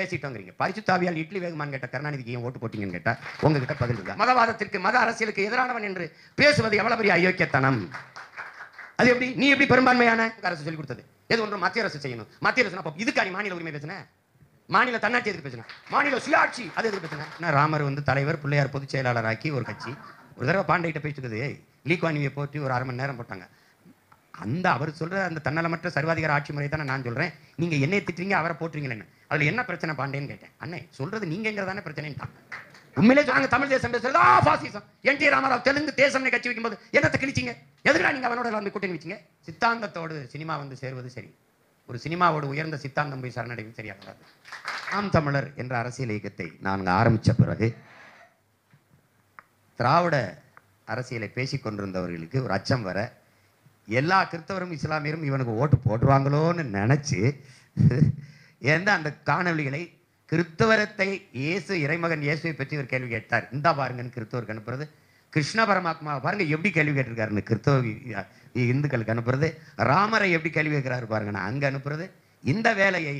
பேசிட்டோங்கிறீங்க. பரிசுத்தாவியால் இட்லி வேகுமான்னு கேட்ட கருணாநிதிக்கு ஏன் ஓட்டு போட்டீங்கன்னு கேட்டா உங்ககிட்ட பதில் இருக்கா? மதவாதத்திற்கு மத அரசியலுக்கு எதிரானவன் என்று பேசுவது எவ்வளவு பெரிய அயோக்கியத்தனம். அது எப்படி நீ எப்படி பெரும்பான்மையான அரசு சொல்லி கொடுத்தது? எது ஒன்று மத்திய அரசு செய்யணும். மத்திய அரசு இதுக்கா நீ மாநில உரிமை பேசுன? மாநில தன்னாட்சி எதுக்கு பேசுன? மாநில சுயாட்சி அது எதுக்கு பேசுன? ராமர் வந்து தலைவர், பிள்ளையார் பொதுச் செயலாளராக்கி ஒரு கட்சி ஒரு தடவை பாண்டிகிட்ட பேசிட்டு லீக்வானியை போட்டு ஒரு 1/2 மணி நேரம் போட்டாங்க. அந்த அவர் சொல்ற அந்த தன்னலமற்ற சர்வாதிகார ஆட்சி முறை தானே நான் சொல்றேன். நீங்க என்னை திட்டுறீங்க, அவரை போட்டுறீங்களேன்னு. அதுல என்ன பிரச்சனை பாண்டேன்னு கேட்டேன். அண்ணே சொல்றது நீங்கிறதானே பிரச்சனைட்டாங்க. உண்மையிலே சொன்னாங்க தமிழ் தேசம் பேசுறது பாசிசம். என் டி ராமராவ் தெலுங்கு தேசம்னு கட்சி வைக்கும்போது என்னத்தை கிழிச்சிங்க? எதுக்குடா நீங்க அவனோட வந்து கூட்டணி வச்சிங்க? சித்தாந்தத்தோடு சினிமா வந்து சேருவது சரி, ஒரு சினிமாவோடு உயர்ந்த சித்தாந்தம் போய் சரணடைவது சரியாகாது. நாம் தமிழர் என்ற அரசியல் இயக்கத்தை நாங்கள் ஆரம்பித்த பிறகு திராவிட அரசியலை பேசிக் கொண்டிருந்தவர்களுக்கு ஒரு அச்சம் வர, எல்லா கிறிஸ்தவரும் இஸ்லாமியரும் இவனுக்கு ஓட்டு போட்டுருவாங்களோன்னு நினைச்சு அந்த காணொலிகளை கிறிஸ்தவரத்தை இயேசு இறைமகன் இயேசுவை பற்றி ஒரு கேள்வி கேட்டார். இந்த பாருங்கன்னு கிறிஸ்தவருக்கு அனுப்புறது, கிருஷ்ண பரமாத்மா பாருங்க எப்படி கேள்வி கேட்டிருக்காருன்னு கிறிஸ்தவ இந்துக்களுக்கு அனுப்புறது, ராமரை எப்படி கேள்வி கேட்கிறாரு பாருங்க நான் அங்க அனுப்புறது. இந்த வேலையை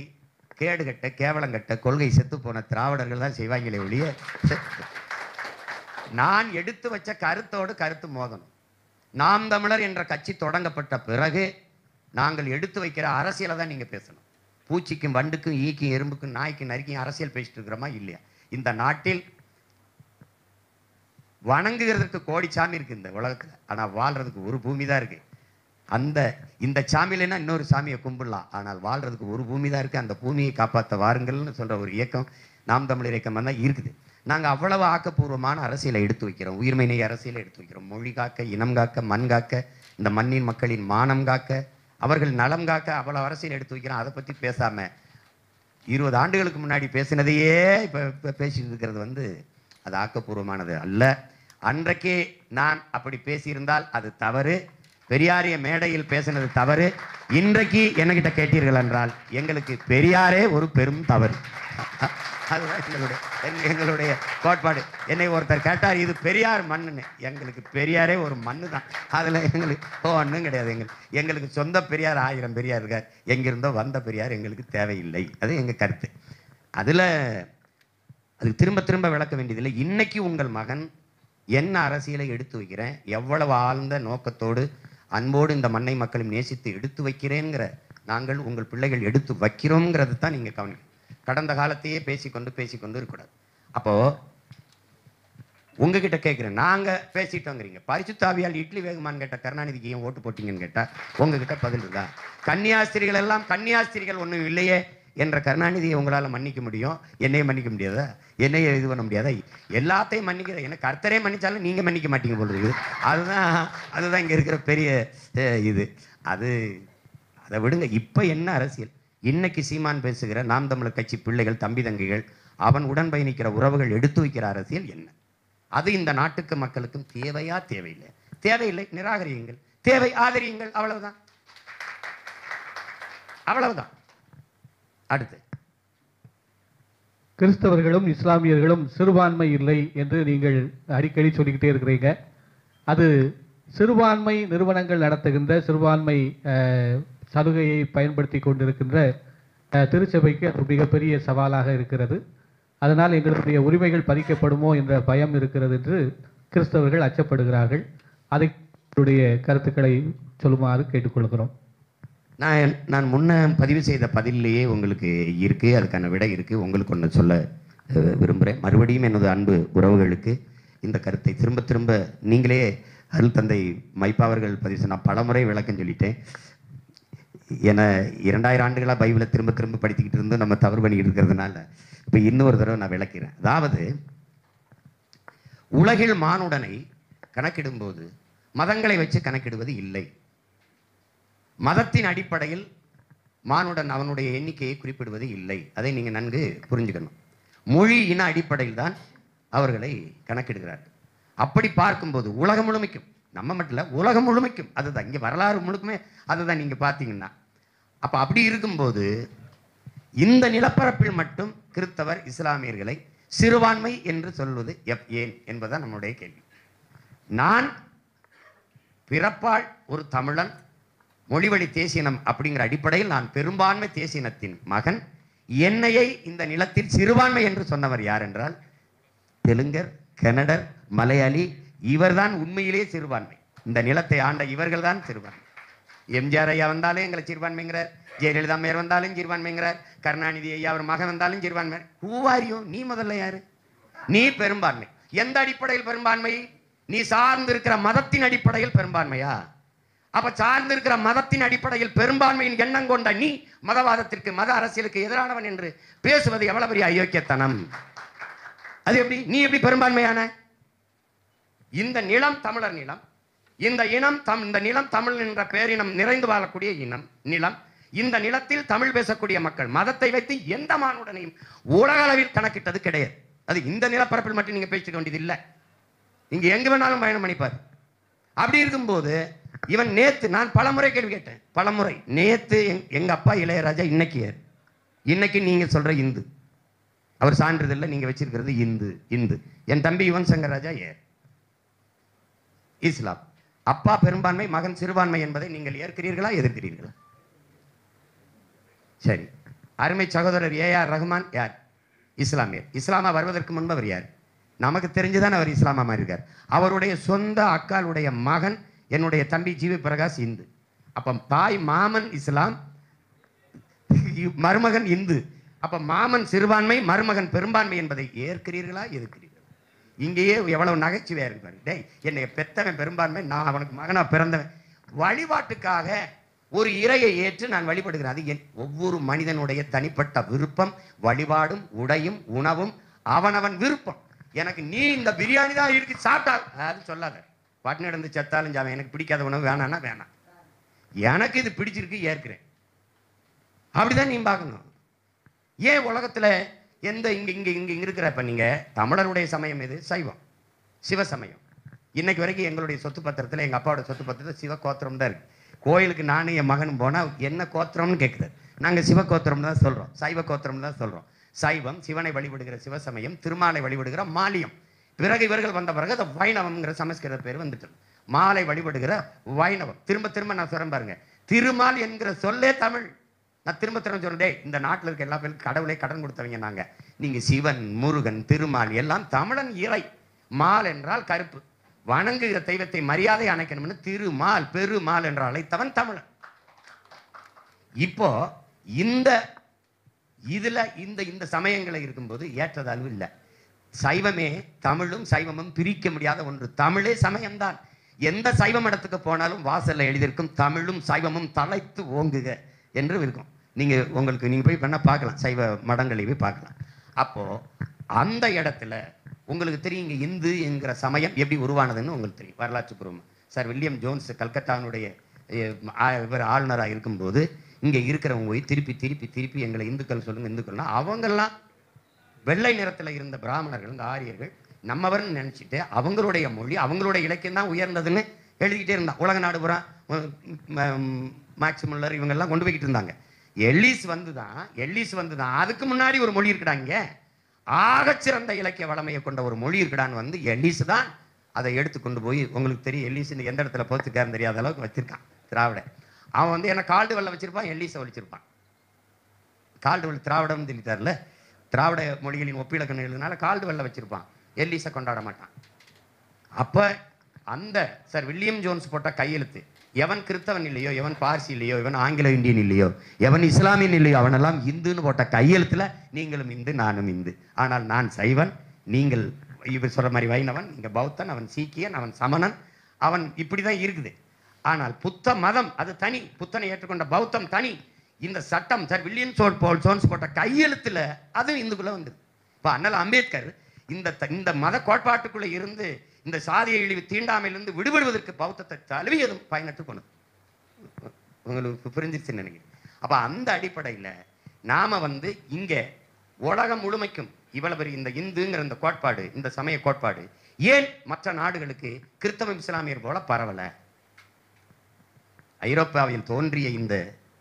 கேடுகட்ட கேவலங்கட்ட கொள்கை செத்து போன திராவிடர்கள் தான் செய்வாங்களே ஒழிய, நான் எடுத்து வச்ச கருத்தோடு கருத்து மோதணும். நாம் தமிழர் என்ற கட்சி தொடங்கப்பட்ட பிறகு நாங்கள் எடுத்து வைக்கிற அரசியலை தான் நீங்க பேசணும். பூச்சிக்கும் வண்டுக்கும் ஈக்கும் எறும்புக்கும் நாய்க்கும் நரிக்கும் அரசியல் பேசிட்டு இருக்கிறோமா இல்லையா? இந்த நாட்டில் வணங்குகிறதுக்கு கோடி சாமி இருக்கு இந்த உலகத்துல, ஆனா வாழ்றதுக்கு ஒரு பூமி தான் இருக்கு. இந்த சாமியிலன்னா இன்னொரு சாமியை கும்பிடலாம், ஆனால் வாழ்றதுக்கு ஒரு பூமி தான் இருக்கு. அந்த பூமியை காப்பாற்ற வாருங்கள்னு சொல்ற ஒரு இயக்கம் நாம் தமிழர் இயக்கம் தான் இருக்குது. நாங்கள் அவ்வளவு ஆக்கப்பூர்வமான அரசியலை எடுத்து வைக்கிறோம். உயிர்மை அரசியலை எடுத்து வைக்கிறோம். மொழி காக்க, இனம் காக்க, மண் காக்க, இந்த மண்ணின் மக்களின் மானம் காக்க, அவர்கள் நலம் காக்க அவ்வளவு அரசியல் எடுத்து வைக்கிறோம். அதை பற்றி பேசாம 20 ஆண்டுகளுக்கு முன்னாடி பேசினதையே இப்போ பேசிட்டு இருக்கிறது அது ஆக்கப்பூர்வமானது அல்ல. அன்றைக்கே நான் அப்படி பேசியிருந்தால் அது தவறு. பெரியாரிய மேடையில் பேசினது தவறு. இன்றைக்கு என்கிட்ட கேட்டீர்கள் என்றால் எங்களுக்கு பெரியாரே ஒரு பெரும் தவறு. அதுதான் எங்களுடைய கோட்பாடு. என்னை ஒருத்தர் கேட்டார், இது பெரியார் மண்ணுன்னு. எங்களுக்கு பெரியாரே ஒரு மண்ணு தான். அதில் எங்களுக்கு ஒன்றும் கிடையாது. எங்களுக்கு சொந்த பெரியார் 1000 பெரியார் இருக்கார். எங்கிருந்தோ வந்த பெரியார் எங்களுக்கு தேவையில்லை. அது எங்கள் கருத்து. அதில் அது திரும்ப திரும்ப விளக்க வேண்டியதில்லை. இன்னைக்கு உங்கள் மகன் என்ன அரசியலை எடுத்து வைக்கிறேன், எவ்வளவு ஆழ்ந்த நோக்கத்தோடு அன்போடு இந்த மண்ணை மக்களும் நேசித்து எடுத்து வைக்கிறேங்கிற, நாங்கள் உங்கள் பிள்ளைகள் எடுத்து வைக்கிறோங்கிறது தான் நீங்கள் கவனிக்கணும். கடந்த காலத்தையே பேசிக்கொண்டு இருக்கக்கூடாது. அப்போ உங்ககிட்ட கேட்கிறேன், நாங்க பேசிட்டோங்கிறீங்க. பரிசுத்தாவியால் இட்லி வேகுமான்னு கேட்ட கருணாநிதிக்கு ஏன் ஓட்டு போட்டீங்கன்னு கேட்டா உங்ககிட்ட பதில் இருக்கா? கன்னியாஸ்திரிகள் எல்லாம் கன்னியாஸ்திரிகள் ஒன்றும் இல்லையே என்ற கருணாநிதியை உங்களால் மன்னிக்க முடியும், என்னையே மன்னிக்க முடியாதா? என்னைய இது பண்ண முடியாதா? எல்லாத்தையும் மன்னிக்கிற எனக்கு கர்த்தரே மன்னிச்சாலும் நீங்க மன்னிக்க மாட்டீங்க போல இருக்குது. அதுதான் இங்க இருக்கிற பெரிய இது. அதை விடுங்க. இப்ப என்ன அரசியல்? இன்னைக்கு சீமான் பேசுகிற நாம் தமிழர் கட்சி பிள்ளைகள், தம்பி தங்கைகள், அவன் உடன் பயணிக்கிற உறவுகள் எடுத்து வைக்கிற அரசியல் என்ன? அது இந்த நாட்டுக்கு மக்களுக்கும் தேவையா? தேவையில்லை. தேவையில்லை, நிராகரியுங்கள். தேவை, ஆதரியுங்கள். அவ்வளவுதான். அடுத்து, கிறிஸ்தவர்களும் இஸ்லாமியர்களும் சிறுபான்மை இல்லை என்று நீங்கள் அடிக்கடி சொல்லிக்கிட்டே இருக்கிறீங்க. அது சிறுபான்மை நிறுவனங்கள் நடத்துகின்ற சிறுபான்மை சலுகையை பயன்படுத்தி கொண்டிருக்கின்ற திருச்சபைக்கு அது மிகப்பெரிய சவாலாக இருக்கிறது. அதனால் எங்களுடைய உரிமைகள் பறிக்கப்படுமோ என்ற பயம் இருக்கிறது என்று கிறிஸ்தவர்கள் அச்சப்படுகிறார்கள். அதனுடைய கருத்துக்களை சொல்லுமாறு கேட்டுக்கொள்கிறோம். நான் முன்ன பதிவு செய்த பதிலேயே உங்களுக்கு இருக்கு, அதுக்கான விடை இருக்கு. உங்களுக்கு ஒன்று சொல்ல விரும்புகிறேன். மறுபடியும் எனது அன்பு உறவுகளுக்கு இந்த கருத்தை திரும்ப திரும்ப நீங்களே அருள் தந்தை மைப்பா அவர்கள் பதிவு செய்ய நான் பலமுறை விளக்கம் சொல்லிட்டேன். என 2000 ஆண்டுகளாக பைபிளை திரும்ப திரும்ப படித்துக்கிட்டு இருந்து நம்ம தவறு பண்ணிக்கிட்டு இருக்கிறதுனால இப்போ இன்னொரு தடவை நான் விளக்கிறேன். அதாவது, உலகில் மானுடனை கணக்கிடும்போது மதங்களை வச்சு கணக்கிடுவது இல்லை. மதத்தின் அடிப்படையில் மானுடன் அவனுடைய எண்ணிக்கையை குறிப்பிடுவது இல்லை. அதை நீங்கள் நன்கு புரிஞ்சுக்கணும். மொழி இன அடிப்படையில் தான் அவர்களை கணக்கிடுகிறார்கள். அப்படி பார்க்கும்போது உலகம் முழுமைக்கும், நம்ம மட்டும் இல்லை, உலகம் முழுமைக்கும் அதுதான். இங்கே வரலாறு முழுக்குமே அதுதான். நீங்கள் பார்த்தீங்கன்னா அப்போ அப்படி இருக்கும்போது இந்த நிலப்பரப்பில் மட்டும் கிறிஸ்தவர் இஸ்லாமியர்களை சிறுபான்மை என்று சொல்வது ஏன் என்பதுதான் நம்முடைய கேள்வி. நான் பிறப்பால் ஒரு தமிழன், மொழிவழி தேசியனம் அப்படிங்கிற அடிப்படையில் நான் பெரும்பான்மை தேசியனத்தின் மகன். என்னையை இந்த நிலத்தில் சிறுபான்மை என்று சொன்னவர் யார் என்றால் தெலுங்கர், கன்னடர், மலையாளி. இவர்தான் உண்மையிலேயே சிறுபான்மை. இந்த நிலத்தை ஆண்ட இவர்கள் தான் சிறுபான்மை. எம்ஜிஆர் ஐயா வந்தாலும் எங்களை சிறுபான்மைங்கிறார், ஜெயலலிதா அம்மையார் வந்தாலும் சிறுபான்மைங்கிறார், கருணாநிதி ஐயா அவர் மகன் வந்தாலும் சிறுபான்மை. ஹூவாரியும் நீ முதல்ல யாரு? நீ பெரும்பான்மை. எந்த அடிப்படையில் பெரும்பான்மை? நீ சார்ந்திருக்கிற மதத்தின் அடிப்படையில் பெரும்பான்மையா? அப்ப சார்ந்திருக்கிற மதத்தின் அடிப்படையில் பெரும்பான்மையின் எண்ணம் கொண்ட நீ மதவாதத்திற்கு, மத அரசியலுக்கு எதிரானவன் என்று பேசுவது எவ்வளவு பெரிய அயோக்கியத்தனம்! அது எப்படி? நீ எப்படி பெரும்பான்மையான? இந்த நிலம் தமிழர் நிலம். இந்த நிலம் தமிழ் என்ற பேரினம் நிறைந்து வாழக்கூடிய நிலம். இந்த நிலத்தில் தமிழ் பேசக்கூடிய மக்கள். மதத்தை வைத்து எந்த மானுடனையும் உலக அளவில் கணக்கிட்டது கிடையாது. அது இந்த நிலப்பரப்பில் மட்டும் நீங்க பேசிக்க வேண்டியது இல்லை. இங்க எங்க வேணாலும் பயணம் பண்ணிப்பார். அப்படி இருக்கும்போது இவன் நேத்து, நான் பலமுறை கேள்வி கேட்டேன், பலமுறை. நேத்து எங்க அப்பா இளையராஜா இன்னைக்கு நீங்க சொல்ற இந்து, அவர் சான்றிதழ்ல நீங்க வச்சிருக்கிறது இந்து. என் தம்பி யுவன் சங்கர் ராஜா இஸ்லாம். அப்பா பெரும்பான்மை, மகன் சிறுபான்மை என்பதை நீங்கள் ஏற்கிறீர்களா, எதிர்க்கிறீர்களா? சரி, அருமை சகோதரர் ஏஆர் ரஹ்மான் யார்? இஸ்லாமியர். இஸ்லாமா வருவதற்கு முன்பு அவர் யார்? நமக்கு தெரிஞ்சுதான் அவர் இஸ்லாமா மாதிரி இருக்கார். அவருடைய சொந்த அக்காளுடைய மகன் என்னுடைய தம்பி ஜிவி பிரகாஷ் இந்து. அப்ப தாய் மாமன் இஸ்லாம், மருமகன் இந்து. அப்ப மாமன் சிறுபான்மை, மருமகன் பெரும்பான்மை என்பதை ஏற்கிறீர்களா, எதிர்க்கிறீர்களா? இங்கேயே எவ்வளவு நகைச்சுவையா இருப்பாரு. டேய், என்னை பெத்தவன் பெரும்பான்மை, நான் அவனுக்கு மகனா பிறந்தவன். வழிபாட்டுக்காக ஒரு இறையை ஏற்று நான் வழிபடுகிறேன். அது ஒவ்வொரு மனிதனுடைய தனிப்பட்ட விருப்பம். வழிபாடும் உடையும் உணவும் அவனவன் விருப்பம். எனக்கு நீ இந்த பிரியாணி தான் இருக்கு சாப்பிட்டா அது சொல்லாத. பட்டினி நடந்து செத்தாலும் ஜாம, எனக்கு பிடிக்காத உணவு வேணான்னா வேணாம், எனக்கு இது பிடிச்சிருக்கு ஏற்கிறேன். அப்படிதான் நீ பார்க்கணும். ஏன் உலகத்துல எந்த இங்க இருக்கிறப்ப நீங்க தமிழருடைய சமயம் எது? சைவம், சிவசமயம். இன்னைக்கு வரைக்கும் எங்களுடைய சொத்து பத்திரத்தில், எங்க அப்பாவோட சொத்து பத்திரத்தில் சிவ கோத்திரம் தான் இருக்கு. கோயிலுக்கு நானும் என் மகனும் போனா என்ன கோத்திரம்னு கேட்குறாரு. நாங்க சிவ கோத்திரம் தான் சொல்றோம், சைவ கோத்திரம் தான் சொல்றோம். சைவம் சிவனை வழிபடுகிற சிவசமயம், திருமாலை வழிபடுகிற மாலியம். பிறகு இவர்கள் வந்த பிறகு அந்த வைணவம்ங்கிற சமஸ்கிருத பேர் வந்துட்டு, மாலை வழிபடுகிற வைணவம். திரும்ப நான் சொல்றேன் பாருங்க, திருமால் என்கிற சொல்லே தமிழ். நான் திரும்ப சொல்றேன், இந்த நாட்டில் இருக்க எல்லா பேருக்கும் கடவுளே கடன் கொடுத்தவங்க நாங்க. நீங்க சிவன், முருகன், திருமால் எல்லாம் தமிழன் இறை. மால் என்றால் கருப்பு. வணங்குகிற தெய்வத்தை மரியாதை அணைக்கணும்னு திருமால், பெருமாள் என்று அழைத்தவன் தமிழன். இப்போ இந்த சமயங்களை இருக்கும்போது ஏற்றதாழ்வு இல்லை. சைவமே, தமிழும் சைவமும் பிரிக்க முடியாத ஒன்று. தமிழே சமயம்தான். எந்த சைவ மடத்துக்கு போனாலும் வாசல்ல எழுதியிருக்கும் தமிழும் சைவமும் தலைத்து ஓங்குக என்று இருக்கும். நீங்க போய் பண்ண பார்க்கலாம், சைவ மடங்களை போய் பார்க்கலாம். அப்போ அந்த இடத்துல உங்களுக்கு தெரியும், இங்க இந்து என்கிற சமயம் எப்படி உருவானதுன்னு உங்களுக்கு தெரியும், வரலாற்று பூர்வம். சார் வில்லியம் ஜோன்ஸ் கல்கத்தாவுடைய ஆளுநராக இருக்கும்போது இங்க இருக்கிறவங்க போய் திருப்பி எங்களை இந்துக்கள் சொல்லுங்க, இந்துக்கள்னா அவங்கெல்லாம் வெள்ளை நிறத்தில் இருந்த பிராமணர்கள், இந்த ஆரியர்கள் நம்மவர்னு நினைச்சிட்டு அவங்களுடைய மொழி, அவங்களுடைய இலக்கியம் தான் உயர்ந்ததுன்னு எழுதிக்கிட்டே இருந்தான். உலக நாடு புறா மேக்ஸ் முல்லர் இவங்கெல்லாம் கொண்டு போய்கிட்டு இருந்தாங்க. எல்லிஸ் வந்துதான் அதுக்கு முன்னாடி ஒரு மொழி இருக்குடாங்க, ஆகச்சிறந்த இலக்கிய வளமையை கொண்ட ஒரு மொழி இருக்குடான்னு வந்து எல்லிஸ் தான் அதை எடுத்து கொண்டு போய், உங்களுக்கு தெரியும் எல்லிஸ் எந்த இடத்துல போத்துக்காருன்னு தெரியாத அளவுக்கு வச்சிருக்கான் திராவிட. அவன் வந்து என்ன கால்டு வெள்ள வச்சிருப்பான், எல்லிஸை வச்சிருப்பான். கால்டு வெள்ள திராவிடம் தெரிவித்தார்ல, திராவிட மொழிகளின் ஒப்பிலக்கணம் எழுதுனால கால்டு வெள்ள வச்சிருப்பான், எல்லிஸை கொண்டாட மாட்டான். அப்ப அந்த சார் வில்லியம் ஜோன்ஸ் போட்ட கையெழுத்து, எவன் கிறிஸ்தவன் இல்லையோ, எவன் பார்சி இல்லையோ, எவன் ஆங்கிலோ இந்தியன் இல்லையோ, எவன் இஸ்லாமியன் இல்லையோ, அவனெல்லாம் இந்துன்னு போட்ட கையெழுத்துல நீங்களும் இந்து நானும் இந்து. ஆனால் நான் சைவன், நீங்கள் இவர் சொல்ற மாதிரி வைணவன், நீங்க பௌத்தன், அவன் சீக்கியன், அவன் சமணன், அவன் இப்படிதான் இருக்குது. ஆனால் புத்த மதம் அது தனி, புத்தனை ஏற்றுக்கொண்ட பௌத்தம் தனி. இந்த சட்டம் சார் வில்லியம் ஜோன்ஸ் போட்ட கையெழுத்துல அதுவும் இந்துக்குள்ள வந்தது. இப்போ அண்ணல் அம்பேத்கர் இந்த மத கோட்பாட்டுக்குள்ள இருந்து இந்த சாதிய இழிவு தீண்டாமையிலிருந்து விடுபடுவதற்கு பௌத்தத்தை தழுவியதும் பயனற்று கொண்டது. உங்களுக்கு புரிஞ்சிருச்சுன்னு நினைக்கிறேன். அப்ப அந்த அடிப்படையில் நாம வந்து இங்க உலகம் முழுமைக்கும் இவ்வளவு பெரிய இந்த இந்துங்கிற இந்த கோட்பாடு, இந்த சமய கோட்பாடு ஏன் மற்ற நாடுகளுக்கு கிறிஸ்தவம் இஸ்லாமியர் போல பரவல? ஐரோப்பாவில் தோன்றிய இந்த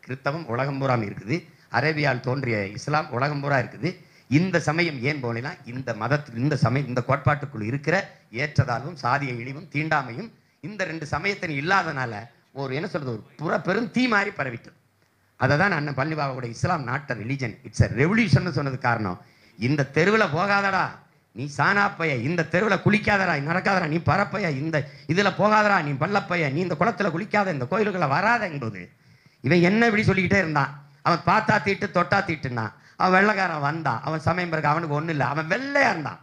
கிறிஸ்தவம் உலகம் பூரா இருக்குது, அரேபியாவில் தோன்றிய இஸ்லாம் உலகம் பூரா இருக்குது. இந்த சமயம் ஏன் போனா இந்த மதத்துக்கு, இந்த சமயம், இந்த கோட்பாட்டுக்குள் இருக்கிற ஏற்றதாலும் சாதிய இழிவும் தீண்டாமையும் இந்த ரெண்டு சமயத்தின் இல்லாதனால ஒரு என்ன சொல்றது, ஒரு பெரும் தீ மாறி பரவிட்டது. அதை தான் அண்ணன் பழனிபாபா கூட இஸ்லாம் not a religion, it's a revolution சொன்னது காரணம். இந்த தெருவில் போகாதடா நீ சாணாப்பைய, இந்த தெருவில் குளிக்காதடா நீ நடக்காதடா நீ பரப்பைய, இந்த இதில் போகாதடா நீ பள்ளப்பைய, நீ இந்த குளத்தில் குளிக்காத, இந்த கோயிலுக்குள்ள வராத என்பது. இவன் என்ன இப்படி சொல்லிக்கிட்டே இருந்தான். அவன் பார்த்தா தீட்டு தொட்டா தீட்டுனான். அவன் வெள்ளைக்காரன் வந்தான், அவன் சமயம் பிறகு அவனுக்கு ஒன்றும் இல்லை, அவன் வெள்ளையா இருந்தான்,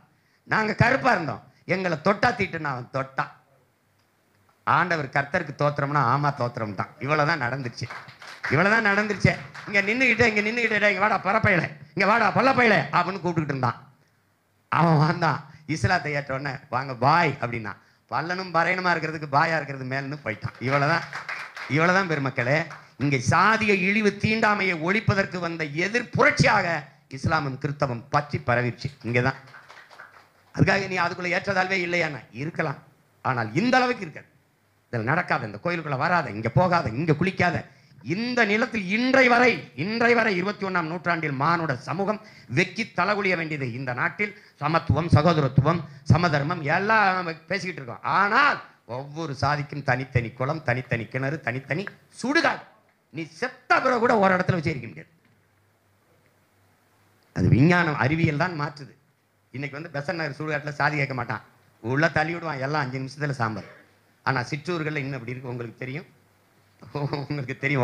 நாங்கள் கருப்பா இருந்தோம், எங்களை தொட்டா தீட்டுனா அவன் தொட்டான். ஆண்டவர் கர்த்தருக்கு தோத்திரம்னா ஆமா தோத்திரம் தான். இவ்வளவுதான் நடந்துருச்சு, இவ்வளவுதான் நடந்துருச்சு. இங்க நின்றுகிட்டே இங்க வாடா பரப்பையில, இங்க வாடா பள்ளப்பையில அப்படின்னு கூப்பிட்டுக்கிட்டு இருந்தான். அவன் வந்தான், இஸ்லாத்தை ஏற்ற உடனே வாங்க பாய் அப்படின்னா, பல்லனும் பறையனுமா இருக்கிறதுக்கு பாயா இருக்கிறது மேல்னு போயிட்டான். இவ்வளவுதான் பெருமக்களே. இங்கே சாதிய இழிவு தீண்டாமையை ஒழிப்பதற்கு வந்த எதிர் புரட்சியாக இஸ்லாமும் கிறிஸ்தவம் பற்றி பரவிடுச்சு. இங்கேதான். அதுக்காக நீ அதுக்குள்ள ஏற்றதால்வே இல்லையானா இருக்கலாம், ஆனால் இந்த அளவுக்கு இருக்காது. இதில் நடக்காத, இந்த கோயிலுக்குள்ள வராத, இங்க போகாத, இங்க குளிக்காத. இந்த நிலத்தில் இன்றை வரை 21ஆம் நூற்றாண்டில் மானுட சமூகம் வெக்கி தலகுலிய வேண்டியது. இந்த நாட்டில் சமத்துவம், சகோதரத்துவம், சமதர்மம் எல்லாம் பேசிக்கிட்டு இருக்கோம். ஆனால் ஒவ்வொரு சாதிக்கும் தனித்தனி குளம், தனித்தனி கிணறு, தனித்தனி சுடுகாடு. நீ செத்த பிறகு கூட ஒரு இடத்துல வச்சு இருக்க முடியாது. அது விஞ்ஞானம், அறிவியல் தான் மாற்றுது. இன்னைக்கு வந்து பெசன் நகர் சுடுகாட்டில் சாதி கேட்க மாட்டான், உள்ள தள்ளி விடுவான், எல்லாம் 5 நிமிஷத்துல சாம்பார். ஆனால் சிற்றூர்களில் இன்னும் அப்படி இருக்கு. உங்களுக்கு தெரியும்,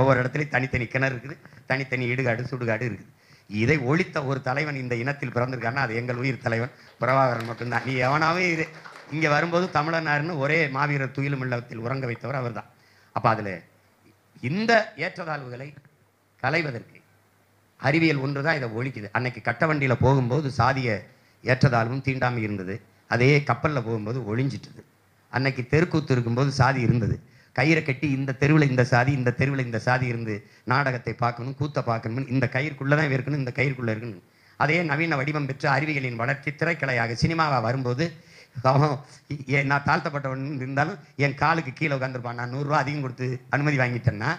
ஒவ்வொரு இடத்துலையும் தனித்தனி கிணறு இருக்குது, தனித்தனி இடுகாடு சுடுகாடு இருக்குது. இதை ஒழித்த ஒரு தலைவன் இந்த இனத்தில் பிறந்திருக்காருன்னா அது எங்கள் உயிர் தலைவன் பிரபாகரன் மட்டும்தான். நீ எவனாவே இரு, இங்கே வரும்போது தமிழனாருன்னு ஒரே மாவீரர் துயிலும் இல்லத்தில் உறங்க வைத்தவர் அவர் தான். அப்போ அதில் இந்த ஏற்றத்தாழ்வுகளை களைவதற்கு அறிவியல் ஒன்று தான் இதை ஒழிக்குது. அன்னைக்கு கட்ட வண்டியில் போகும்போது சாதிய ஏற்றத்தாழ்வும் தீண்டாமை இருந்தது, அதே கப்பலில் போகும்போது ஒழிஞ்சிட்டுது. அன்னைக்கு தெருக்கூத்து இருக்கும்போது சாதி இருந்தது, கயிறை கட்டி இந்த தெருவில் இந்த சாதி, இந்த தெருவில் இந்த சாதி இருந்து நாடகத்தை பார்க்கணும், கூத்தை பார்க்கணும், இந்த கயிறுக்குள்ளே தான் இருக்கணும், இந்த கயிறுக்குள்ளே இருக்கணும். அதே நவீன வடிவம் பெற்று அறிவியலின் வளர்ச்சி திரைக்கலையாக சினிமாவாக வரும்போது நான் தாழ்த்தப்பட்டவன் இருந்தாலும் என் காலுக்கு கீழே உட்காந்துருப்பான், நான் 100 ரூபா அதிகம் கொடுத்து அனுமதி வாங்கிட்டேன்னா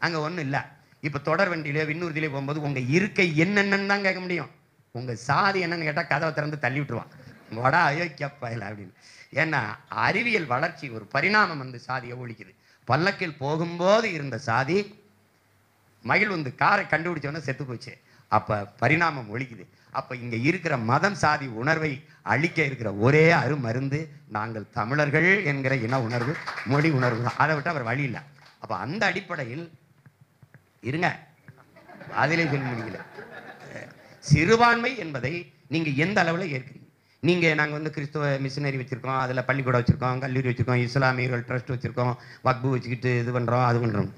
அங்கே ஒன்றும் இல்லை. இப்போ தொடர் வண்டியிலே விண்ணூர்தியிலே போகும்போது உங்கள் இருக்கை என்னென்னு தான் கேட்க முடியும், உங்கள் சாதி என்னன்னு கேட்டால் கதவை திறந்து தள்ளி விட்டுருவான், வடா அயோக்கியப்பா இல்லை அப்படின்னு. ஏன்னா அறிவியல் வளர்ச்சி ஒரு பரிணாமம் வந்து சாதியை ஒழிக்குது. பல்லக்கில் போகும்போது இருந்த சாதி மகிழ் வந்து காரை கண்டுபிடிச்சவன செத்து போச்சு. அப்ப பரிணாமம் ஒழிக்குது. அப்ப இங்க இருக்கிற மதம் சாதி உணர்வை அழிக்க இருக்கிற ஒரே அருமருந்து நாங்கள் தமிழர்கள் என்கிற இன உணர்வு, மொழி உணர்வு தான். அதை விட்டு அவர் வழி இல்லை. அப்ப அந்த அடிப்படையில் இருங்க, அதிலே சொல்ல முடியல. சிறுபான்மை என்பதை நீங்க எந்த அளவில் ஏற்கிறீங்க? நீங்க நாங்க வந்து கிறிஸ்துவ மிஷினரி வச்சிருக்கோம், அதுல பள்ளிக்கூடம் வச்சிருக்கோம், கல்லூரி வச்சிருக்கோம், இஸ்லாமியர்கள் ட்ரஸ்ட் வச்சிருக்கோம், வக்பு வச்சுக்கிட்டு இது பண்றோம் அது பண்றோம்.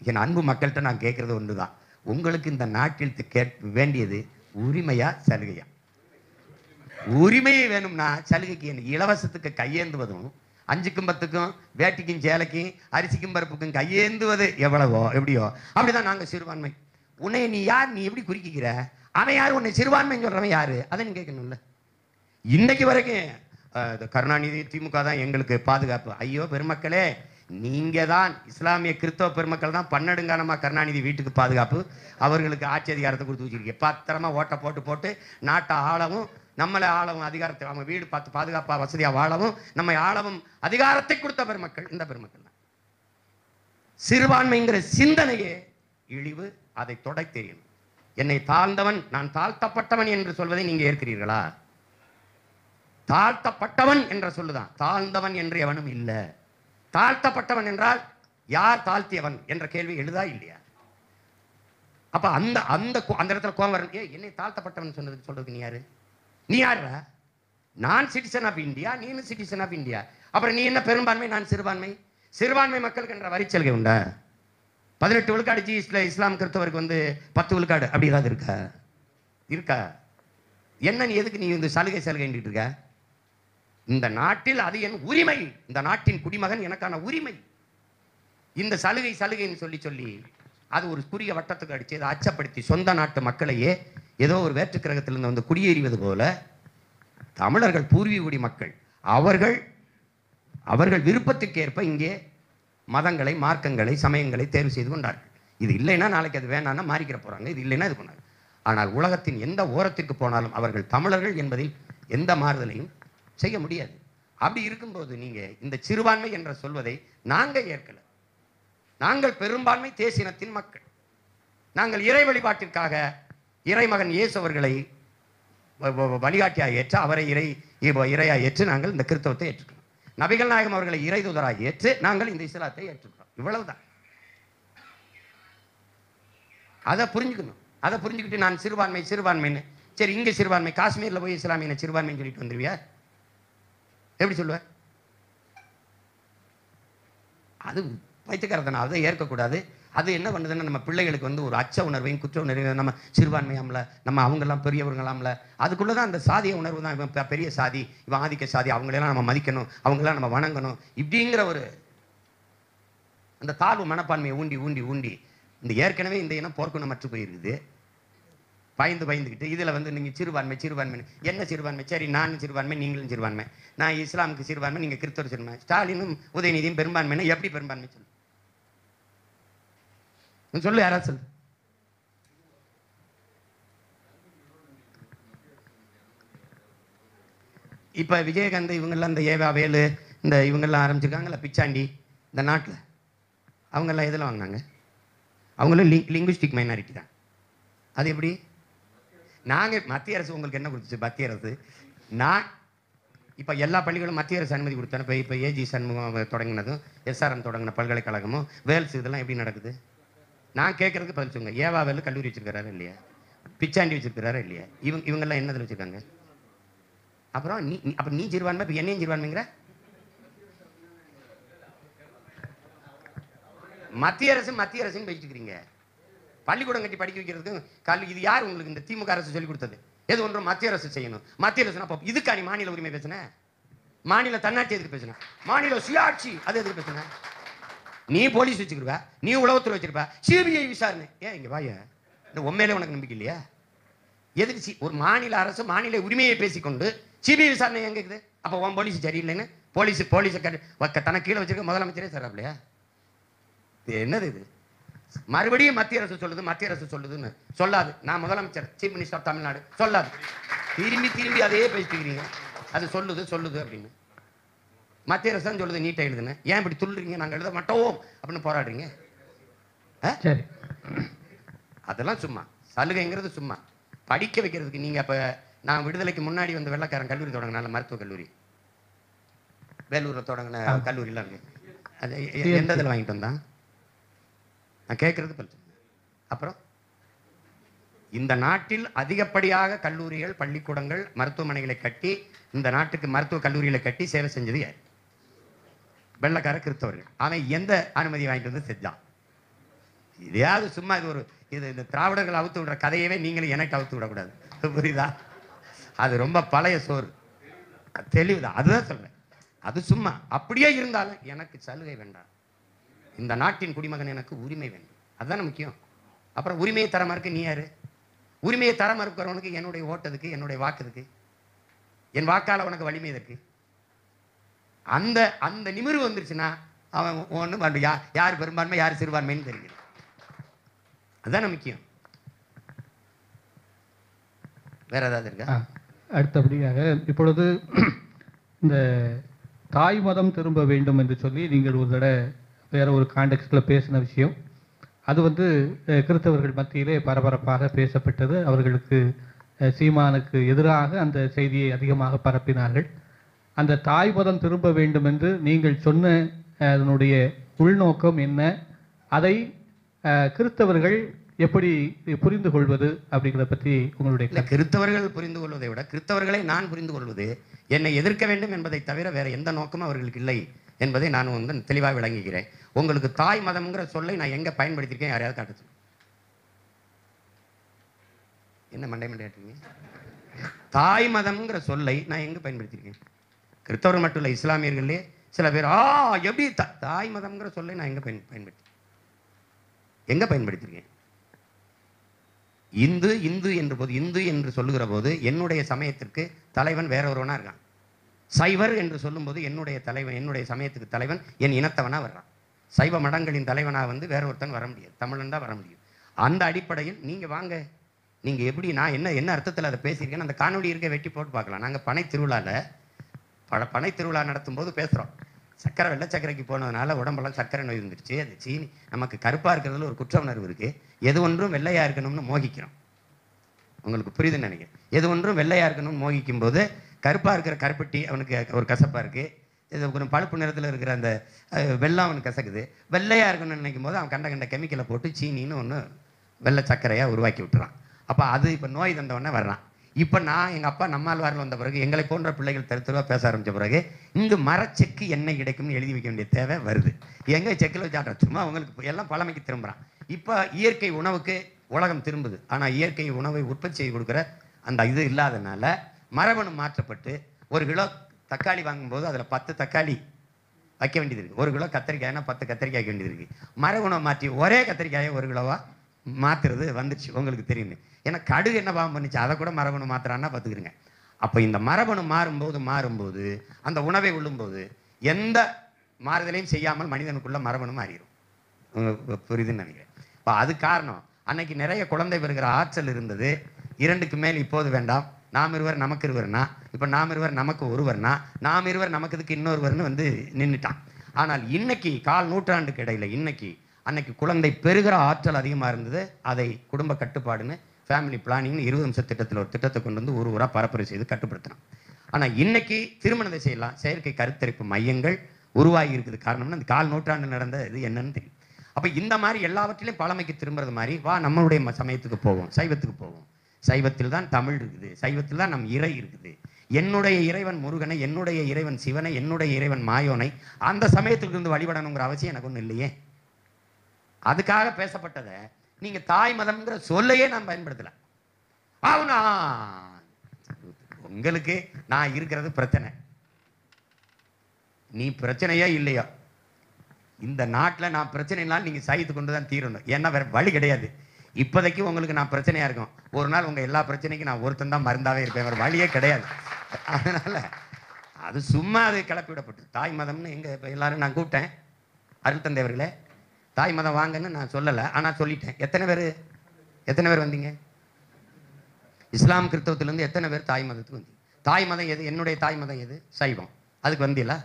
என் அன்பு மக்கள்கிட்ட நான் கேட்கறது ஒன்றுதான், உங்களுக்கு இந்த நாட்டில் வேண்டியது உரிமையா சலுகையா? உரிமையை வேணும்னா சலுகைக்கு என்ன? இலவசத்துக்கு கையேந்துவதும் 5க்கும் 10க்கும் வேட்டிக்கும் சேலைக்கும் அரிசிக்கும் பருப்புக்கும் கையேந்துவது எவ்வளவோ எப்படியோ அப்படிதான் நாங்க சிறுபான்மை. உன்னை நீ யார், நீ எப்படி குறிக்கிற? அவன் யாரு, உன்னை சிறுபான்மைன்னு சொல்றவன் யாரு? அதை நீ கேட்கணும்ல. இன்னைக்கு வரைக்கும் கருணாநிதி திமுக தான் எங்களுக்கு பாதுகாப்பு. ஐயோ பெருமக்களே, நீங்க தான் இஸ்லாமிய கிறிஸ்தவ பெருமக்கள் தான் பன்னெடுங்காலமா கருணாநிதி வீட்டுக்கு பாதுகாப்பு, அவர்களுக்கு ஆட்சி அதிகாரத்தை கொடுத்து வச்சிருக்கீங்க. பத்திரமா ஓட்ட போட்டு போட்டு நாட்டை ஆளவும், நம்மளை ஆளவும், அதிகாரத்தை அவங்க வீடு பார்த்து பாதுகாப்பா வசதியா வாழவும், நம்மை ஆளவும் அதிகாரத்தை கொடுத்த பெருமக்கள் இந்த பெருமக்கள் தான். சிறுபான்மைங்கிற சிந்தனையே இழிவு, அதை தொடை தெரியும். என்னை தாழ்ந்தவன், நான் தாழ்த்தப்பட்டவன் என்று சொல்வதை நீங்க ஏற்கிறீர்களா? தாழ்த்தப்பட்டவன் என்ற சொல்லுதான், தாழ்ந்தவன் என்று எவனும் இல்லை. தாழ்த்தப்பட்டவன் என்றால் யார் தாழ்த்தியவன் என்ற கேள்வி எழுதா இல்லையா? அப்ப அந்த அந்த அந்த இடத்துல கோவம் வரும். என்னை தாழ்த்தப்பட்டவன் சொல்றதுக்கு நீ யாரு? நீ யாரா? நான் சிட்டிசன் ஆஃப் இந்தியா, நீனும் சிட்டிசன் ஆஃப் இந்தியா. அப்புறம் நீ என்ன பெரும்பான்மை, நான் சிறுபான்மை? சிறுபான்மை மக்களுக்கு என்ற வரிச்சலுகை உண்டா? 18 விழுக்காடு ஜிஎஸ்டியில் இஸ்லாம் கிறிஸ்தவருக்கு வந்து 10 விழுக்காடு அப்படி ஏதாவது இருக்கா? என்ன நீ எதுக்கு நீ இந்த சலுகை இருக்க? இந்த நாட்டில் அது என் உரிமை, இந்த நாட்டின் குடிமகன், எனக்கான உரிமை. இந்த சலுகைன்னு சொல்லி அது ஒரு குறுகிய வட்டத்துக்கு அடிச்சு அதை அச்சப்படுத்தி சொந்த நாட்டு மக்களையே ஏதோ ஒரு வேற்று கிரகத்திலிருந்து வந்து குடியேறிவது போல தமிழர்கள் பூர்வீக குடி மக்கள் அவர்கள் விருப்பத்திற்கு ஏற்ப இங்கே மதங்களை, மார்க்கங்களை, சமயங்களை தேர்வு செய்து கொண்டார்கள். இது இல்லைன்னா நாளைக்கு அது வேணான்னா மாறிக்கிற போறாங்க, இது இல்லைன்னா இது பண்ணாங்க. ஆனால் உலகத்தின் எந்த ஓரத்திற்கு போனாலும் அவர்கள் தமிழர்கள் என்பதில் எந்த மாறுதலையும் செய்ய முடியாது. அப்படி இருக்கும்போது நீங்க இந்த சிறுபான்மை என்ற சொல்வதை நாங்கள் ஏற்கல. நாங்கள் பெரும்பான்மை தேசினத்தின் மக்கள். நாங்கள் இறை வழிபாட்டிற்காக இறைமகன் இயேசு அவர்களை வழிகாட்டியாக ஏற்று அவரை இறையாக ஏற்று நாங்கள் இந்த கிறிஸ்தவத்தை ஏற்றுக்கிறோம். நபிகள் நாயகம் அவர்களை இறை தூதராக ஏற்று நாங்கள் இந்த இஸ்லாத்தை ஏற்றுக்கிறோம். இவ்வளவுதான். அதை புரிஞ்சுக்கணும். அதை புரிஞ்சுக்கிட்டு நான் சிறுபான்மைன்னு சரி, இங்கே சிறுபான்மை, காஷ்மீரில் போய் இஸ்லாமிய சிறுபான்மைன்னு சொல்லிட்டு வந்துருவியா? எப்படி சொல்லுவேன்? அது பைத்தியக்காரத்தனம். அதை ஏற்கக்கூடாது. அது என்ன பண்ணுதுன்னா நம்ம பிள்ளைகளுக்கு வந்து ஒரு அச்ச உணர்வையும் குற்ற உணர்வையும், நம்ம சிறுபான்மையாமல, நம்ம அவங்கெல்லாம் பெரியவர்களாமல, அதுக்குள்ளே தான் அந்த சாதிய உணர்வு தான். இவன் பெரிய சாதி, இவன் ஆதிக்க சாதி, அவங்களெல்லாம் நம்ம மதிக்கணும், அவங்களெல்லாம் நம்ம வணங்கணும், இப்படிங்கிற ஒரு அந்த தாழ்வு மனப்பான்மையை ஊண்டி ஊண்டி ஊண்டி இந்த ஏற்கனவே இந்த இனம் போர்க்குணமற்று போயிருக்குது. பயந்துக்கிட்டு இதில் வந்து நீங்கள் சிறுபான்மை என்ன சிறுபான்மை? சரி, நான் சிறுபான்மை, நீங்களும் சிறுபான்மை, நான் இஸ்லாமுக்கு சிறுபான்மை, நீங்கள் கிறிஸ்தவர் சிறுபான்மை, ஸ்டாலினும் உதயநிதியும் பெரும்பான்மைன்னா எப்படி பெரும்பான்மை சொல்லு? சொல்லு, யாராவது சொல்லு. இப்போ விஜயகாந்த் இவங்கெல்லாம் இந்த ஏவா வேலு இந்த இவங்கெல்லாம் ஆரம்பிச்சிருக்காங்கல்ல, பிச்சாண்டி இந்த நாட்டில், அவங்கெல்லாம் எதில் வாங்கினாங்க? அவங்களும் லிங்குவிஸ்டிக் மைனாரிட்டி தான். அது எப்படி? நாங்கள் மத்திய அரசு உங்களுக்கு என்ன கொடுத்துச்சு? மத்திய அரசு நான் இப்போ எல்லா பள்ளிகளும் மத்திய அரசு அனுமதி கொடுத்தேன். இப்போ ஏஜி சண்முகம் தொடங்கினதும் SRM தொடங்கின பல்கலைக்கழகமும் வேல்ஸ் இதெல்லாம் எப்படி நடக்குது? நான் கேட்கறதுக்கு பதில் சொல்லுங்க. ஏவா வேலு கல்லூரி வச்சிருக்கிறாரா இல்லையா? பிச்சாண்டி வச்சிருக்கிறாரா இல்லையா? இவங்கெல்லாம் என்னதில் வச்சிருக்காங்க? அப்புறம் நீ சிறுபான்மை, இப்போ என்னையும் சிறுபான்மைங்கிற? மத்திய அரசுன்னு பேசிட்டு இருக்கிறீங்க. பள்ளிக்கூடம் கட்டி படிக்க வைக்கிறதுக்கு இது யார் உங்களுக்கு இந்த திமுக அரசு சொல்லிக் கொடுத்தது? எது ஒன்றும் மத்திய அரசு செய்யணும். மத்திய அரசு அப்போ இதுக்கா நீ மாநில உரிமை பேசுன? மாநில தன்னாட்சி எதுக்கு பேசுன? மாநில சுயாட்சி அது எதுக்கு பேசுன? நீ போலீஸ் வச்சுக்கிருவ, நீ உளவுத்துறை வச்சிருப்ப, CBI விசாரணை. ஏன் இங்க வாய, இந்த உண்மையிலே உனக்கு நம்பிக்கை இல்லையா? எதுக்கு ஒரு மாநில அரசு மாநில உரிமையை பேசிக்கொண்டு CBI விசாரணை எங்க இருக்குது? அப்போ உன் போலீஸ் சரியில்லைன்னு போலீஸை தனக்கு கீழே வச்சிருக்க முதலமைச்சரே சரியாப்லையா? என்னது இது? மறுபடியும் மத்திய அரசு சொல்லுதுன்னு சொல்லாது. நான் முதலமைச்சர், சீஃப் மினிஸ்டர் ஆஃப் தமிழ்நாடு சொல்லாது. திரும்பி அதையே பேசிக்கிறீங்க. அது சொல்லுது அப்படின்னு. மத்திய அரசு தான் சொல்லுது, நீட்டை எழுதுன்னு. ஏன் இப்படி துள்ளுறீங்க? நாங்கள் எழுத மாட்டோம் அப்படின்னு போராடுறீங்க. சரி, அதெல்லாம் சும்மா சலுகைங்கிறது சும்மா. படிக்க வைக்கிறதுக்கு நீங்க அப்ப நான் விடுதலைக்கு முன்னாடி வந்து வெள்ளக்காரன் கல்லூரி தொடங்கினால, மருத்துவக் கல்லூரி வேலூரில் தொடங்கின கல்லூரிலாம் இருக்கு. அது எந்த இதில் வாங்கிட்டு வந்தான்? நான் கேட்கறது பற்றி. அப்புறம் இந்த நாட்டில் அதிகப்படியாக கல்லூரிகள், பள்ளிக்கூடங்கள், மருத்துவமனைகளை கட்டி இந்த நாட்டுக்கு மருத்துவ கல்லூரிகளை கட்டி சேவை செஞ்சது யார்? வெள்ளக்கார கிறிஸ்தவர்கள். அவன் எந்த அனுமதி வாங்கிட்டு வந்து செஞ்சான்? இதையாவது சும்மா இந்த திராவிடர்கள் அவுத்து விடுற கதையவே நீங்களும் எனக்கு அவுத்து விடக்கூடாது. புரியுதா? அது ரொம்ப பழைய சோறு, தெளிவுதான். அதுதான் சொல்றேன். அது சும்மா அப்படியே இருந்தாலும் எனக்கு சலுகை வேண்டாம். இந்த நாட்டின் குடிமகன், எனக்கு உரிமை வேண்டும். அதுதான் முக்கியம். அப்புறம் உரிமையை தர மறுக்க நீ யாரு? உரிமையை தர மறுக்கிறவனுக்கு என்னுடைய ஓட்டதுக்கு, என்னுடைய வாக்குதுக்கு, என் வாக்கால உனக்கு வலிமை இருக்கு. அந்த அந்த நிமிர்வு வந்துருச்சுன்னா அவன் ஒன்று யார் பெரும்பான்மை யார் சிறுபான்மைன்னு தெரியும். அதுதான் முக்கியம். வேற ஏதாவது இருக்கா? அடுத்தபடியாக இப்பொழுது இந்த தாய் மதம் திரும்ப வேண்டும் என்று சொல்லி நீங்கள் ஒரு தடவை வேற ஒரு கான்டெக்ஸ்டில் பேசின விஷயம், அது கிறிஸ்தவர்கள் மத்தியிலே பரபரப்பாக பேசப்பட்டது. அவர்களுக்கு சீமானுக்கு எதிராக அந்த செய்தியை அதிகமாக பரப்பினார்கள். அந்த தாய் மதம் திரும்ப வேண்டும் என்று நீங்கள் சொன்ன அதனுடைய உள்நோக்கம் என்ன? அதை கிறிஸ்தவர்கள் எப்படி புரிந்து கொள்வது அப்படிங்கிறத பற்றி உங்களுடைய கிறிஸ்தவர்கள் புரிந்து கொள்வதை விட கிறிஸ்தவர்களை நான் புரிந்து கொள்வது, என்னை எதிர்க்க வேண்டும் என்பதை தவிர வேற எந்த நோக்கமும் அவர்களுக்கு இல்லை என்பதை நான் தெளிவாக விளங்குகிறேன். உங்களுக்கு தாய் மதம்ங்கிற சொல்லை நான் எங்க பயன்படுத்தியிருக்கேன்? யாரையாவது காட்டுச்சு? என்ன மண்டையாட்டுங்க? தாய் மதம்ங்கிற சொல்லை நான் எங்க பயன்படுத்தியிருக்கேன்? கிறிஸ்தவர்கள் மட்டும் இல்லை, இஸ்லாமியர்களே சில பேர் எப்படி தாய் மதம்ங்கிற சொல்லை நான் எங்க பயன்படுத்தியிருக்கேன்? இந்து என்று சொல்லுகிற போது என்னுடைய சமயத்திற்கு தலைவன் வேற ஒருவனா இருக்கான். சைவர் என்று சொல்லும்போது என்னுடைய தலைவன், என்னுடைய சமயத்துக்கு தலைவன் என் இனத்தவனா வர்றான். சைவ மடங்களின் தலைவனா வேற ஒருத்தன் வர முடியாது, தமிழன் தான் வர முடியும். அந்த அடிப்படையில் நீங்க வாங்க, நீங்க எப்படி, நான் என்ன அர்த்தத்தில் அதை பேசியிருக்கேன்னு அந்த காணொலி இருக்க வெட்டி போட்டு பார்க்கலாம். நாங்கள் பனை திருவிழா நடத்தும் போது பேசுறோம். சக்கரை வெள்ளை சக்கரைக்கு போனதுனால உடம்பெல்லாம் சக்கரை நோய் வந்துருச்சு. அது சீனி நமக்கு கருப்பாக இருக்கிறதுல ஒரு குற்ற உணர்வு இருக்குது. எது ஒன்றும் வெள்ளையாக இருக்கணும்னு மோகிக்கிறோம். உங்களுக்கு புரியுதுன்னு நினைக்கிறேன். எது ஒன்றும் வெள்ளையாக இருக்கணும்னு மோகிக்கும் போது கருப்பாக இருக்கிற கருப்பட்டி அவனுக்கு ஒரு கசப்பாக இருக்குது. இது கொஞ்சம் பழுப்பு நிறத்தில் இருக்கிற அந்த வெள்ளம் அவனுக்கு கசக்குது. வெள்ளையாக இருக்கணும்னு நினைக்கும் போது அவன் கண்ட கெமிக்கலை போட்டு சீனின்னு ஒன்று வெள்ளை சர்க்கரையாக உருவாக்கி விட்டுறான். அப்போ அது இப்போ நோய் தந்தவொடனே வர்றான். இப்போ நான் எங்கள் அப்பா நம்மாழ்வாரில் வந்த பிறகு எங்களை போன்ற பிள்ளைகள் தெருவாக பேச ஆரம்பித்த பிறகு இங்கு மரச்செக்கு எண்ணெய் கிடைக்கும்னு எழுதி வைக்க வேண்டிய தேவை வருது. எங்கே செக்கில் வச்சாட்டம் சும்மா அவங்களுக்கு எல்லாம் பழமைக்கு திரும்புகிறான். இப்போ இயற்கை உணவுக்கு உலகம் திரும்புது. ஆனால் இயற்கை உணவை உற்பத்தி செய்து கொடுக்குற அந்த இது இல்லாதனால மரபணு மாற்றப்பட்டு 1 கிலோ தக்காளி வாங்கும்போது அதில் 10 தக்காளி வைக்க வேண்டியது இருக்குது. 1 கிலோ கத்திரிக்காய்னா 10 கத்திரிக்காய் வைக்க வேண்டியது இருக்குது. மரபணு மாற்றி ஒரே கத்திரிக்காயை 1 கிலோவாக மாற்றுறது வந்துடுச்சு. உங்களுக்கு தெரியுங்க. ஏன்னா கடுகு என்ன பாவம் பண்ணிச்சு, அதை கூட மரபணு மாத்திரான்னா பார்த்துக்கிறங்க. அப்போ இந்த மரபணு மாறும்போது அந்த உணவை உள்ளும்போது எந்த மாறுதலையும் செய்யாமல் மனிதனுக்குள்ள மரபணு மாறிடும். புரியுதுன்னு நினைக்கிறேன். இப்போ அது காரணம். அன்னைக்கு நிறைய குழந்தை பெறுகிற ஆற்றல் இருந்தது. 2க்கு மேல் இப்போது வேண்டாம். நாம் இருவர் நமக்கு இருவர்னா, இப்போ நாம் இருவர் நமக்கு ஒருவர்னா, நாம் இருவர் நமக்கு இன்னொருவர்னு வந்து நின்றுட்டான். ஆனால் இன்னைக்கு 1/4 நூற்றாண்டுக்கு இடையில அன்னைக்கு குழந்தை பெறுகிற ஆற்றல் அதிகமாக இருந்தது. அதை குடும்ப கட்டுப்பாடுன்னு ஃபேமிலி பிளானிங்னு 20 நிமிஷ திட்டத்தில் ஒரு திட்டத்தை கொண்டு வந்து ஊராக பரப்புரை செய்து கட்டுப்படுத்தினான். ஆனால் இன்னைக்கு திருமணத்தை செய்யலாம், செயற்கை கருத்தரிப்பு மையங்கள் உருவாகி இருக்குது. காரணம்னா அந்த 1/4 நூற்றாண்டு நடந்த இது என்னன்னு தெரியும். அப்போ இந்த மாதிரி எல்லாவற்றிலையும் பழமைக்கு திரும்புறது மாதிரி வா நம்மளுடைய சமயத்துக்கு போவோம், சைவத்துக்கு போவோம். சைவத்தில் தான் தமிழ் இருக்குது, சைவத்தில் தான் நம் இறை இருக்குது. என்னுடைய இறைவன் முருகனை, என்னுடைய இறைவன் சிவனை, என்னுடைய இறைவன் மாயோனை அந்த சமயத்துக்கு இருந்து வழிபடணுங்கிற அவசியம் எனக்கு ஒன்றும் இல்லையே. அதுக்காக பேசப்பட்டதை நீங்க தாய் மதம்ங்கிற சொல்லையே நான் பயன்படுத்தல. அவனா உங்களுக்கு நான் இருக்கிறது பிரச்சனை, நீ பிரச்சனையா இல்லையா? இந்த நாட்டில் நான் பிரச்சனை இல்லாமல் நீங்க சகித்து கொண்டு தான் தீரணும். ஏன்னா வேற வழி கிடையாது. இப்போதைக்கு உங்களுக்கு நான் பிரச்சனையா இருக்கும். ஒரு நாள் உங்க எல்லா பிரச்சனைக்கும் நான் ஒருத்தன் தான் மருந்தாவே இருப்பேன். வேற வழியே கிடையாது. அதனால அது சும்மா அது கிளப்பி விடப்பட்டு தாய் மதம்னு எங்க எல்லாரும் நான் கூப்பிட்டேன். அருள் தந்தையவர்களே, தாய் மதம் வாங்கன்னு நான் சொல்லலை, ஆனால் சொல்லிட்டேன். எத்தனை பேர் வந்தீங்க? இஸ்லாம் கிறிஸ்தவத்திலேருந்து எத்தனை பேர் தாய் மதத்துக்கு வந்தீங்க? தாய் மதம் எது? என்னுடைய தாய் மதம் எது? சைவம். அதுக்கு வந்தீங்களா?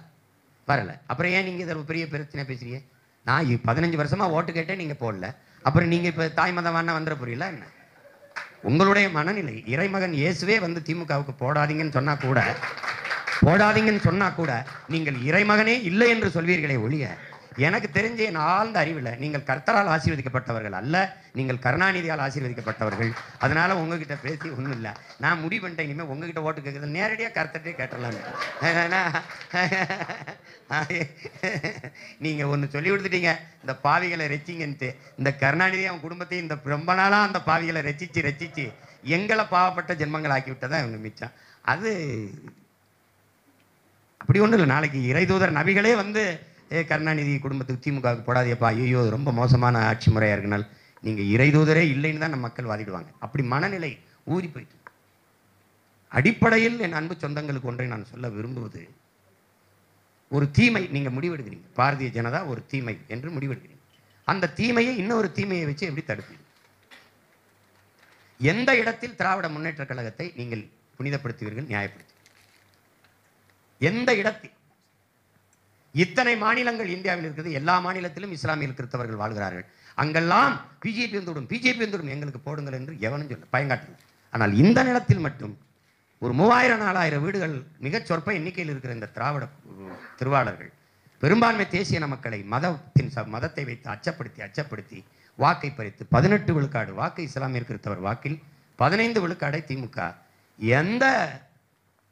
வரல. அப்புறம் ஏன் நீங்கள் இதில் பெரிய பிரச்சனை பேசுறீங்க? நான் 15 வருஷமா ஓட்டு கேட்டேன், நீங்கள் போடல. அப்புறம் நீங்கள் இப்போ தாய் மதம் வேணா வந்துட புரியல என்ன? உங்களுடைய மனநிலை. இறைமகன் இயேசுவே வந்து திமுகவுக்கு போடாதீங்கன்னு சொன்னா கூட நீங்கள் இறைமகனே இல்லை என்று சொல்வீர்களே ஒழிய, எனக்கு தெரிஞ்ச என் ஆழ்ந்த அறிவில் நீங்கள் கர்த்தரால் ஆசீர்வதிக்கப்பட்டவர்கள் அல்ல, நீங்கள் கருணாநிதியால் ஆசீர்வதிக்கப்பட்டவர்கள். அதனால உங்ககிட்ட பேசி ஒன்றும் இல்லை. நான் முடிவு பண்ணிட்டேன், இனிமேல் உங்ககிட்ட ஓட்டு கேட்குறது நேரடியாக கர்த்தர்கிட்டே கேட்டலான்னு. நீங்கள் ஒன்று சொல்லி கொடுத்துட்டீங்க, இந்த பாவிகளை ரெச்சிங்கன்ட்டு. இந்த கருணாநிதி அவன் குடும்பத்தையும் இந்த ரொம்ப நாளாக அந்த பாவிகளை ரசிச்சு எங்களை பாவப்பட்ட ஜென்மங்கள் ஆக்கி விட்டதான் இவங்க மிச்சம். அது அப்படி ஒன்றும் இல்லை. நாளைக்கு இறைதூதர் நபிகளே வந்து கருணாநிதி குடும்பத்துக்கு திமுகவுக்கு போடாதேப்பா, ஐயோ ரொம்ப மோசமான ஆட்சி முறையாக இருக்கனால், நீங்கள் இறைதூதரே இல்லைன்னு தான் நம்ம மக்கள் வாதிடுவாங்க. அப்படி மனநிலை ஊறி போயிட்டு. அடிப்படையில் என் அன்பு சொந்தங்களுக்கு ஒன்றை நான் சொல்ல விரும்புவது, ஒரு தீமை நீங்கள் முடிவெடுக்கிறீங்க, பாரதிய ஜனதா ஒரு தீமை என்று முடிவெடுக்கிறீங்க. அந்த தீமையை இன்னொரு தீமையை வச்சு எப்படி தடுப்பீங்க? எந்த இடத்தில் திராவிட முன்னேற்ற கழகத்தை நீங்கள் புனிதப்படுத்துவீர்கள், நியாயப்படுத்துவீர்கள்? எந்த இடத்தில்? இத்தனை மாநிலங்கள் இந்தியாவில் இருக்குது. எல்லா மாநிலத்திலும் இஸ்லாமிய கிறிஸ்தவர்கள் வாழ்கிறார்கள். அங்கெல்லாம் பிஜேபி வந்துவிடும் எங்களுக்கு போடுங்கள் என்று எவனும் சொல்ல பயங்காட்டுங்க. ஆனால் இந்த நிலத்தில் மட்டும் ஒரு 3000-4000 வீடுகள் மிகச் சொற்ப எண்ணிக்கையில் இருக்கிற இந்த திராவிட திருவாளர்கள் பெரும்பான்மை தேசிய மக்களை மதத்தை வைத்து அச்சப்படுத்தி வாக்கை பறித்து 18 விழுக்காடு வாக்கு இஸ்லாமிய கிறிஸ்தவர் வாக்கில் 15 விழுக்காடை திமுக எந்த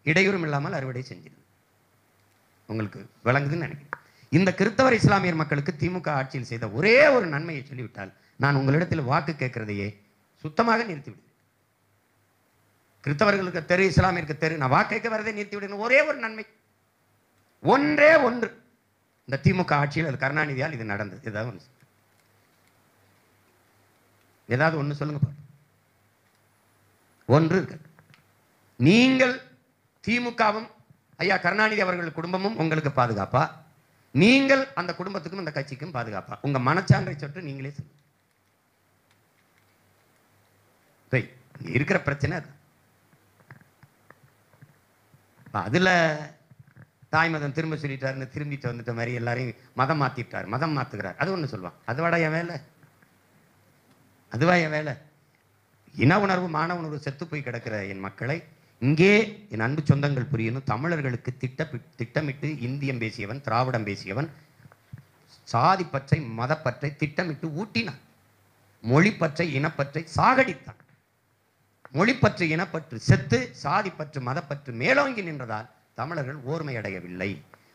இடையூறும் இல்லாமல் அறுவடை செஞ்சிருக்கு. உங்களுக்கு விளங்குதுன்னு நினைக்கிறேன். இந்த கிறிஸ்தவர் இஸ்லாமியர் மக்களுக்கு திமுக ஆட்சியில் செய்த ஒரே ஒரு நன்மையை சொல்லிவிட்டால் நான் உங்களிடத்தில் வாக்கு கேட்கிறதையே சுத்தமாக நிறுத்திவிடுவேன். கிறிஸ்தவர்களுக்கு தெரு, இஸ்லாமியருக்கு தெரு, நான் வாக்கு கேட்க வரதை நிறுத்திவிடுவேன். ஒரே ஒரு நன்மை, ஒன்றே ஒன்று. இந்த திமுக ஆட்சியில் அது கருணாநிதியால் இது நடந்தது. ஏதாவது ஒன்று சொல்லுங்க. ஒன்று இருக்கு. நீங்கள் திமுகவும் ஐயா கருணாநிதி அவர்கள் குடும்பமும் உங்களுக்கு பாதுகாப்பா, நீங்கள் அந்த குடும்பத்துக்கும் அந்த கட்சிக்கும் பாதுகாப்பா? உங்க மனச்சான்றை சொட்டு நீங்களே சொல்லுங்க. இருக்கிற பிரச்சனை அது. அதுல தாய் மதம் திரும்ப சொல்லிட்டாருன்னு திரும்பிட்டு வந்துட்ட மாதிரி எல்லாரையும் மதம் மாத்திட்டார், மதம் மாத்துகிறார். அது ஒன்று சொல்லுவான். அதுவாடா என் வேலை? அதுவா என் வேலை? இன உணர்வு மான உணர்வு செத்து போய் கிடக்கிற என் மக்களை இங்கே என் அன்பு சொந்தங்கள் புரியணும். தமிழர்களுக்கு திட்டமிட்டு இந்தியம் பேசியவன், திராவிடம் பேசியவன், சாதி பற்றை மதப்பற்றை திட்டமிட்டு ஊட்டினான். மொழிப்பற்றை இனப்பற்றை சாகடித்தான். மொழிப்பற்று இனப்பற்று செத்து சாதிப்பற்று மதப்பற்று மேலோங்கி நின்றதால் தமிழர்கள் ஓர்மை அடையவில்லை.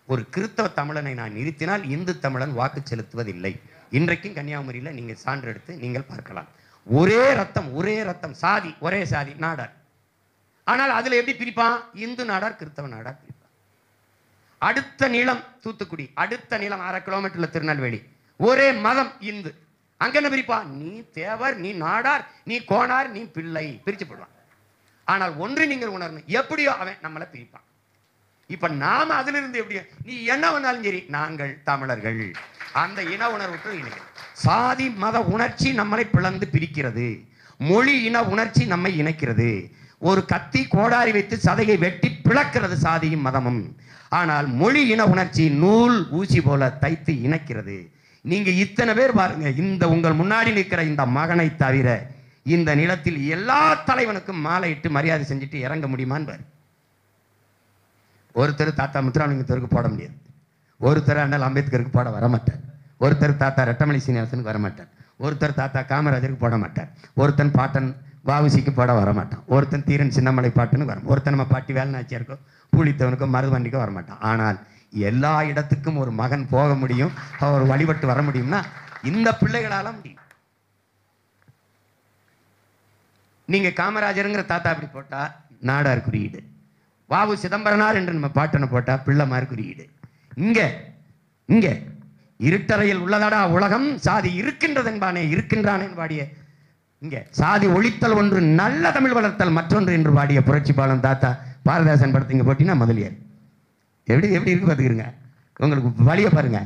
ஒரு கிறிஸ்தவ தமிழனை நான் நிறுத்தினால் இந்து தமிழன் வாக்கு செலுத்துவதில்லை. இன்றைக்கும் கன்னியாகுமரியில் நீங்கள் சான்று எடுத்து நீங்கள் பார்க்கலாம். ஒரே ரத்தம், ஒரே ரத்தம், சாதி ஒரே சாதி, நாடார். ஆனால் அதுல எப்படி பிரிப்பான்? இந்து நாடார், கிறிஸ்தவ நாடார் பிரிப்பான். அடுத்த நிலம் தூத்துக்குடி, அடுத்த நிலம் 1/2 கிலோமீட்டர்ல திருநெல்வேலி, ஒரே மதம் இந்து. அங்க என்ன பிரிப்பான்? நீ தேவர், நீ நாடார், நீ கோனார், நீ பிள்ளை, பிரிச்சு போடுவான். ஆனால் ஒன்று நீங்கள் உணரணும், எப்படியோ அவன் நம்மளை பிரிப்பான். இப்ப நாம அதுல இருந்து எப்படி, நீ என்ன வந்தாலும் சரி நாங்கள் தமிழர்கள், அந்த இன உணர்வுக்கு இணைகள். சாதி மத உணர்ச்சி நம்மளை பிளந்து பிரிக்கிறது, மொழி இன உணர்ச்சி நம்மை இணைக்கிறது. ஒரு கத்தி கோடாரி வைத்து சதையை வெட்டி பிளக்கிறது சாதியும் மதமும். ஆனால் மொழி இன உணர்ச்சி நூல் ஊசி போல தைத்து இணைக்கிறது. நீங்க இத்தனை பேர் பாருங்க, இந்த உங்கள் முன்னாடி நிற்கிற இந்த மகனை தவிர இந்த நிலத்தில் எல்லா தலைவனுக்கும் மாலை இட்டு மரியாதை செஞ்சுட்டு இறங்க முடியுமான்னு பாரு. ஒருத்தர் தாத்தா முத்துராமலிங்கத்தருக்கு போட முடியாது, ஒருத்தர் அண்ணல் அம்பேத்கருக்கு போட வரமாட்டார், ஒருத்தர் தாத்தா ரெட்டமலை சீனிவாசனுக்கு வரமாட்டார், ஒருத்தர் தாத்தா காமராஜருக்கு போட மாட்டார், ஒருத்தன் பாட்டன் வாவுசிக்கு போட வரமாட்டான், ஒருத்தன் தீரன் சின்னமலை பாட்டுன்னு வரும், ஒருத்தன் நம்ம பாட்டி வேலுநாச்சியாருக்கோ பூலித்தவனுக்கோ மருதுவண்டிக்கோ வரமாட்டான். ஆனால் எல்லா இடத்துக்கும் ஒரு மகன் போக முடியும், அவர் வழிபட்டு வர முடியும்னா இந்த பிள்ளைகளால முடியும். நீங்க காமராஜருங்கிற தாத்தா அப்படி போட்டா நாடார் குறியீடு, வாவு சிதம்பரனார் என்று நம்ம பாட்டனை போட்டா பிள்ளைமார் குறியீடு. இங்க இங்க இருட்டறையில் உள்ளதடா உலகம், சாதி இருக்கின்றது என்பானே இருக்கின்றான் என்பாடிய இங்க சாதி ஒழித்தல் ஒன்று, நல்ல தமிழ் வளர்த்தல் மற்றொன்று என்று பாடிய புரட்சி பாலன் தாத்தா பாரதாசன் படத்தை இங்க போட்டீங்கன்னா முதலியார் எப்படி எப்படி இருக்கு பார்த்துக்கிறங்க. உங்களுக்கு வழியை பாருங்க.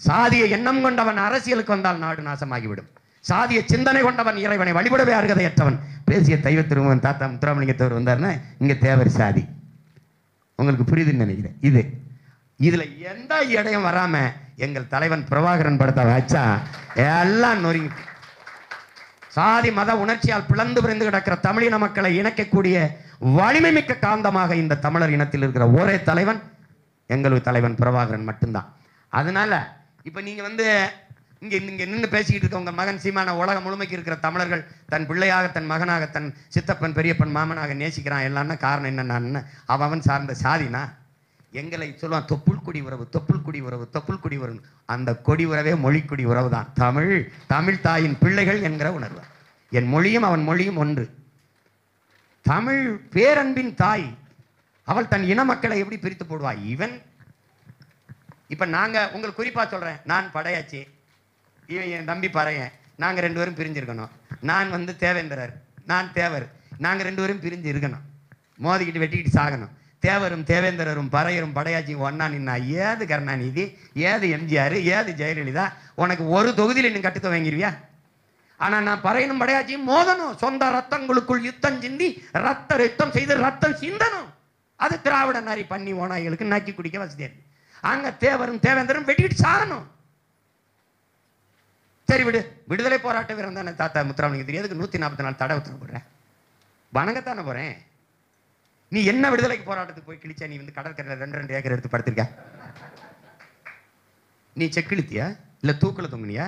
சாதிய எண்ணம் கொண்டவன் அரசியலுக்கு வந்தால் நாடு நாசமாகிவிடும். சாதிய சிந்தனை கொண்டவன் இறைவனை வழிபடவே அருகதையற்றவன் பேசிய தெய்வ திருமகன் தாத்தா முத்துராமலிங்கத்தவர் வந்தாருன்னா இங்க தேவர் சாதி. உங்களுக்கு புரியுதுன்னு நினைக்கிறேன். இதுல எந்த இடையும் வராம எங்கள் தலைவன் பிரபாகரன் படத்தை வச்சா எல்லாம் நொறுங்கி, சாதி மத உணர்ச்சியால் பிளந்து பிறந்து கிடக்கிற தமிழின மக்களை இணைக்கக்கூடிய வலிமை மிக்க காந்தமாக இந்த தமிழர் இனத்தில் இருக்கிற ஒரே தலைவன் எங்களுக்கு தலைவன் பிரபாகரன் மட்டும்தான். அதனால இப்ப நீங்க இங்க நின்று பேசிக்கிட்டு இருக்க உங்க மகன் சீமான உலகம் முழுமைக்கு இருக்கிற தமிழர்கள் தன் பிள்ளையாக, தன் மகனாக, தன் சித்தப்பன் பெரியப்பன் மாமனாக நேசிக்கிறான். எல்லாம்னா காரணம் என்னன்னா அவன் சார்ந்த சாதினா எங்களை சொல்லுவான் தொப்புள் குடி உறவு, தொப்புள் குடி உறவு, தொப்புள் குடி உறவு. அந்த கொடி உறவே மொழிக்குடி உறவு தான். தமிழ், தமிழ் தாயின் பிள்ளைகள் என்கிற உணர்வு. என் மொழியும் அவன் மொழியும் ஒன்று. தமிழ் பேரன்பின் தாய், அவள் தன் இன மக்களை எப்படி பிரித்து போடுவா? இவன் இப்ப நாங்க உங்களுக்கு குறிப்பா சொல்றேன், நான் படையாச்சி, இவன் என் தம்பி பறையன், நாங்க 2 பேரும் பிரிஞ்சிருக்கணும். நான் தேவேந்திரர், நான் தேவர், நாங்க 2 பேரும் பிரிஞ்சு இருக்கணும், மோதிக்கிட்டு வெட்டிக்கிட்டு சாகணும். தேவரும் தேவேந்திரரும் பறையரும் படையாச்சியும் ஒன்னா நின்னா ஏது கருணாநிதி, ஏது எம்ஜிஆர், ஏது ஜெயலலிதா? உனக்கு ஒரு தொகுதியில் இன்னும் கட்டுத்த வாங்கிருவியா? ஆனா நான் பறையனும் படையாச்சியும் மோதணும். சொந்த ரத்தங்களுக்குள் யுத்தம் சிந்தி யுத்தம் செய்து ரத்தம் சிந்தனும். அது திராவிட நாரி பண்ணி ஓனாய்களுக்கு நக்கி குடிக்க வசதியா இருக்கு. அங்க தேவரும் தேவேந்திரரும் வெட்டிக்கிட்டு சாகணும். சரி விடு, விடுதலை போராட்ட வீரன் தானே தாத்தா முத்துராமலிங்கம், தெரியாதுக்கு 144 தடை உத்தரவு போடுறேன், வணங்கத்தானே போறேன். நீ என்ன விடுதலைக்கு போராட்டத்துக்கு போய் கிழிச்சா? நீ கடற்கரையில் 2 ஏக்கர் எடுத்து படுத்திருக்க? நீ செக்கிழுத்தியா இல்ல தூக்குல தொங்குனியா?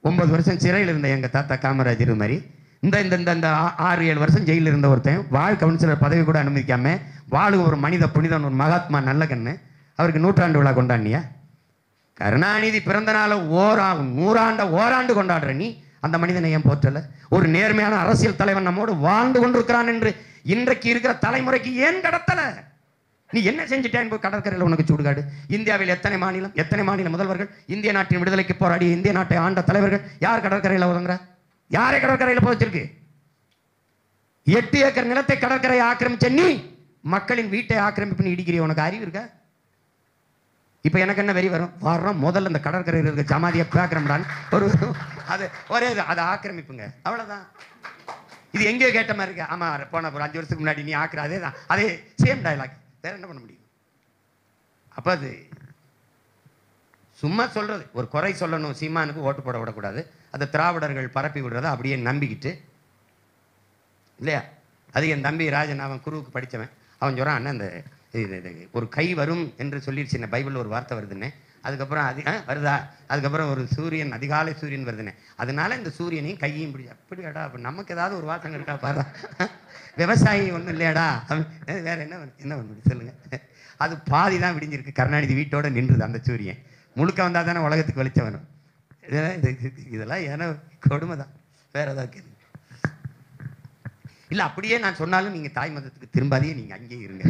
9 வருஷம் சிறையில் இருந்த எங்க தாத்தா காமராஜர் மாதிரி இந்த 6-7 வருஷம் ஜெயிலில் இருந்த ஒருத்தன் வாழ் கவுன்சிலர் பதவி கூட அனுமதிக்காம வாழும் ஒரு மனித புனிதன், ஒரு மகாத்மா நல்ல கண்ணு, அவருக்கு 100ஆண்டு விழா கொண்டாடினியா? கருணாநிதி பிறந்த நாள ஓராண்டு கொண்டாடுற நீ அந்த மனிதனை ஏன் போற்றல? ஒரு நேர்மையான அரசியல் தலைவன் நம்மோடு வாழ்ந்து கொண்டிருக்கிறான் என்று இன்றைக்கு இருக்கிற தலைமுறைக்கு ஏன் கடத்தல? நீ என்ன செஞ்சுட்டேன்? கடற்கரையில் உனக்கு சுடுகாடு. இந்தியாவில் எத்தனை மாநில முதல்வர்கள், இந்திய நாட்டின் விடுதலைக்கு போராடிய இந்திய நாட்டை ஆண்ட தலைவர்கள் யார் கடற்கரையில் ஒதுங்குறா? யாரை கடற்கரையில் போதிச்சிருக்கு? 8 ஏக்கர் நிலத்தை கடற்கரையை ஆக்கிரமிச்ச நீ மக்களின் வீட்டை ஆக்கிரமிப்பு இடிக்கிறிய, உனக்கு அறிவு இருக்கா? இப்ப எனக்கு என்ன வெறி வரும்? முதல்ல இந்த கடற்கரையில் இருக்க ஜமாதியை பேக்கிறோம்டான்னு ஒரு அது ஒரே அது ஆக்கிரமிப்புங்க, அவ்வளவுதான். இது எங்கேயோ கேட்ட மாதிரி இருக்கு. ஆமா, போன ஒரு 5 வருஷத்துக்கு முன்னாடி நீ ஆக்குற அதே தான், அதே சேம் டயலாக். வேற என்ன பண்ண முடியும்? அப்போ அது சும்மா சொல்கிறது, ஒரு குறை சொல்லணும், சீமானுக்கு ஓட்டு போட விடக்கூடாது, அதை திராவிடர்கள் பரப்பி விடுறத அப்படியே நம்பிக்கிட்டு இல்லையா. அது என் தம்பி ராஜன், அவன் குருவுக்கு படித்தவன், அவன் சொல்கிறான், அண்ணன் அந்த ஒரு கை வரும் என்று சொல்லிடுச்சு, என்ன பைபிளில் ஒரு வார்த்தை வருதுன்னு, அதுக்கப்புறம் வருதா, அதுக்கப்புறம் ஒரு சூரியன், அதிகாலை சூரியன் வருதுன்னு, அதனால இந்த சூரியனையும் கையையும் பிடிச்சா அப்படியாடா, அப்போ நமக்கு ஏதாவது ஒரு வாசகம் இருக்கா பாரு, விவசாயி ஒன்றும் இல்லையாடா, வேற என்ன என்ன பண்ண சொல்லுங்கள். அது பாதி தான் விடிஞ்சிருக்கு, கருணாநிதி வீட்டோட நின்றுது அந்த சூரியன், முழுக்க வந்தால் தானே உலகத்துக்கு வெளிச்சம் வரும். இதெல்லாம் ஏன்னா கொடுமை தான், வேற ஏதாவது கேள்வி இல்லை. அப்படியே நான் சொன்னாலும் நீங்கள் தாய் மதத்துக்கு திரும்பாதையே நீங்கள் அங்கேயே இருங்க.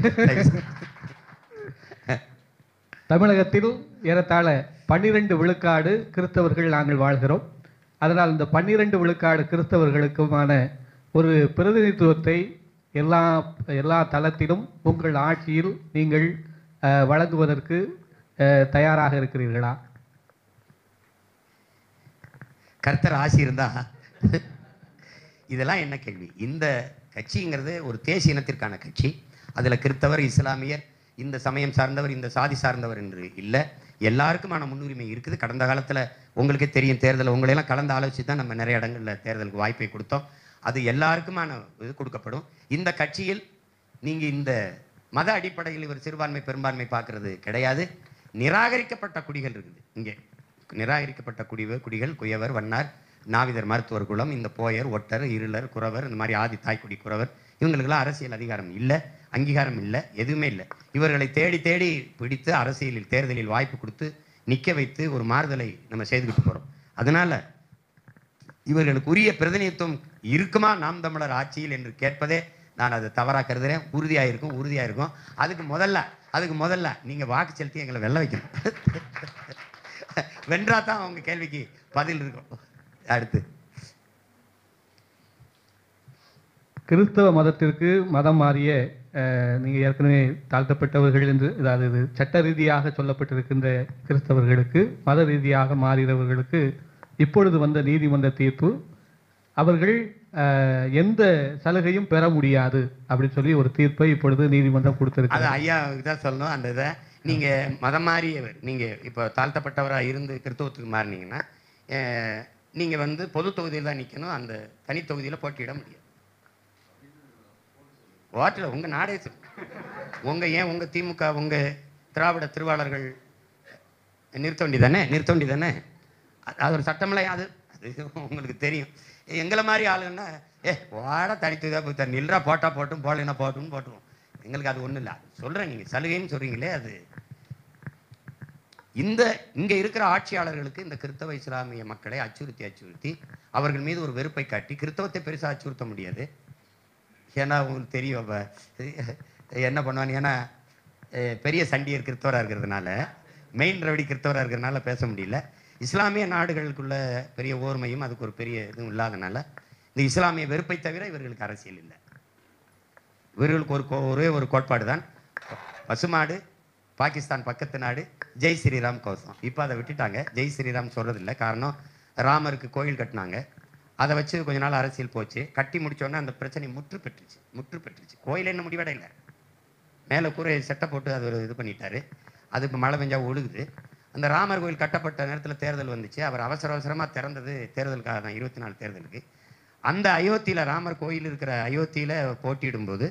தமிழகத்தில் ஏறத்தாழ 12 விழுக்காடு கிறிஸ்தவர்கள் நாங்கள் வாழ்கிறோம். அதனால் இந்த 12 விழுக்காடு கிறிஸ்தவர்களுக்குமான ஒரு பிரதிநிதித்துவத்தை எல்லா தளத்திலும் உங்கள் ஆட்சியில் நீங்கள் வழங்குவதற்கு தயாராக இருக்கிறீர்களா? கர்த்தர் ஆசி இருந்தா இதெல்லாம் என்ன கேள்வி. இந்த கட்சிங்கிறது ஒரு தேசிய இனத்திற்கான கட்சி. அதில் கிறிஸ்தவர், இஸ்லாமியர், இந்த சமயம் சார்ந்தவர், இந்த சாதி சார்ந்தவர் என்று இல்லை, எல்லாருக்குமான முன்னுரிமை இருக்குது. கடந்த காலத்தில் உங்களுக்கே தெரியும், தேர்தல் உங்களையெல்லாம் கலந்து ஆலோசித்து தான் நம்ம நிறைய இடங்களில் தேர்தலுக்கு வாய்ப்பை கொடுத்தோம். அது எல்லாருக்குமான இது கொடுக்கப்படும். இந்த கட்சியில் நீங்கள் இந்த மத அடிப்படையில் இவர் சிறுபான்மை பெரும்பான்மை பார்க்கறது கிடையாது. நிராகரிக்கப்பட்ட குடிகள் இருக்குது இங்கே. நிராகரிக்கப்பட்ட குடிகள் குயவர், வண்ணார், நாவிதர், மருத்துவர் குலம், இந்த போயர், ஒட்டர், இருளர், குறவர், இந்த மாதிரி ஆதி தாய்க்குடி குறவர், இவங்களுக்கெல்லாம் அரசியல் அதிகாரம் இல்லை, அங்கீகாரம் இல்லை, எதுவுமே இல்லை. இவர்களை தேடி தேடி பிடித்து அரசியலில் தேர்தலில் வாய்ப்பு கொடுத்து நிற்க வைத்து ஒரு மாறுதலை நம்ம செய்துக்கிட்டு போகிறோம். அதனால் இவர்களுக்கு உரிய பிரதிநிதித்துவம் இருக்குமா நாம் தமிழர் ஆட்சியில் என்று கேட்பதே நான் அதை தவறாக கருதுகிறேன். உறுதியாக இருக்கும். அதுக்கு முதல்ல நீங்கள் வாக்கு செலுத்தி எங்களை வெல்ல வைக்கணும். வென்றா தான் அவங்க கேள்விக்கு பதில் இருக்கும். அடுத்து, கிறிஸ்தவ மதத்திற்கு மதம் மாறிய நீங்கள் ஏற்கனவே தாழ்த்தப்பட்டவர்கள் என்று, அதாவது சட்ட ரீதியாக சொல்லப்பட்டிருக்கின்ற கிறிஸ்தவர்களுக்கு மத ரீதியாக மாறியவர்களுக்கு இப்பொழுது வந்த நீதிமன்ற தீர்ப்பு, அவர்கள் எந்த சலுகையும் பெற முடியாது அப்படின்னு சொல்லி ஒரு தீர்ப்பை இப்பொழுது நீதிமன்றம் கொடுத்திருக்கு. அது ஐயா தான் சொல்லணும். அந்த இதை நீங்கள் மதம் மாறியவர், நீங்கள் இப்போ தாழ்த்தப்பட்டவராக இருந்து கிறிஸ்தவத்துக்கு மாறினீங்கன்னா நீங்கள் பொது தொகுதியில் தான் நிற்கணும், அந்த தனி தொகுதியில் போட்டியிட முடியாது. ஓட்டில் உங்கள் நாடே உங்கள் திமுக, உங்கள் திராவிட திருவாளர்கள் நிறுத்த வேண்டியதானே. அது ஒரு சட்டமில்லை. அது உங்களுக்கு தெரியும். எங்களை மாதிரி ஆளுங்கன்னா வாட தனித்துதான் போய் நில்றா, போட்டா போட்டும், போடலைன்னா போட்டும்னு போட்டுருவோம். எங்களுக்கு அது ஒன்றும் இல்லை. சொல்கிறேன், நீங்கள் சலுகைன்னு சொல்கிறீங்களே, அது இங்கே இருக்கிற ஆட்சியாளர்களுக்கு இந்த கிறிஸ்தவ இஸ்லாமிய மக்களை அச்சுறுத்தி அவர்கள் மீது ஒரு வெறுப்பை காட்டி கிறிஸ்தவத்தை பெருசாக அச்சுறுத்த முடியாது. ஏன்னா உங்களுக்கு தெரியும் அப்போ என்ன பண்ணுவான்னு. ஏன்னா பெரிய சண்டியர் கிறிஸ்தவராக இருக்கிறதுனால, மெயின் ரவுடி கிறிஸ்தவராக இருக்கிறதுனால பேச முடியல. இஸ்லாமிய நாடுகளுக்குள்ள பெரிய ஓர்மையும் அதுக்கு ஒரு பெரிய இதுவும் இல்லாதனால இந்த இஸ்லாமிய வெறுப்பை தவிர இவர்களுக்கு அரசியல் இல்லை. இவர்களுக்கு ஒரே ஒரு கோட்பாடு தான், பசுமாடு, பாகிஸ்தான் பக்கத்து நாடு, ஜெய் ஸ்ரீராம் கோசம். இப்போ அதை விட்டுட்டாங்க, ஜெய் ஸ்ரீராம் சொல்கிறதில்ல. காரணம், ராமருக்கு கோயில் கட்டினாங்க, அதை வச்சு கொஞ்ச நாள் அரசியல் போச்சு. கட்டி முடித்தோடனே அந்த பிரச்சனை முற்று பெற்றுச்சு. கோயில் என்ன முடிவடையில, மேலே கூரை செட்டை போட்டு அது ஒரு இது பண்ணிட்டாரு. அது இப்போ மழை பெஞ்சா ஒழுகுது. அந்த ராமர் கோயில் கட்டப்பட்ட நேரத்தில் தேர்தல் வந்துச்சு. அவர் அவசரமாக திறந்தது தேர்தலுக்காக தான், 24 தேர்தலுக்கு. அந்த அயோத்தியில், ராமர் கோயில் இருக்கிற அயோத்தியில் போட்டியிடும்போது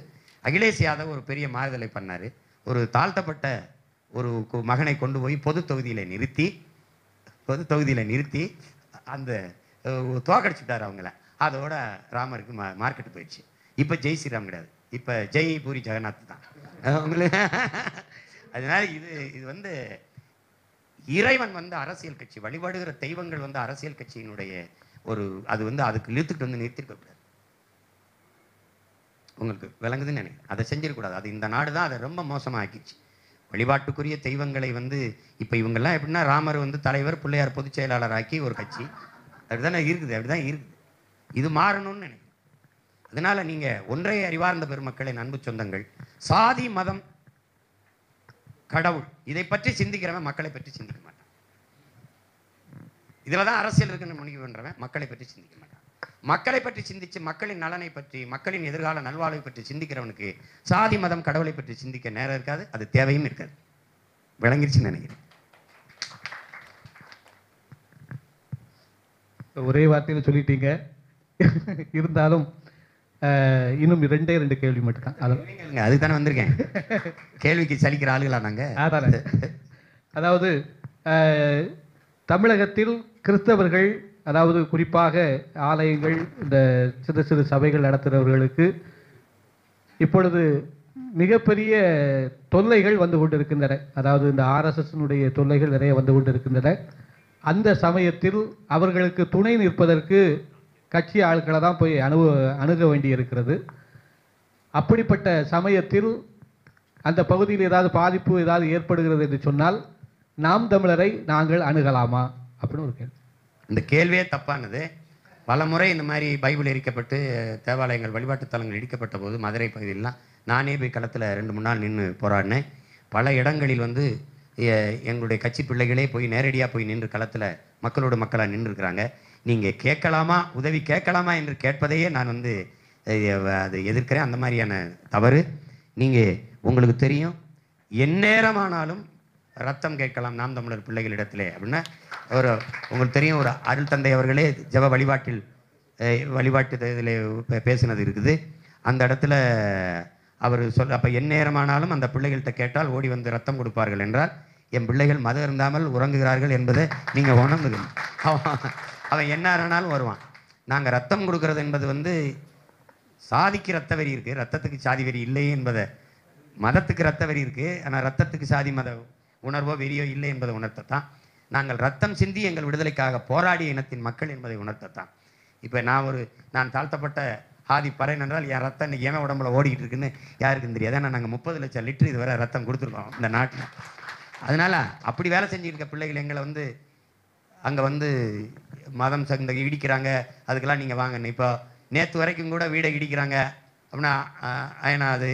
அகிலேஷ் யாதவ் ஒரு பெரிய மாறுதலை பண்ணார். ஒரு தாழ்த்தப்பட்ட ஒரு மகனை கொண்டு போய் பொது தொகுதியில் நிறுத்தி அந்த தோக்கடிச்சுட்டார் அவங்கள. அதோட ராமருக்கு மார்க்கெட்டு போயிடுச்சு. இப்போ ஜெய் ஸ்ரீராம் கிடையாது, இப்போ ஜெய் பூரி ஜெகநாத் தான் அவங்களுக்கு. அதனால இது இறைவன் அரசியல் கட்சி, வழிபாடுகிற தெய்வங்கள் அரசியல் கட்சியினுடைய ஒரு அது அதுக்கு இழுத்துட்டு நிறுத்திருக்கக்கூடாது. உங்களுக்கு விளங்குதுன்னு நினைக்கிறேன். அதை செஞ்சிடக்கூடாது. அது இந்த நாடு தான் அதை ரொம்ப மோசமாக ஆக்கிடுச்சு. வழிபாட்டுக்குரிய தெய்வங்களை இப்போ இவங்கெல்லாம் எப்படின்னா, ராமர் தலைவர், பிள்ளையார் பொதுச் செயலாளர் ஆக்கி ஒரு கட்சி அப்படிதான் இருக்குது. இது மாறணும்னு நினைக்கிறேன். அதனால நீங்கள் ஒன்றை அறிவார்ந்த பெருமக்களை, அன்பு சொந்தங்கள், சாதி, மதம், கடவுள் இதை பற்றி சிந்திக்கிறவன் மக்களை பற்றி சிந்திக்க மாட்டான். இதில் தான் அரசியல் இருக்குன்னு முடிவு பண்ணுறவன் மக்களை பற்றி சிந்திக்க மாட்டான். மக்களை பற்றி சிந்திச்சு, மக்களின் நலனை பற்றி, மக்களின் எதிர்கால நல்வாழ்வை பற்றி சிந்திக்கிறவனுக்கு சாதி, மதம், கடவுளை பற்றி சிந்திக்க நேரம் இருக்காது, அது தேவையும் இருக்காது. விளங்கிருச்சுன்னு நினைக்கிறேன். ஒரே வார்த்தையில் சொல்லிட்டீங்க. இருந்தாலும் இன்னும் 2 கேள்வி மட்டும்தான். அதுக்கு தானே வந்திருக்கேன். கேள்விக்கு சலிக்கிற ஆளுகளா நாங்க? அதானே. அதாவது தமிழகத்தில் கிறிஸ்தவர்கள், அதாவது குறிப்பாக ஆலயங்கள், இந்த சிறு சிறு சபைகள் நடத்துகிறவர்களுக்கு இப்பொழுது மிகப்பெரிய தொல்லைகள் வந்து கொண்டிருக்கின்றன. அதாவது இந்த ஆர்எஸ்எஸ்னுடைய தொல்லைகள் நிறைய வந்து கொண்டிருக்கின்றன. அந்த சமயத்தில் அவர்களுக்கு துணை நிற்பதற்கு கட்சி ஆட்களை தான் போய் அணுக வேண்டி இருக்கிறது. அப்படிப்பட்ட சமயத்தில் அந்த பகுதியில் ஏதாவது பாதிப்பு ஏதாவது ஏற்படுகிறது என்று சொன்னால் நாம் தமிழரை நாங்கள் அணுகலாமா அப்படின்னு ஒரு கேள்வி. இந்த கேள்வியே தப்பானது. பல முறை இந்த மாதிரி பைபிள் எரிக்கப்பட்டு தேவாலயங்கள் வழிபாட்டு தலங்கள் இடிக்கப்பட்ட போது மதுரை பகுதியிலாம் நானே போய் களத்தில் 2-3 நாள் நின்று போராடினேன். பல இடங்களில் வந்து எங்களுடைய கட்சி பிள்ளைகளே போய் நேரடியாக போய் நின்று களத்தில் மக்களோட மக்களாக நின்றுருக்கிறாங்க. நீங்கள் கேட்கலாமா, உதவி கேட்கலாமா என்று கேட்பதையே நான் வந்து அதை எதிர்க்கிறேன். அந்த மாதிரியான தவறு. நீங்கள் உங்களுக்கு தெரியும், எந்நேரமானாலும் ரத்தம் கேட்கலாம் நாம் தமிழர் பிள்ளைகளிடத்திலே அப்படின்னா உங்களுக்கு தெரியும். ஒரு அருள் தந்தை அவர்களே ஜப வழிபாட்டு இதில் பேசினது இருக்குது. அந்த இடத்துல அவர் அப்போ எந்நேரமானாலும் அந்த பிள்ளைகள்கிட்ட கேட்டால் ஓடி வந்து ரத்தம் கொடுப்பார்கள் என்றால் என் பிள்ளைகள் மதம் இருந்தாமல் உறங்குகிறார்கள் என்பதை நீங்கள் உணர்ந்துக்கணும். அவன் என்ன ஆனாலும் வருவான். நாங்கள் ரத்தம் கொடுக்கறது என்பது வந்து சாதிக்கு ரத்த வெறி இருக்குது, ரத்தத்துக்கு சாதி வெறி இல்லை என்பதை, மதத்துக்கு ரத்த வெறி இருக்குது ஆனால் ரத்தத்துக்கு சாதி மத உணர்வோ வெறியோ இல்லை என்பதை உணர்த்தத்தான். நாங்கள் ரத்தம் சிந்தி எங்கள் விடுதலைக்காக போராடிய இனத்தின் மக்கள் என்பதை உணர்த்தத்தான். இப்போ நான் தாழ்த்தப்பட்ட ஆதி பறையன் என்றால் என் ரத்தம் இன்னைக்கு ஏன் உடம்புல ஓடிக்கிட்டு இருக்குன்னு யாருக்கும் தெரியாது. ஏன்னா நாங்கள் 30 லட்சம் லிட்டர் இதுவரை ரத்தம் கொடுத்துருக்கோம் இந்த நாட்டில். அதனால் அப்படி வேலை செஞ்சுருக்க பிள்ளைகள் எங்களை வந்து அங்கே வந்து மதம் சந்த இடிக்கிறாங்க, அதுக்கெல்லாம் நீங்கள் வாங்க. இப்போ நேற்று வரைக்கும் கூட வீடை இடிக்கிறாங்க அப்படின்னா ஏன்னா அது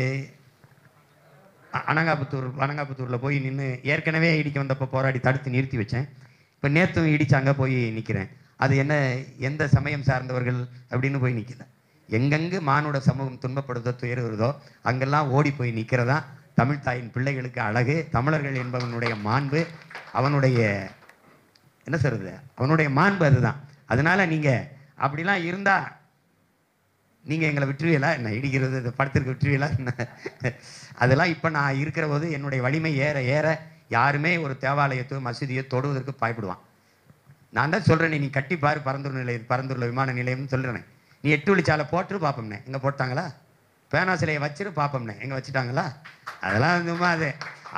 அனங்காபுத்தூரில் போய் நின்று ஏற்கனவே இடிக்க வந்தப்போ போராடி தடுத்து நிறுத்தி வச்சேன். இப்போ நேற்றும் இடிச்சாங்க, போய் நிற்கிறேன். அது என்ன எந்த சமயம் சார்ந்தவர்கள் அப்படின்னு போய் நிற்கல. எங்கெங்கு மானுட சமூகம் துன்பப்படுதோ துயருகிறதோ அங்கெல்லாம் ஓடி போய் நிற்கிறதா தமிழ் தாயின் பிள்ளைகளுக்கு அழகு. தமிழர்கள் என்பவனுடைய மாண்பு, அவனுடைய என்ன சொல்றது, அவனுடைய மாண்பு அதுதான். அதனால நீங்கள் அப்படிலாம் இருந்தால் நீங்கள் எங்களை விட்டுருவீங்களா என்ன? இடிக்கிறது இந்த படத்திற்கு விட்டுருவீங்களா என்ன? அதெல்லாம் இப்போ நான் இருக்கிற போது என்னுடைய வலிமை ஏற ஏற யாருமே ஒரு தேவாலயத்தோ மசூதியோ தொடுவதற்கு பயப்படுவான். நான் தான் சொல்கிறேன், நீ கட்டிப்பார் பரந்தூரில் விமான நிலையம்னு சொல்கிறேன். நீ 8 வழிச்சாலை போட்டு பார்ப்போம்னே, எங்கே போட்டாங்களா? பேனா சிலையை வச்சுட்டு பார்ப்போம்னே, எங்கே வச்சுட்டாங்களா? அதெல்லாம் சும்மா அது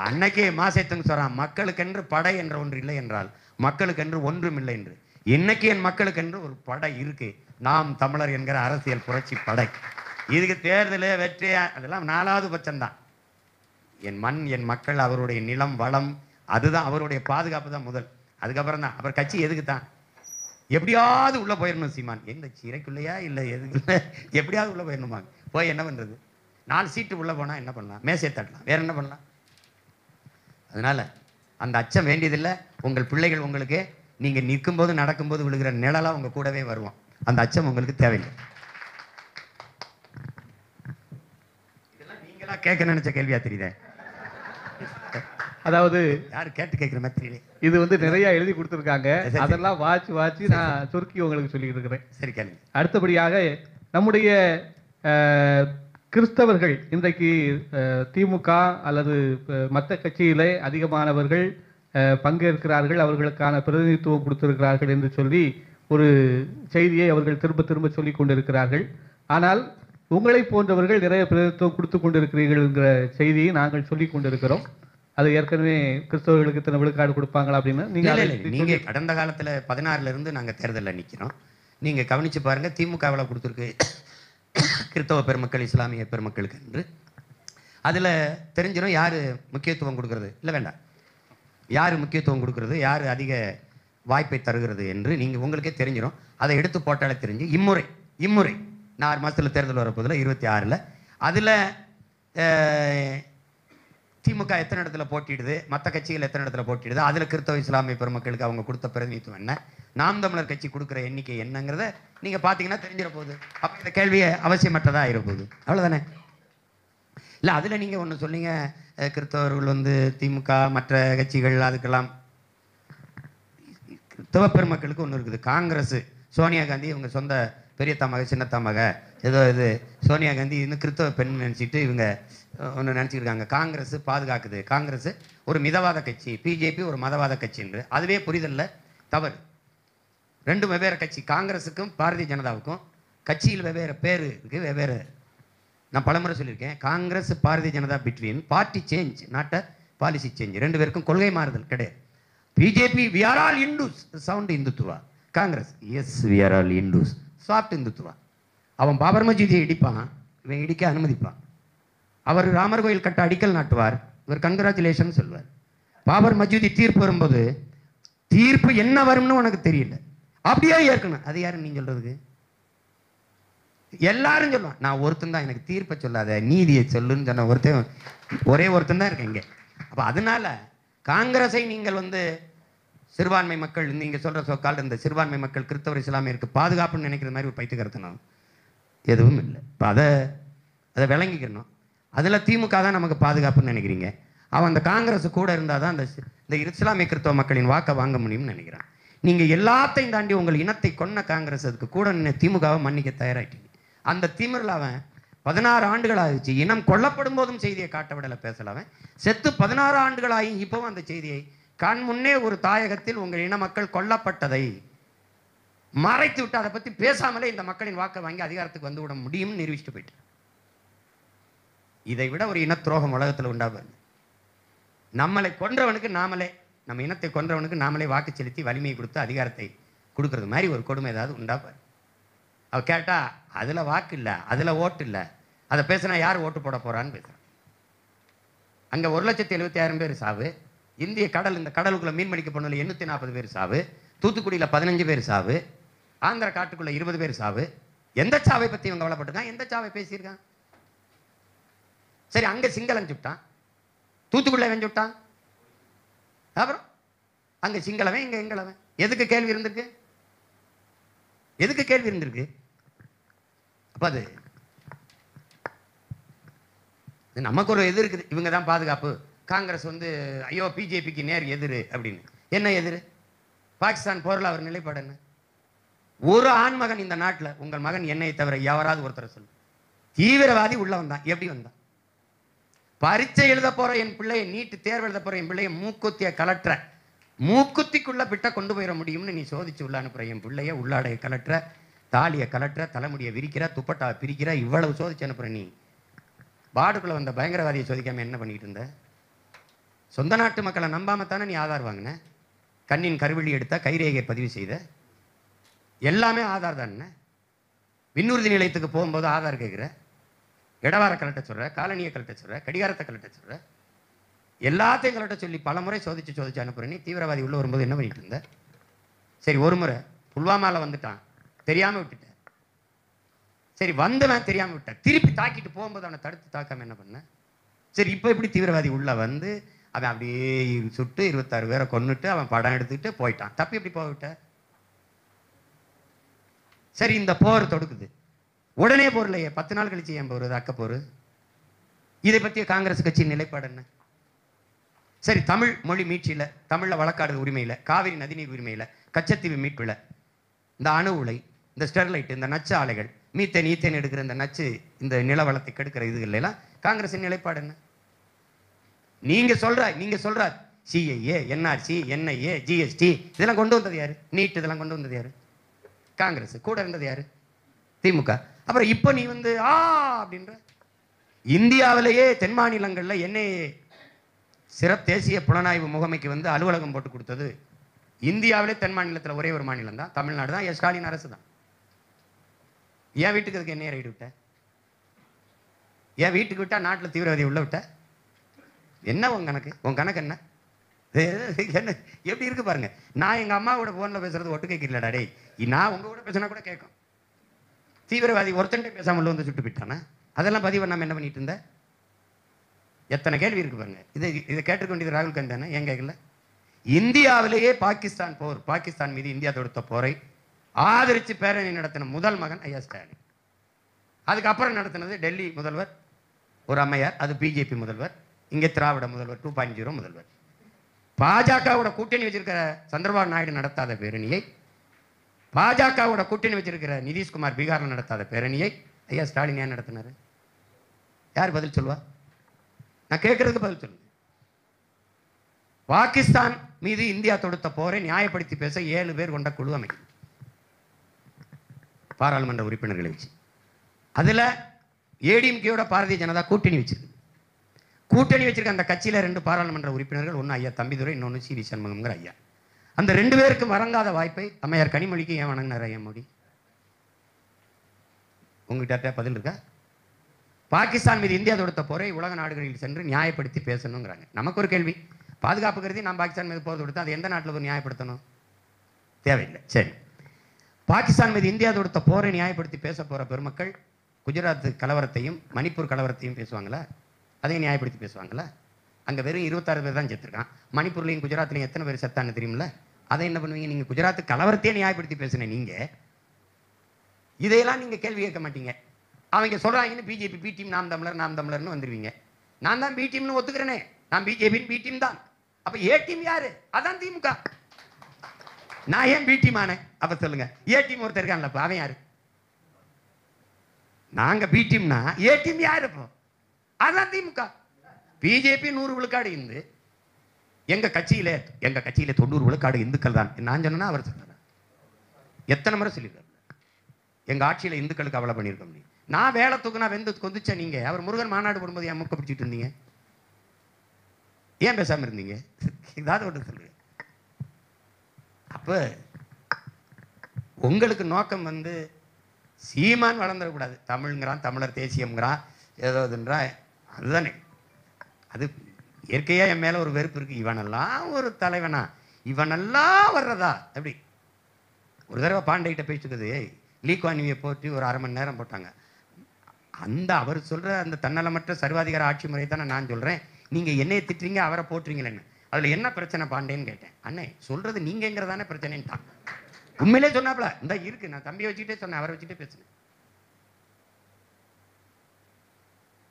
அன்னைக்கே மாசத்துங்க சொல்கிறான், மக்களுக்கென்று படை என்ற ஒன்று இல்லை என்றால் மக்களுக்கென்று ஒன்றும் இல்லை என்று. இன்னைக்கு என் மக்களுக்கென்று ஒரு படை இருக்கு, நாம் தமிழர் என்கிற அரசியல் புரட்சி படை. இதுக்கு தேர்தல் வெற்றி அதெல்லாம் 4வது பட்சம்தான். என் மண், என் மக்கள், அவருடைய நிலம் வளம், அதுதான் அவருடைய பாதுகாப்பு தான் முதல். அதுக்கப்புறம் தான் அப்புறம் கட்சி எதுக்கு தான் எப்படியாவது உள்ளே போயிடணும். சீமான் எந்த சிறைக்குள்ளையா இல்லை எதுக்குள்ள எப்படியாவது உள்ளே போயிடணுமா? போய் என்ன பண்ணுறது? 4 சீட்டு உள்ளே போனால் என்ன பண்ணலாம்? மேசையை தட்டலாம், வேற என்ன பண்ணலாம்? அதனால் அந்த அச்சம் வேண்டியதில்லை. உங்கள் பிள்ளைகள் உங்களுக்கு நீங்கள் நிற்கும்போது நடக்கும்போது விழுகிற நிழலாக உங்கள் கூடவே வருவோம். அந்த அச்சம் உங்களுக்கு தேவையில்லை. இதெல்லாம் நீங்களா கேட்க நினைச்ச கேள்வியா தெரியுதே. அதாவது யாரு கேட்டு கேட்குற மாதிரி தெரியல. இது வந்து நிறைய எழுதி கொடுத்துருக்காங்க, அதெல்லாம் வாட்சி நான் சுருக்கி உங்களுக்கு சொல்லிட்டு இருக்கிறேன். சரி கேளுங்க. அடுத்தபடியாக நம்முடைய கிறிஸ்தவர்கள் இன்றைக்கு திமுக அல்லது மற்ற கட்சியிலே அதிகமானவர்கள் பங்கேற்கிறார்கள், அவர்களுக்கான பிரதிநிதித்துவம் கொடுத்திருக்கிறார்கள் என்று சொல்லி ஒரு செய்தியை அவர்கள் திரும்ப திரும்ப சொல்லி கொண்டிருக்கிறார்கள். ஆனால் உங்களை போன்றவர்கள் நிறைய பிரதிநிதித்துவம் கொடுத்து கொண்டிருக்கிறீர்கள் என்கிற செய்தியை நாங்கள் சொல்லி கொண்டிருக்கிறோம். அது ஏற்கனவே கிறிஸ்தவர்களுக்கு இத்தனை விழுக்காடு கொடுப்பாங்களா அப்படின்னு நீங்கள் கடந்த காலத்தில் 16ல இருந்து நாங்கள் தேர்தலில் நிற்கிறோம். நீங்கள் கவனித்து பாருங்கள், திமுகவில் கொடுத்துருக்கு கிறிஸ்தவ பெருமக்கள் இஸ்லாமிய பெருமக்களுக்கு என்று. அதில் தெரிஞ்சிடும் யார் முக்கியத்துவம் கொடுக்கறது, இல்லை வேண்டாம், யார் முக்கியத்துவம் கொடுக்கறது, யார் அதிக வாய்ப்பை தருகிறது என்று நீங்கள் உங்களுக்கே தெரிஞ்சிடும். அதை எடுத்து போட்டாலே தெரிஞ்சு இம்முறை 6 மாதத்தில் தேர்தல் வரப்போதில் 26ல் அதில் திமுக எத்தனை இடத்துல போட்டிடுது, மற்ற கட்சிகள் எத்தனை இடத்துல போட்டிடுது, அதில் கிறிஸ்தவ இஸ்லாமிய பெருமக்களுக்கு அவங்க கொடுத்த பிரதிநிதித்துவம் என்ன, நாம் தமிழர் கட்சி கொடுக்குற எண்ணிக்கை என்னங்கிறத நீங்கள் பார்த்தீங்கன்னா தெரிஞ்சிட போகுது. அப்போ இந்த கேள்வியை அவசியமற்றதாக இருப்போகுது. அவ்வளோதானே? இல்லை அதில் நீங்கள் ஒன்று சொன்னீங்க, கிறிஸ்தவர்கள் வந்து திமுக மற்ற கட்சிகள் அதுக்கெல்லாம் கிறிஸ்தவ பெருமக்களுக்கு ஒன்று இருக்குது. காங்கிரஸ் சோனியா காந்தி இவங்க சொந்த பெரியத்தா மக சின்னத்தா மக ஏதோ இது சோனியா காந்தி இன்னும் கிறிஸ்தவ பெண் நினச்சிட்டு இவங்க ஒன்று நினச்சிருக்காங்க. காங்கிரஸ் பாதுகாக்குது, காங்கிரஸ் ஒரு மிதவாத கட்சி, பிஜேபி ஒரு மதவாத கட்சி என்று. அதுவே புரிதல்ல தவறு. ரெண்டும் வெவ்வேறு கட்சி. காங்கிரஸுக்கும் பாரதிய ஜனதாவுக்கும் கட்சியில் வெவ்வேறு பேர் இருக்குது, வெவ்வேறு. நான் பலமுறை சொல்லியிருக்கேன், Congress Bharatiya Janata between party change not a policy change. ரெண்டு பேருக்கும் கொள்கை மாறுதல் கிடையாது. BJP we are all Hindus sound Hindutva. Congress எஸ் we are all Hindus soft Hindutva. அவன் பாபர் மசூதியை இடிப்பான், இவன் இடிக்க அனுமதிப்பான். அவர் ராமர் கோயில் கட்ட அடிக்கல் நாட்டுவார், இவர் கங்க்ராச்சுலேஷன் சொல்வார். பாபர் மசூதி தீர்ப்பு வரும்போது தீர்ப்பு என்ன வரும்னு உனக்கு தெரியல, அப்படியே ஏற்கணும். அது யாரு நீ சொல்றதுக்கு? எல்லாரும் சொல்லுவான், நான் ஒருத்தன் தான், எனக்கு தீர்ப்பை சொல்லாத நீதியை சொல்லுன்னு சொன்ன ஒரே ஒருத்தன் தான் இருக்கேன் இங்கே. அப்போ அதனால காங்கிரஸை நீங்கள் வந்து சிறுபான்மை மக்கள், நீங்க சொல்ற சொக்கால் இந்த சிறுபான்மை மக்கள் கிறிஸ்தவர் இஸ்லாமியருக்கு பாதுகாப்புன்னு நினைக்கிற மாதிரி ஒரு பைத்தியக்காரத்தனம் எதுவும் இல்லை. இப்போ அதை விளங்கிக்கணும். அதில் திமுக தான் நமக்கு பாதுகாப்புன்னு நினைக்கிறீங்க. அவன் அந்த காங்கிரஸ் கூட இருந்தால் தான் இந்த இஸ்லாமிய கிறிஸ்தவ மக்களின் வாக்கை வாங்க முடியும்னு நினைக்கிறான். நீங்கள் எல்லாத்தையும் தாண்டி உங்கள் இனத்தை கொன்ன காங்கிரஸ் அதுக்கு கூட திமுகவை மன்னிக்க தயாராகிட்டீங்க. அந்த திமிரில் அவன் 16 ஆண்டுகள் ஆகிடுச்சு. இனம் கொல்லப்படும் போதும் செய்தியை காட்ட விடலை, பேசலாவன். செத்து 16 ஆண்டுகள் ஆகி இப்போவும் அந்த செய்தியை கண் முன்னே ஒரு தாயகத்தில் உங்கள் இன மக்கள் கொல்லப்பட்டதை மறைத்து விட்டு அதை பற்றி பேசாமலே இந்த மக்களின் வாக்கை வாங்கி அதிகாரத்துக்கு வந்து விட முடியும்னு நிரூபிச்சுட்டு போயிட்டு. இதை விட ஒரு இன துரோகம் உலகத்தில் உண்டாபாரு. நம்மளை கொன்றவனுக்கு நாமளே, நம்ம இனத்தை கொன்றவனுக்கு நாமளே வாக்கு செலுத்தி வலிமையை கொடுத்து அதிகாரத்தை கொடுக்கறது மாதிரி ஒரு கொடுமை ஏதாவது உண்டாபாரு. அவ கேட்டா அதுல வாக்கு இல்லை, அதுல ஓட்டு இல்லை, அதை பேசினா யார் ஓட்டு போட போறான்னு பேசுறான். அங்க 1,76,000 பேர் சாவு. இந்திய கடல், இந்த கடலுக்குள்ள மீன் பிடிக்க போனதுல 840 பேர் சாவு. தூத்துக்குடியில 15 பேர் சாவு. ஆந்திரா காட்டுக்குள்ள 20 பேர் சாவு. எந்த சாவை பத்தி இவங்க கவலைப்பட்டிருக்கான்? எந்த சாவை பேசியிருக்கான்? சரி, அங்க சிங்களம் சுட்டான், தூத்துக்குடியில அவன் சுட்டான், அப்புறம் அங்க சிங்களவன் இங்க எங்களவன். எதுக்கு கேள்வி இருந்திருக்கு? எதுக்கு கேள்வி இருந்திருக்கு? அப்ப அது நமக்கு ஒரு எதிர் இருக்குது. இவங்க தான் பாதுகாப்பு. காங்கிரஸ் வந்து ஐயோ பிஜேபிக்கு நேர் எதிர் அப்படின்னு. என்ன எதிர்? பாகிஸ்தான் போரில் அவர் நிலைப்பாடு என்ன? ஒரு ஆண் மகன் இந்த நாட்டில், உங்கள் மகன் என்னை தவிர யாராவது ஒருத்தரை சொல்லு. தீவிரவாதி உள்ள வந்தான். எப்படி வந்தான்? பரீட்சை எழுத போற என் பிள்ளையை, நீட்டு தேர்வு எழுத போற என் பிள்ளையை மூக்குத்திய கலட்டுற, மூக்குத்திக்குள்ள பிட்ட கொண்டு போயிட முடியும்னு நீ சோதிச்சு உள்ள அனுப்புற என் பிள்ளைய, உள்ளாடைய கலட்டுற, தாலியை கலட்டுற, தலைமுடியை விரிக்கிற, துப்பட்டா பிரிக்கிற, இவ்வளவு சோதிச்சு அனுப்புற நீ. பாடுக்குள்ள வந்த பயங்கரவாதியை சோதிக்காம என்ன பண்ணிட்டு இருந்த? சொந்த நாட்டு மக்களை நம்பாமத்தானே நீ ஆதார் வாங்கின. கண்ணின் கருவிழி எடுத்த, கைரேகை பதிவு செய்த, எல்லாமே ஆதார் தானே. விண்ணூர்தி நிலையத்துக்கு போகும்போது ஆதார் கேட்குற, இடவார கலட்ட சொல்ற, காலனியை கலட்ட சொல்ற, கடிகாரத்தை கலட்ட சொல்ற, எல்லாத்தையும் கலட்ட சொல்லி பல முறை சோதிச்சு அனுப்புற நீ. தீவிரவாதி உள்ள வரும்போது என்ன பண்ணிட்டு இருந்த? சரி, ஒரு முறை புல்வாமால வந்துட்டான், தெரியாம விட்டுட்ட. சரி, வந்தவன் தெரியாம விட்ட, திருப்பி தாக்கிட்டு போகும்போது அவனை தடுத்து தாக்காம என்ன பண்ண? சரி, இப்போ எப்படி தீவிரவாதி உள்ள வந்து அவன் அப்படியே சுட்டு 26 பேரை கொன்னுட்டு அவன் படம் எடுத்துக்கிட்டு போயிட்டான். தப்பி எப்படி போகவிட்ட? சரி, இந்த போர் தொடுக்குது, உடனே போர்லையே 10 நாள் கழிச்சு ஏன் போறது? அக்க போரு. இதை பற்றிய காங்கிரஸ் கட்சியின் நிலைப்பாடு என்ன? சரி, தமிழ் மொழி மீட்சியில, தமிழ்ல வழக்காடு உரிமையில, காவிரி நதிநீர் உரிமையில, கச்சத்தீவு மீட்பில், இந்த அணு உலை, இந்த ஸ்டெர்லைட், இந்த நச்சு ஆலைகள், மீத்தேன் ஈத்தேன் எடுக்கிற இந்த நச்சு, இந்த நிலவளத்தை கெடுக்கிற இதுகள் எல்லாம் காங்கிரஸின் நிலைப்பாடு என்ன? நீங்க சொல்ற சிஐஏ, என்ஆர்சி, என்ஐஏ, ஜிஎஸ்டி இதெல்லாம் கொண்டு வந்தது யாரு? நீட் இதெல்லாம் கொண்டு வந்தது யாரு? காங்கிரஸ். கூட இருந்தது யாரு? திமுக. அப்புறம் இப்போ நீ வந்து அப்படின்ற. இந்தியாவிலேயே தென் மாநிலங்கள்ல என்ஐஏ சிறப்பு தேசிய புலனாய்வு முகமைக்கு வந்து அலுவலகம் போட்டு கொடுத்தது இந்தியாவிலே தென் மாநிலத்தில் ஒரே ஒரு மாநிலம் தான், தமிழ்நாடு தான். ஸ்டாலின் அரசு தான். ஏன் வீட்டுக்கு அதுக்கு என்ன ரைடு விட்ட? ஏன் வீட்டுக்கு விட்டா நாட்டில் தீவிரவாதி உள்ள விட்ட? என்ன உன் கணக்கு என்ன? என்ன எப்படி இருக்கு பாருங்க. நான் எங்க அம்மாவோட போன்ல பேசுறது ஒட்டு கேட்கலடா டேய், நான் உங்க கூட பேசினா கூட கேட்கும். தீவிரவாதி ஒருத்தன்ட்டே பேசாம உள்ள வந்து சுட்டு போயிட்டானா? அதெல்லாம் பதிவு பண்ணாம என்ன பண்ணிட்டு இருந்த? எத்தனை கேள்வி இருக்கு பாருங்க. இதை கேட்டுக்க வேண்டியது ராகுல் காந்தி தானே? ஏன் கேட்கல? இந்தியாவிலேயே பாகிஸ்தான் போர், பாகிஸ்தான் மீது இந்தியா தொடுத்த போரை ஆதரித்து பேரணி நடத்தின முதல் மகன் ஐயா ஸ்டாலின். அதுக்கப்புறம் நடத்தினது டெல்லி முதல்வர் ஒரு அம்மையார், அது பிஜேபி முதல்வர். இங்கே திராவிட முதல்வர் 2.0 முதல்வர். பாஜகவோட கூட்டணி வச்சிருக்கிற சந்திரபாபு நாயுடு நடத்தாத பேரணியை, பாஜகவோட கூட்டணி வச்சிருக்கிற நிதிஷ்குமார் பீகாரில் நடத்தாத பேரணியை ஐயா ஸ்டாலின் ஏன் நடத்தினாரு? யார் பதில் சொல்லுவா? நான் கேட்கறதுக்கு பதில் சொல்லுங்க. பாகிஸ்தான் மீது இந்தியா தொடுத்த போரை நியாயப்படுத்தி பேச 7 பேர் கொண்ட குழு அமைக்கும், பாராளுமன்ற உறுப்பினர்களை வச்சு. அதுல ஏடிஎம்கேயோட பாரதிய ஜனதா கூட்டணி வச்சிருக்கு. கூட்டணி வச்சிருக்க அந்த கட்சியில 2 பாராளுமன்ற உறுப்பினர்கள், ஒன்று ஐயா தம்பிதுரை, இன்னொன்று சி வி சண்முகம்ங்கிற ஐயா. அந்த 2 பேருக்கும் வழங்காத வாய்ப்பை அம்மையார் கனிமொழிக்கு ஏன் வணங்கினார் ஐயா மோடி? உங்ககிட்ட பதில் இருக்கா? பாகிஸ்தான் மீது இந்தியா தொடுத்த போரை உலக நாடுகளில் சென்று நியாயப்படுத்தி பேசணுங்கிறாங்க. நமக்கு ஒரு கேள்வி, பாதுகாப்பு கருதி நான் பாகிஸ்தான் மீது போர் தொடுத்தா அது எந்த நாட்டில் போய் நியாயப்படுத்தணும்? தேவையில்லை. சரி, பாகிஸ்தான் மீது இந்தியா தொடுத்த போரை நியாயப்படுத்தி பேச போற பெருமக்கள் குஜராத் கலவரத்தையும் மணிப்பூர் கலவரத்தையும் பேசுவாங்களா? அதையும் நியாயப்படுத்தி பேசுவாங்களா? அங்கே வெறும் 26 பேர் தான் செத்துருக்கான். மணிப்பூர்லையும் குஜராத்லையும் எத்தனை பேர் செத்தான்னு தெரியுமில்ல? அதை என்ன பண்ணுவீங்க? நீங்கள் குஜராத் கலவரத்தையே நியாயப்படுத்தி பேசுனேன். நீங்கள் இதையெல்லாம் நீங்கள் கேள்வி கேட்க மாட்டீங்க. அவங்க சொல்கிறாங்கன்னு பிஜேபி பி டீம், நாம் தமிழர்னு வந்துடுவீங்க. நான் தான் பி டீம்னு ஒத்துக்கிறேனே, நான் பிஜேபின்னு பி டீம் தான். அப்போ ஏ டீம் யாரு? அதான் திமுக. நான் ஏன் பி டீம் ஆனேன்? அப்போ சொல்லுங்க. ஏ டீம் ஒருத்தர் இருக்கான்லப்பா, அவன் யாரு? நாங்க பி டீம்னா ஏ டீம் யாரு? இப்போ அதான் திமுக. பிஜேபி 100 விழுக்காடு இந்து, எங்க கட்சியில 90 விழுக்காடு இந்துக்கள் தான். நான் சொன்னா அவர் சொன்னார். எத்தனை முறை சொல்லியிருக்காரு? எங்க ஆட்சியில இந்துக்களுக்கு அவ்வளவு பண்ணியிருக்க முடியும். நான் வேலை தூக்குனா வெந்து கொதிச்ச நீங்க, அவர் முருகன் மாநாடு போடும்போது ஏன் முக்க பிடிச்சிட்டு இருந்தீங்க? ஏன் பேசாம இருந்தீங்க? ஏதாவது ஒன்று சொல்லுங்க. அப்ப உங்களுக்கு நோக்கம் வந்து சீமான் வளர்ந்துடக்கூடாது, தமிழ்ங்கிறான், தமிழர் தேசியம்ங்கிறான், ஏதோ இதுன்றா, அதுதானே. அது இயற்கையா என் மேல ஒரு வெறுப்பு இருக்கு. இவனெல்லாம் ஒரு தலைவனா, இவனெல்லாம் வர்றதா? எப்படி? ஒரு தடவை பாண்டைகிட்ட பேசிட்டுக்குது, லீக்வானியை போட்டு ஒரு 1/2 மணி நேரம் போட்டாங்க. அந்த அவர் சொல்ற அந்த தன்னலமற்ற சர்வாதிகார ஆட்சி முறை தானே நான் சொல்றேன். நீங்க என்னைய திட்டுறீங்க, அவரை போட்டுறீங்களேன்னு. அதுல என்ன பிரச்சனை பாண்டேன்னு கேட்டேன். அண்ணே சொல்றது நீங்கிறதானே பிரச்சனைன்ட்டான். உண்மையிலே சொன்னாப்ல, இந்த இருக்கு, நான் தம்பியை வச்சுக்கிட்டே சொன்னேன், அவரை வச்சுக்கிட்டே பேசுனேன்.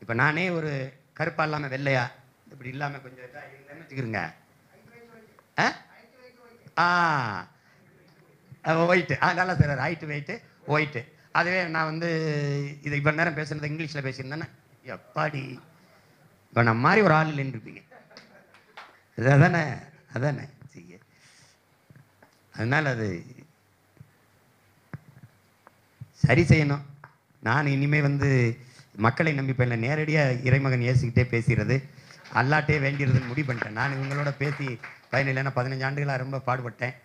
இப்ப நானே ஒரு கருப்பா இல்லாம வெள்ளையா இப்படி இல்லாம கொஞ்சம் வச்சுக்கிறேங்க, ஒயிட்டு, நல்லா சார், ஹைட்டு வெயிட்டு ஒயிட்டு. அதுவே நான் வந்து இது இவ்வளோ நேரம் பேசுனது இங்கிலீஷில் பேசியிருந்தேன்னா எப்பாடி இப்போ நம்ம மாதிரி ஒரு ஆள் இல்லைன்னு அதானே அதானே செய்ய. அதனால் அது சரி செய்யணும். நான் இனிமேல் வந்து மக்களை நம்பி போயிடல, நேரடியாக இறைமகன் ஏசிக்கிட்டே பேசுகிறது, அல்லாட்டே வேண்டியதுன்னு முடிவு பண்ணிட்டேன். நான் இவங்களோட பேசி பயனில்லைன்னா 15 ஆண்டுகளாக ரொம்ப பாடுபட்டேன்.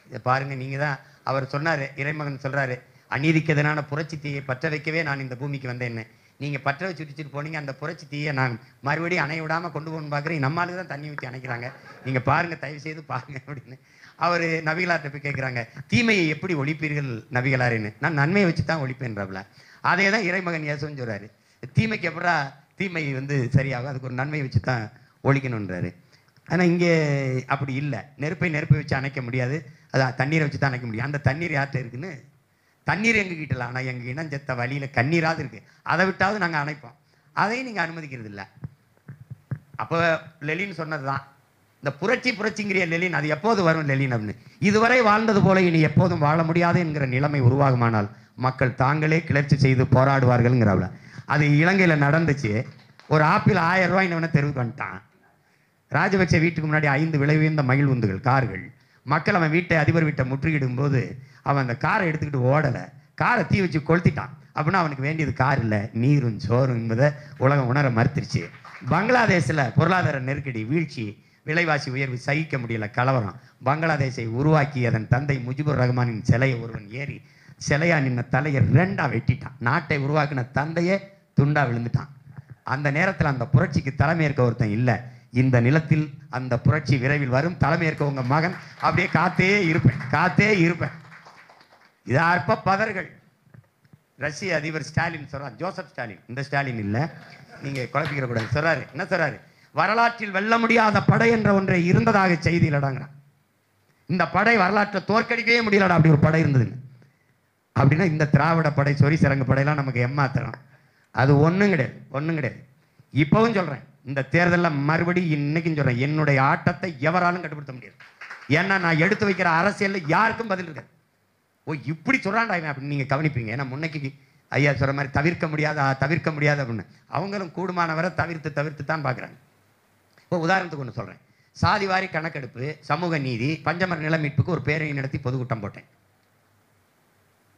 இதை பாருங்கள், நீங்கள் தான் அவர் சொன்னார், இறைமகன் சொல்கிறாரு, அநீதிக்கு எதிரான புரட்சி தீயை பற்ற வைக்கவே நான் இந்த பூமிக்கு வந்தேன்னு. நீங்கள் பற்ற வச்சு வச்சுட்டு போனீங்க, அந்த புரட்சி தீயை நான் மறுபடியும் அணைய விடாமல் கொண்டு போகணும்னு பார்க்குறேன். நம்மளுக்கு தான் தண்ணி ஊற்றி அணைக்கிறாங்க, நீங்கள் பாருங்கள், தயவு செய்து பாருங்கள் அப்படின்னு அவர் நபிகளார்ட்ட போய் கேட்குறாங்க, தீமையை எப்படி ஒழிப்பீர்கள் நபிகளாருன்னு. நான் நன்மையை வச்சு தான் ஒழிப்பேன்றாப்புல. அதே தான் இறைமகன் இயேசுன்னு சொல்கிறாரு, தீமைக்கு எப்படா தீமை வந்து சரியாகும், அதுக்கு ஒரு நன்மையை வச்சு தான் ஒழிக்கணுன்றாரு. ஆனால் இங்கே அப்படி இல்லை. நெருப்பை வச்சு அணைக்க முடியாது, அதான் தண்ணீரை வச்சு தான் அணைக்க முடியும். அந்த தண்ணீர் யார்கிட்ட இருக்குன்னு, தண்ணீர் எங்கள் கிட்டல, ஆனால் எங்கள் இனஞ்சத்த வழியில் கண்ணீராவது இருக்கு, அதை விட்டாவது நாங்கள் அணைப்போம். அதையும் நீங்கள் அனுமதிக்கிறது இல்லை. அப்போ லெலின் சொன்னது தான், இந்த புரட்சிங்கிற லெலின், அது எப்போது வரும் லெலின் அப்படின்னு. இதுவரை வாழ்ந்தது போல இனி எப்போதும் வாழ முடியாது என்கிற நிலைமை உருவாகுமானால் மக்கள் தாங்களே கிளர்ச்சி செய்து போராடுவார்கள்ங்கிறவள. அது இலங்கையில் நடந்துச்சு. ஒரு ஆப்பிள் 1000 ரூபாய் தெருவுக்கு வந்துட்டான். ராஜபக்சே வீட்டுக்கு முன்னாடி 5 விலை உயர்ந்த மகிழ் உந்துகள் கார்கள். மக்கள் அவன் வீட்டை, அதிபர் வீட்டை முற்றுகிடும் போது அவன் அந்த காரை எடுத்துக்கிட்டு ஓடலை, காரை தீ வச்சு கொளுத்திட்டான். அப்படின்னா அவனுக்கு வேண்டியது கார் இல்லை, நீரும் சோறும் என்பதை உலகம் உணர மறுத்துருச்சு. பங்களாதேஷில் பொருளாதார நெருக்கடி, வீழ்ச்சி, விலைவாசி உயர்வு சகிக்க முடியல, கலவரம். பங்களாதேஷை உருவாக்கி அதன் தந்தை முஜிபுர் ரஹ்மானின் சிலையை ஒருவன் ஏறி சிலையா நின்ன தலையை 2ஆ வெட்டிட்டான். நாட்டை உருவாக்கின தந்தையே துண்டா விழுந்துட்டான். அந்த நேரத்தில் அந்த புரட்சிக்கு தலைமையேற்க ஒருத்தன் இல்லை. இந்த நிலத்தில் அந்த புரட்சி விரைவில் வரும், தலைமையேற்க உங்க மகன், அப்படியே காத்தே இருப்பேன். இது அற்ப பதர்கள். ரஷ்ய அதிபர் ஸ்டாலின் சொல்றார், ஜோசப் ஸ்டாலின், இந்த ஸ்டாலின் இல்லை, நீங்க குழப்பிக்கிற கூடாது. சொல்றாரு, என்ன சொல்றாரு, வரலாற்றில் வெல்ல முடியாத படை என்ற ஒன்றை இருந்ததாக செய்தியில் அடங்குறான். இந்த படை வரலாற்றை தோற்கடிக்கவே முடியலடா, அப்படி ஒரு படை இருந்ததுன்னு. அப்படின்னா இந்த திராவிட படை, சொறி சிறங்கு படையெல்லாம் நமக்கு ஏமாத்துறோம். அது ஒன்றும் கிடையாது. இப்பவும் சொல்றேன், இந்த தேர்தலில் மறுபடியும் இன்னைக்கும் சொல்றேன், என்னுடைய ஆட்டத்தை எவராலும் கட்டுப்படுத்த முடியாது. ஏன்னா நான் எடுத்து வைக்கிற அரசியலில் யாருக்கும் பதில் இருக்காது. ஓ இப்படி சொல்றான்டா இவன் அப்படின்னு நீங்க கவனிப்பீங்க. ஏன்னா முன்னைக்கு ஐயா சொல்ற மாதிரி தவிர்க்க முடியாது அப்படின்னு அவங்களும் கூடுமானவரை தவிர்த்து தான் பார்க்குறாங்க. இப்போ உதாரணத்துக்கு ஒன்று சொல்றேன். சாதிவாரி கணக்கெடுப்பு, சமூக நீதி, பஞ்சமர நில மீட்புக்கு ஒரு பேரணி நடத்தி பொதுக்கூட்டம் போட்டேன்.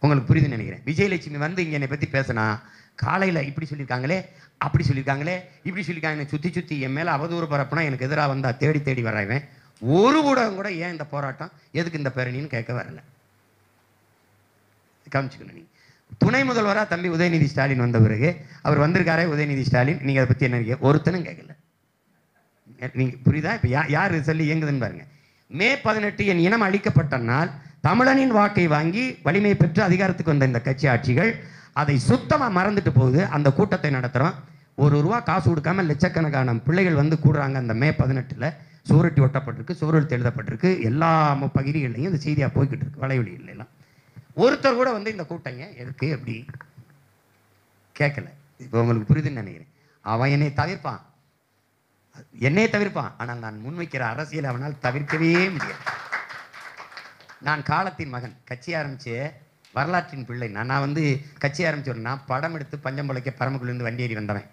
உங்களுக்கு புரியுதுன்னு நினைக்கிறேன். விஜயலட்சுமி வந்து இங்கே என்னை பற்றி பேசினா, காலையில் இப்படி சொல்லியிருக்காங்களே, அப்படி சொல்லியிருக்காங்களே, இப்படி சொல்லியிருக்காங்க, சுற்றி என் மேலே அவதூறு பரப்புனா எனக்கு எதிராக வந்தா தேடி வர்றவன் ஒரு ஊடகம் கூட ஏன் இந்த போராட்டம், எதுக்கு இந்த பேரணின்னு கேட்க வரல. கவனிச்சுக்கணும். நீங்கள் துணை முதல்வராக தம்பி உதயநிதி ஸ்டாலின் வந்த பிறகு அவர் வந்திருக்காரே உதயநிதி ஸ்டாலின், நீங்கள் அதை பற்றி என்ன ஒருத்தனும் கேட்கல. நீங்கள் புரியுதா? இப்போ யார் சொல்லி இயங்குதுன்னு பாருங்க. மே 18 என் இனம் அழிக்கப்பட்ட நாள், தமிழனின் வாக்கை வாங்கி வலிமை பெற்று அதிகாரத்துக்கு வந்த இந்த கட்சி ஆட்சிகள் அதை சுத்தமாக மறந்துட்டு போகுது. அந்த கூட்டத்தை நடத்துகிறோம். ₹1 காசு கொடுக்காம லட்சக்கணக்கான பிள்ளைகள் வந்து கூடுறாங்க. அந்த மே 18 சுவரொட்டி ஒட்டப்பட்டிருக்கு, சுவரெழுத்து எழுதப்பட்டிருக்கு, எல்லா பகுதிகள்லையும் இந்த செய்தியாக போய்கிட்டு இருக்கு, வலைவெளிகள் எல்லாம். ஒருத்தர் கூட வந்து இந்த கூட்டங்க எதுக்கு எப்படி கேட்கல. இப்போ உங்களுக்கு புரியுதுன்னு நினைக்கிறேன். அவன் என்னையே தவிர்ப்பான், ஆனால் நான் முன்வைக்கிற அரசியல் அவனால் தவிர்க்கவே முடியாது. நான் காலத்தின் மகன். கட்சி ஆரம்பிச்சு வரலாற்றின் பிள்ளை. நான் வந்து கட்சி ஆரம்பிச்சோன்னா படம் எடுத்து பஞ்சம் பிழைக்க பரமக்குள்ளிருந்து வண்டி ஏறி வந்தவன்.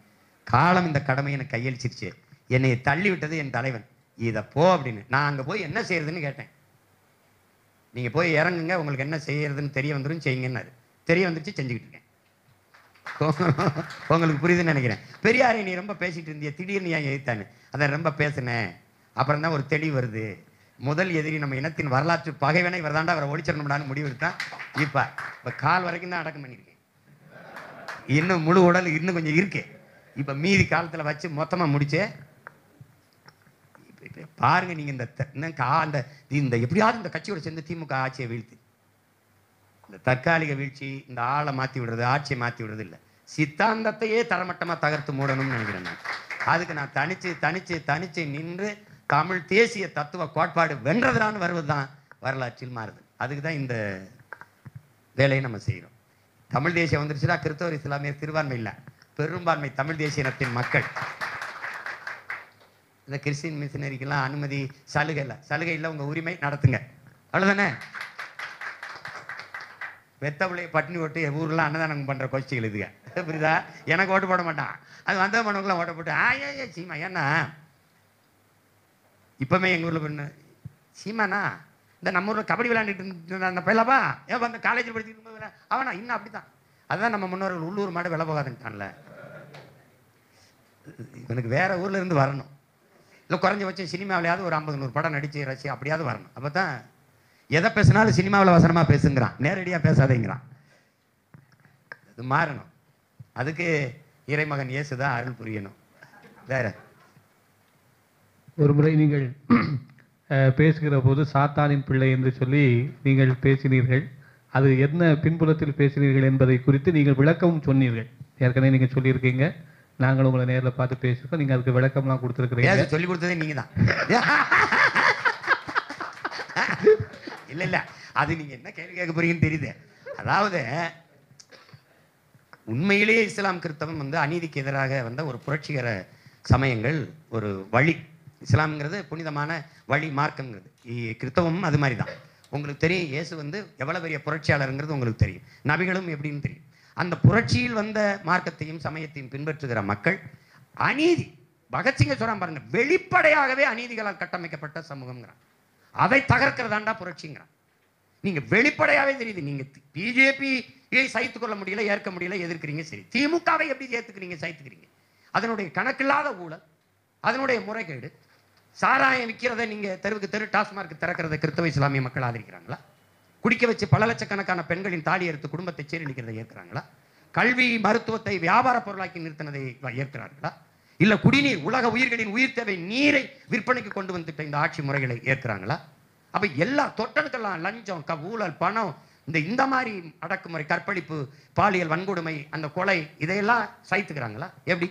காலம் இந்த கடமையை எனக்கு கையளிச்சிருச்சு. என்னை தள்ளி விட்டது என் தலைவன். இதை போ அப்படின்னு. நான் அங்கே போய் என்ன செய்யறதுன்னு கேட்டேன். நீங்கள் போய் இறங்குங்க, உங்களுக்கு என்ன செய்யறதுன்னு தெரிய வந்துடும், செய்யுங்கன்னாரு. தெரிய வந்துருச்சு, செஞ்சுக்கிட்டு இருக்கேன். உங்களுக்கு புரியுதுன்னு நினைக்கிறேன். பெரியாரை நீ ரொம்ப பேசிட்டு இருந்திய, திடீர்னு ஏன் எழுத்தானு? அதை ரொம்ப பேசினேன். அப்புறம் தான் ஒரு தெளிவு வருது. முதல் எதிரி நம்ம இனத்தின் வரலாற்று பகைவனை வரதாண்டா அவரை ஒழிச்சிடணும்டான்னு முடிவு எடுத்தான். இப்போ கால் வரைக்கும் தான் அடக்கம் பண்ணியிருக்கேன். இன்னும் முழு உடல் இன்னும் கொஞ்சம் இருக்கு. இப்போ மீதி காலத்தில் வச்சு மொத்தமாக முடிச்சு பாருங்க. நீங்கள் இந்த எப்படியாவது இந்த கட்சியோட சேர்ந்து திமுக ஆட்சியை வீழ்த்து. இந்த தற்காலிக வீழ்ச்சி, இந்த ஆளை மாற்றி விடுறது, ஆட்சியை மாற்றி விடுறது இல்லை, சித்தாந்தத்தையே தரமட்டமாக தகர்த்து மூடணும்னு நினைக்கிறேன். அதுக்கு நான் தனிச்சு நின்று தமிழ் தேசிய தத்துவ கோட்பாடு வென்றதுடான்னு வருவது தான் வரலாற்றில் மாறுது. அதுக்கு தான் இந்த வேலையை நம்ம செய்கிறோம். தமிழ் தேசியம் வந்துருச்சுன்னா கிறிஸ்தவர் இஸ்லாமியர் சிறுபான்மை இல்லை, பெரும்பான்மை தமிழ் தேசிய இனத்தின் மக்கள். இந்த கிறிஸ்டின் மிஷினரிக்கெல்லாம் அனுமதி சலுகை இல்லை, உங்கள் உரிமை நடத்துங்க, அவ்வளோதானே. வெத்த பிள்ளைய பட்டினி ஓட்டு ஊர்லாம் அன்னதானம் பண்ணுற கோஷ்டிகள் இதுங்க, புரியுதா? எனக்கு ஓட்டு போட மாட்டான், அது வந்த மனவங்களாம் ஓட்ட போட்டு சீமா. ஏன்னா இப்போமே எங்கள் ஊரில் பண்ண சீமாண்ணா இந்த நம்ம ஊரில் கபடி விளையாண்டுட்டு அந்த பயிலப்பா ஏன் அந்த காலேஜில் படிச்சுட்டு அவனா இன்னும் அப்படி தான். அதுதான் நம்ம முன்னோர்கள் உள்ளூர் மாட விலை போகாதுன்ட்டான்ல. இவனுக்கு வேற ஊர்ல இருந்து வரணும், இல்லை குறைஞ்சபட்சம் சினிமாவிலையாவது ஒரு 50-100 படம் நடிச்சு ரசி அப்படியாவது வரணும். அப்போ தான் எதை பேசினாலும் சினிமாவில் வசனமாக பேசுங்கிறான், நேரடியாக பேசாதேங்கிறான். அது மாறணும். அதுக்கு இறைமகன் இயேசு தான் அருள் புரியணும். வேற ஒரு முறை நீங்கள் பேசுகிற போது சாத்தானின் பிள்ளை என்று சொல்லி நீங்கள் பேசினீர்கள். அது என்ன பின்புலத்தில் பேசினீர்கள் என்பதை குறித்து நீங்கள் விளக்கமும் சொன்னீர்கள். ஏற்கனவே நீங்கள் சொல்லியிருக்கீங்க, நாங்கள் உங்களை நேரில் பார்த்து பேசியிருக்கோம், நீங்கள் அதுக்கு விளக்கம்லாம் கொடுத்துருக்கிறீங்க. சொல்லி கொடுத்ததே நீங்கள் தான். இல்லை அது நீங்கள் என்ன கேள்வி கேட்க போறீங்கன்னு தெரியுது. அதாவது உண்மையிலேயே இஸ்லாம் கிறிஸ்தவம் வந்து அநீதிக்கு எதிராக வந்த ஒரு புரட்சிகர சமயங்கள், ஒரு வழி. இஸ்லாம்ங்கிறது புனிதமான வழி, மார்க்கங்கிறது. கிறிஸ்தவமும் அது மாதிரி தான். உங்களுக்கு தெரியும், இயேசு வந்து எவ்வளோ பெரிய புரட்சியாளருங்கிறது உங்களுக்கு தெரியும், நபிகளும் எப்படின்னு தெரியும். அந்த புரட்சியில் வந்த மார்க்கத்தையும் சமயத்தையும் பின்பற்றுகிற மக்கள் அநீதி, பகத்சிங்க சொல்றான் பாருங்க, வெளிப்படையாகவே அநீதிகளால் கட்டமைக்கப்பட்ட சமூகம்ங்கிறான். அதை தகர்க்கிறதாண்டா புரட்சிங்கிறான். நீங்க வெளிப்படையாவே தெரியுது. நீங்க பிஜேபியை சகித்து கொள்ள முடியல, ஏற்க முடியல, எதிர்க்கிறீங்க. சரி, திமுகவை எப்படி ஏத்துக்கிறீங்க, சகித்துக்கிறீங்க? அதனுடைய கணக்கில்லாத ஊழல், அதனுடைய முறைகேடு, சாராயம் விற்கிறத நீங்க தெருவுக்கு தெரு டாஸ்மார்க் திறக்கிறத கிறிஸ்தவ இஸ்லாமிய மக்கள் ஆதரிக்கிறாங்களா? குடிக்க வச்சு பல லட்சக்கணக்கான பெண்களின் தாலி எடுத்து குடும்பத்தை சீரழிக்கிறதை ஏற்கிறாங்களா? கல்வி மருத்துவத்தை வியாபார பொருளாக்கி நிறுத்தினதை ஏற்கிறார்களா? இல்ல குடிநீர், உலக உயிர்களின் உயிர் தேவை நீரை விற்பனைக்கு கொண்டு வந்துட்ட இந்த ஆட்சி முறைகளை ஏற்கிறாங்களா? அப்ப எல்லா தொட்டனுக்கெல்லாம் லஞ்சம், ஊழல், பணம், இந்த மாதிரி அடக்குமுறை, கற்பழிப்பு, பாலியல் வன்கொடுமை, அந்த கொலை, இதையெல்லாம் சகித்துக்கிறாங்களா? எப்படி?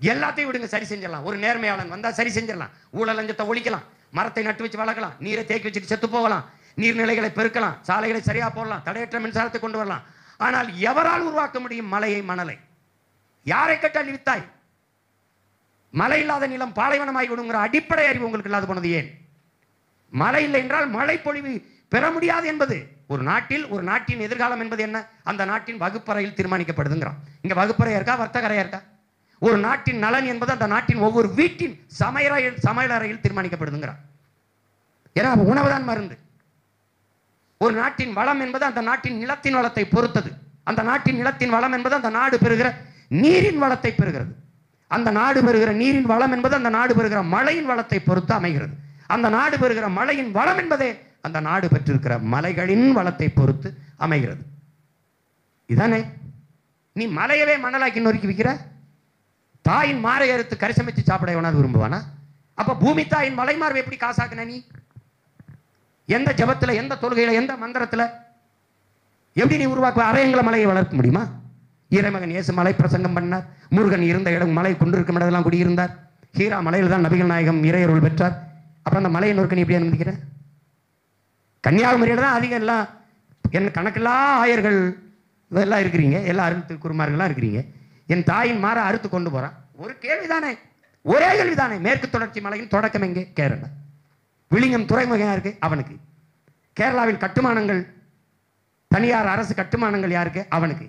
எல்லாத்தையும் விடுங்க, சரி செஞ்சிடலாம். ஒரு நேர்மையாளன் வந்தா சரி செஞ்சிடலாம். ஊழல் லஞ்சத்தை ஒழிக்கலாம், மரத்தை நட்டு வச்சு வளர்க்கலாம், நீரை தேக்கி வச்சுட்டு செத்து போகலாம், நீர்நிலைகளை பெருக்கலாம், சாலைகளை சரியா போடலாம், தடையற்ற மின்சாரத்தை கொண்டு வரலாம். ஆனால் எவரால் உருவாக்க முடியும் மலையை, மணலை? யாரை கட்டால் வித்தாய்? மழை இல்லாத நிலம் பாலைவனமாகி விடுங்கிற அடிப்படை அறிவு உங்களுக்கு இல்லாத போனது ஏன்? மழை இல்லை என்றால் மழை பொழிவு பெற முடியாது என்பது ஒரு நாட்டின் எதிர்காலம் என்பது என்ன? அந்த நாட்டின் வகுப்பறையில் தீர்மானிக்கப்படுதுங்கிறான். இங்க வகுப்பறையா இருக்கா, வர்த்தகரையா இருக்கா? ஒரு நாட்டின் நலன் என்பது அந்த நாட்டின் ஒவ்வொரு வீட்டின் சமையலறையில் தீர்மானிக்கப்படுதுங்கிறான். ஏன்னா உணவுதான் மருந்து. ஒரு நாட்டின் வளம் என்பது அந்த நாட்டின் நிலத்தின் வளத்தை பொறுத்தது. அந்த நாட்டின் நிலத்தின் வளம் என்பது அந்த நாடு பெறுகிற நீரின் வளத்தை பெறுகிறது. அந்த நாடு பெறுகிற நீரின் வளம் என்பது அந்த நாடு பெறுகிற மழையின் வளத்தை பொறுத்து அமைகிறது. அந்த நாடு பெறுகிற மழையின் வளம் என்பதே அந்த நாடு பெற்றிருக்கிற மலைகளின் வளத்தை பொறுத்து அமைகிறது. இதானே? நீ மலையவே மணலாக்கி நொறுக்கி விற்கிற. தாயின் மாறை அறுத்து கரிசமைச்சு சாப்பிட எவனாவது விரும்புவானா? அப்ப பூமி தாயின் மலை மார்பை எப்படி காசாக்குன நீ? எந்த ஜபத்துல, எந்த தொழுகையில, எந்த மந்திரத்துல எப்படி நீ உருவாக்குவ? அரையங்கள மலையை வளர்க்க முடியுமா? இறைமகன் இயேசு மலை பிரசங்கம் பண்ணார். முருகன் இருந்த இடம், மலை கொண்டிருக்கும் இடமெல்லாம் குடியிருந்தார். ஹீரா மலையில் தான் நபிகள் நாயகம் இறையருள் பெற்றார். அப்புறம் அந்த மலையை நோக்கி நீ எப்படி அனுமதிக்கிற? கன்னியாகுமரியில தான் அதிகம் எல்லாம் என்ன கணக்கில்லா ஆயர்கள் இதெல்லாம் இருக்கிறீங்க, எல்லா அருள் குருமார்கள்லாம் இருக்கிறீங்க. என் தாயின் மாற அறுத்து கொண்டு போறான். ஒரு கேள்விதானே, ஒரே கேள்விதானே. மேற்கு தொடர்ச்சி மலையின் தொடக்கம் எங்கே? கேரளா. விழிங்கம் துறைமுகம் இருக்கு அவனுக்கு. கேரளாவில் கட்டுமானங்கள், தனியார் அரசு கட்டுமானங்கள் யாருக்கு? அவனுக்கு.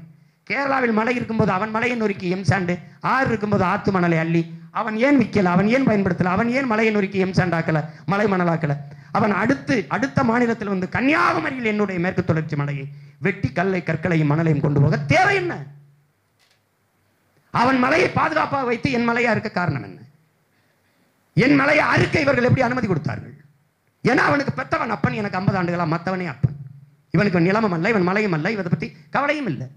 கேரளாவில் மலை இருக்கும்போது அவன் மலையை நொறுக்கி எம்சாண்டு, ஆறு இருக்கும்போது ஆத்து மணலை அள்ளி அவன் ஏன் விற்கல? அவன் ஏன் பயன்படுத்தல? அவன் ஏன் மலையை நொறுக்கி எம்சாண்டாக்கல, மலை மணலாக்கல? அவன் அடுத்த மாநிலத்தில் வந்து கன்னியாகுமரியில் என்னுடைய மேற்கு தொடர்ச்சி மலையை வெட்டி கற்களையும் மணலையும் கொண்டு போக தேவை என்ன? அவன் மலையை பாதுகாப்பாக வைத்து என் மலையை அறுக்க காரணம் என்ன? என் மலையை அறுக்க இவர்கள் எப்படி அனுமதி கொடுத்தார்கள்? ஏன்னா அவனுக்கு பெத்தவன் அப்பன், எனக்கு 50 ஆண்டுகளா மத்தவனே அப்பன். இவனுக்கு நிலமும் அல்ல, இவன் மலையும் அல்ல, இவனை பத்தி கவலையும் இல்லை.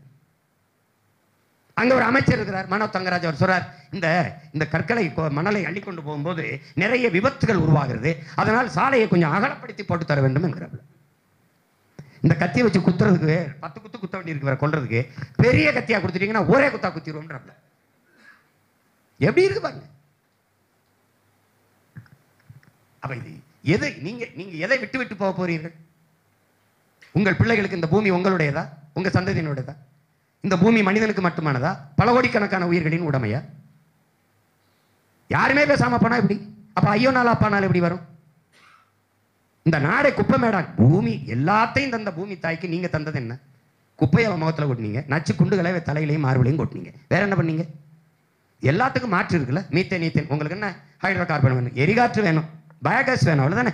அங்க ஒரு அமைச்சர் இருக்கிறார், மனோ தங்கராஜ். அவர் சொல்றார், இந்த கற்களை மணலை அள்ளி கொண்டு போகும்போது நிறைய விபத்துகள் உருவாகிறது, அதனால் சாலையை கொஞ்சம் அகலப்படுத்தி போட்டு தர வேண்டும் என்கிறார். இந்த கத்தியை வச்சு குத்துறதுக்கு 10 குத்து குத்த வேண்டி இருக்கு, கொள்றதுக்கு பெரிய கத்தியா கொடுத்துட்டீங்கன்னா ஒரே குத்தா குத்திடுவோம். எப்படி இருக்கு பாருங்க. அப்ப இது எது? நீங்க எதை விட்டு விட்டு போக போறீர்கள்? உங்கள் பிள்ளைகளுக்கு இந்த பூமி உங்களுடையதா, உங்க சந்ததியினுடையதா? இந்த பூமி மனிதனுக்கு மட்டுமானதா, பல கோடிக்கணக்கான உயிர்களின் உடமையா? யாருமே பேசாம போனா எப்படி? அப்ப ஐயோ நாள் அப்பா நாள் எப்படி வரும்? இந்த நாடை குப்பை மேடா. பூமி எல்லாத்தையும் தந்த பூமி தாய்க்கு நீங்க தந்தது என்ன? குப்பையை முகத்துல கொட்டினீங்க, நச்சு குண்டுகளை தலையிலையும் மார்பிளையும் கொட்டினீங்க. வேற என்ன பண்ணீங்க? எல்லாத்துக்கும் மாற்று இருக்குல்ல. மீத்தேன் உங்களுக்கு என்ன? ஹைட்ரோ கார்பன் வேணும், எரிகாற்று வேணும், பயோகேஸ் வேணும், அவ்வளவுதானே.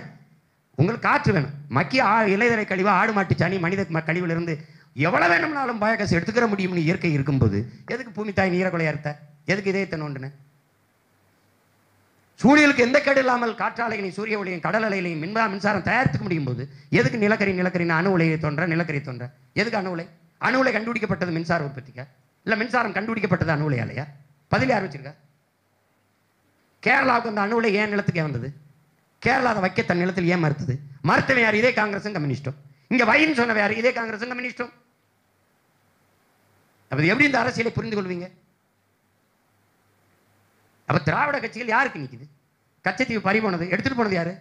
உங்களுக்கு காற்று வேணும். மக்கிய இலைதலை கழிவு, ஆடு மாட்டு சாணி, மனித கழிவுல இருந்து எவ்வளவு வேணும்னாலும் பயோகேஸ் எடுத்துக்கிற முடியும்னு இயற்கை இருக்கும்போது எதுக்கு பூமி தாய் நீரை கொலையா இருத்த? எதுக்கு இதயத்தை நோண்டுன? சூழலுக்கு எந்த கேடு இல்லாமல் காற்றாலைகளையும் சூரிய ஒளியையும் கடல் அலைகளையும் மின்சாரம் தயாரித்துக்க முடியும் போது எதுக்கு நிலக்கரி அணு உலையை தோன்ற, நிலக்கரி தோன்ற? எதுக்கு அணு உலை? அணு உலை கண்டுபிடிக்கப்பட்டது மின்சார உற்பத்திக்கா, இல்ல மின்சாரம் கண்டுபிடிக்கப்பட்டது அணு உலையாலையா? பதில் யார் வச்சிருக்கா? கேரளாவுக்கு அந்த அணு உலை ஏன் நிலத்துக்கே வந்தது? கேரளா அதை வைக்க தன் நிலத்தில் ஏன் மறுத்தது? மறுத்தவன் யார்? இதே காங்கிரஸும் கம்யூனிஸ்டும். இங்க வைன்னு சொன்னவன் யார்? இதே காங்கிரஸும் கம்யூனிஸ்டும். அப்ப எப்படி இந்த அரசியலை புரிந்து கொள்வீங்க? அப்ப திராவிட கட்சிகள் யாருக்கு நிக்குது? கச்சத்தீவு பறி போனது, எடுத்துட்டு போனது யாரு?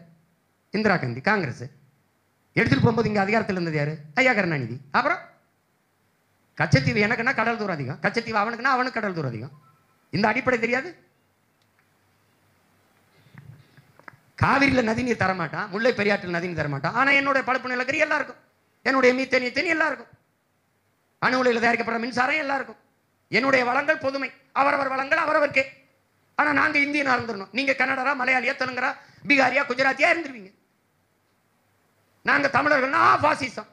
இந்திரா காந்தி, காங்கிரஸ். எடுத்துட்டு போகும்போது இங்க அதிகாரத்தில் இருந்தது யாரு? ஐயா கருணாநிதி. அப்புறம் கச்சத்தீவு எனக்குன்னா கடல் தூரம் அதிகம், கச்சத்தீவு அவனுக்குன்னா அவனுக்கு கடல் தூரம் அதிகம். இந்த அடிப்படை தெரியாது? காவிரியில் நதிநீர் தரமாட்டான், முல்லை பெரியாற்றில் நதிநீர் தரமாட்டான். ஆனா என்னுடைய பழுப்பு நிலக்கரி எல்லாம் இருக்கும், என்னுடைய மீத்தேன் எல்லாம் இருக்கும், அணு உலையில் தயாரிக்கப்படுற மின்சாரம் எல்லாம் இருக்கும். என்னுடைய வளங்கள் பொதுமை, அவரவர் வளங்கள் அவரவர்க்கே. ஆனா நாங்க இந்தியனா இருந்துடணும், நீங்க கன்னடரா, மலையாளியா, தெலுங்கரா, பீகாரியா, குஜராத்தியா இருந்துருவீங்க. நாங்க தமிழர்கள்னா பாசிசம்,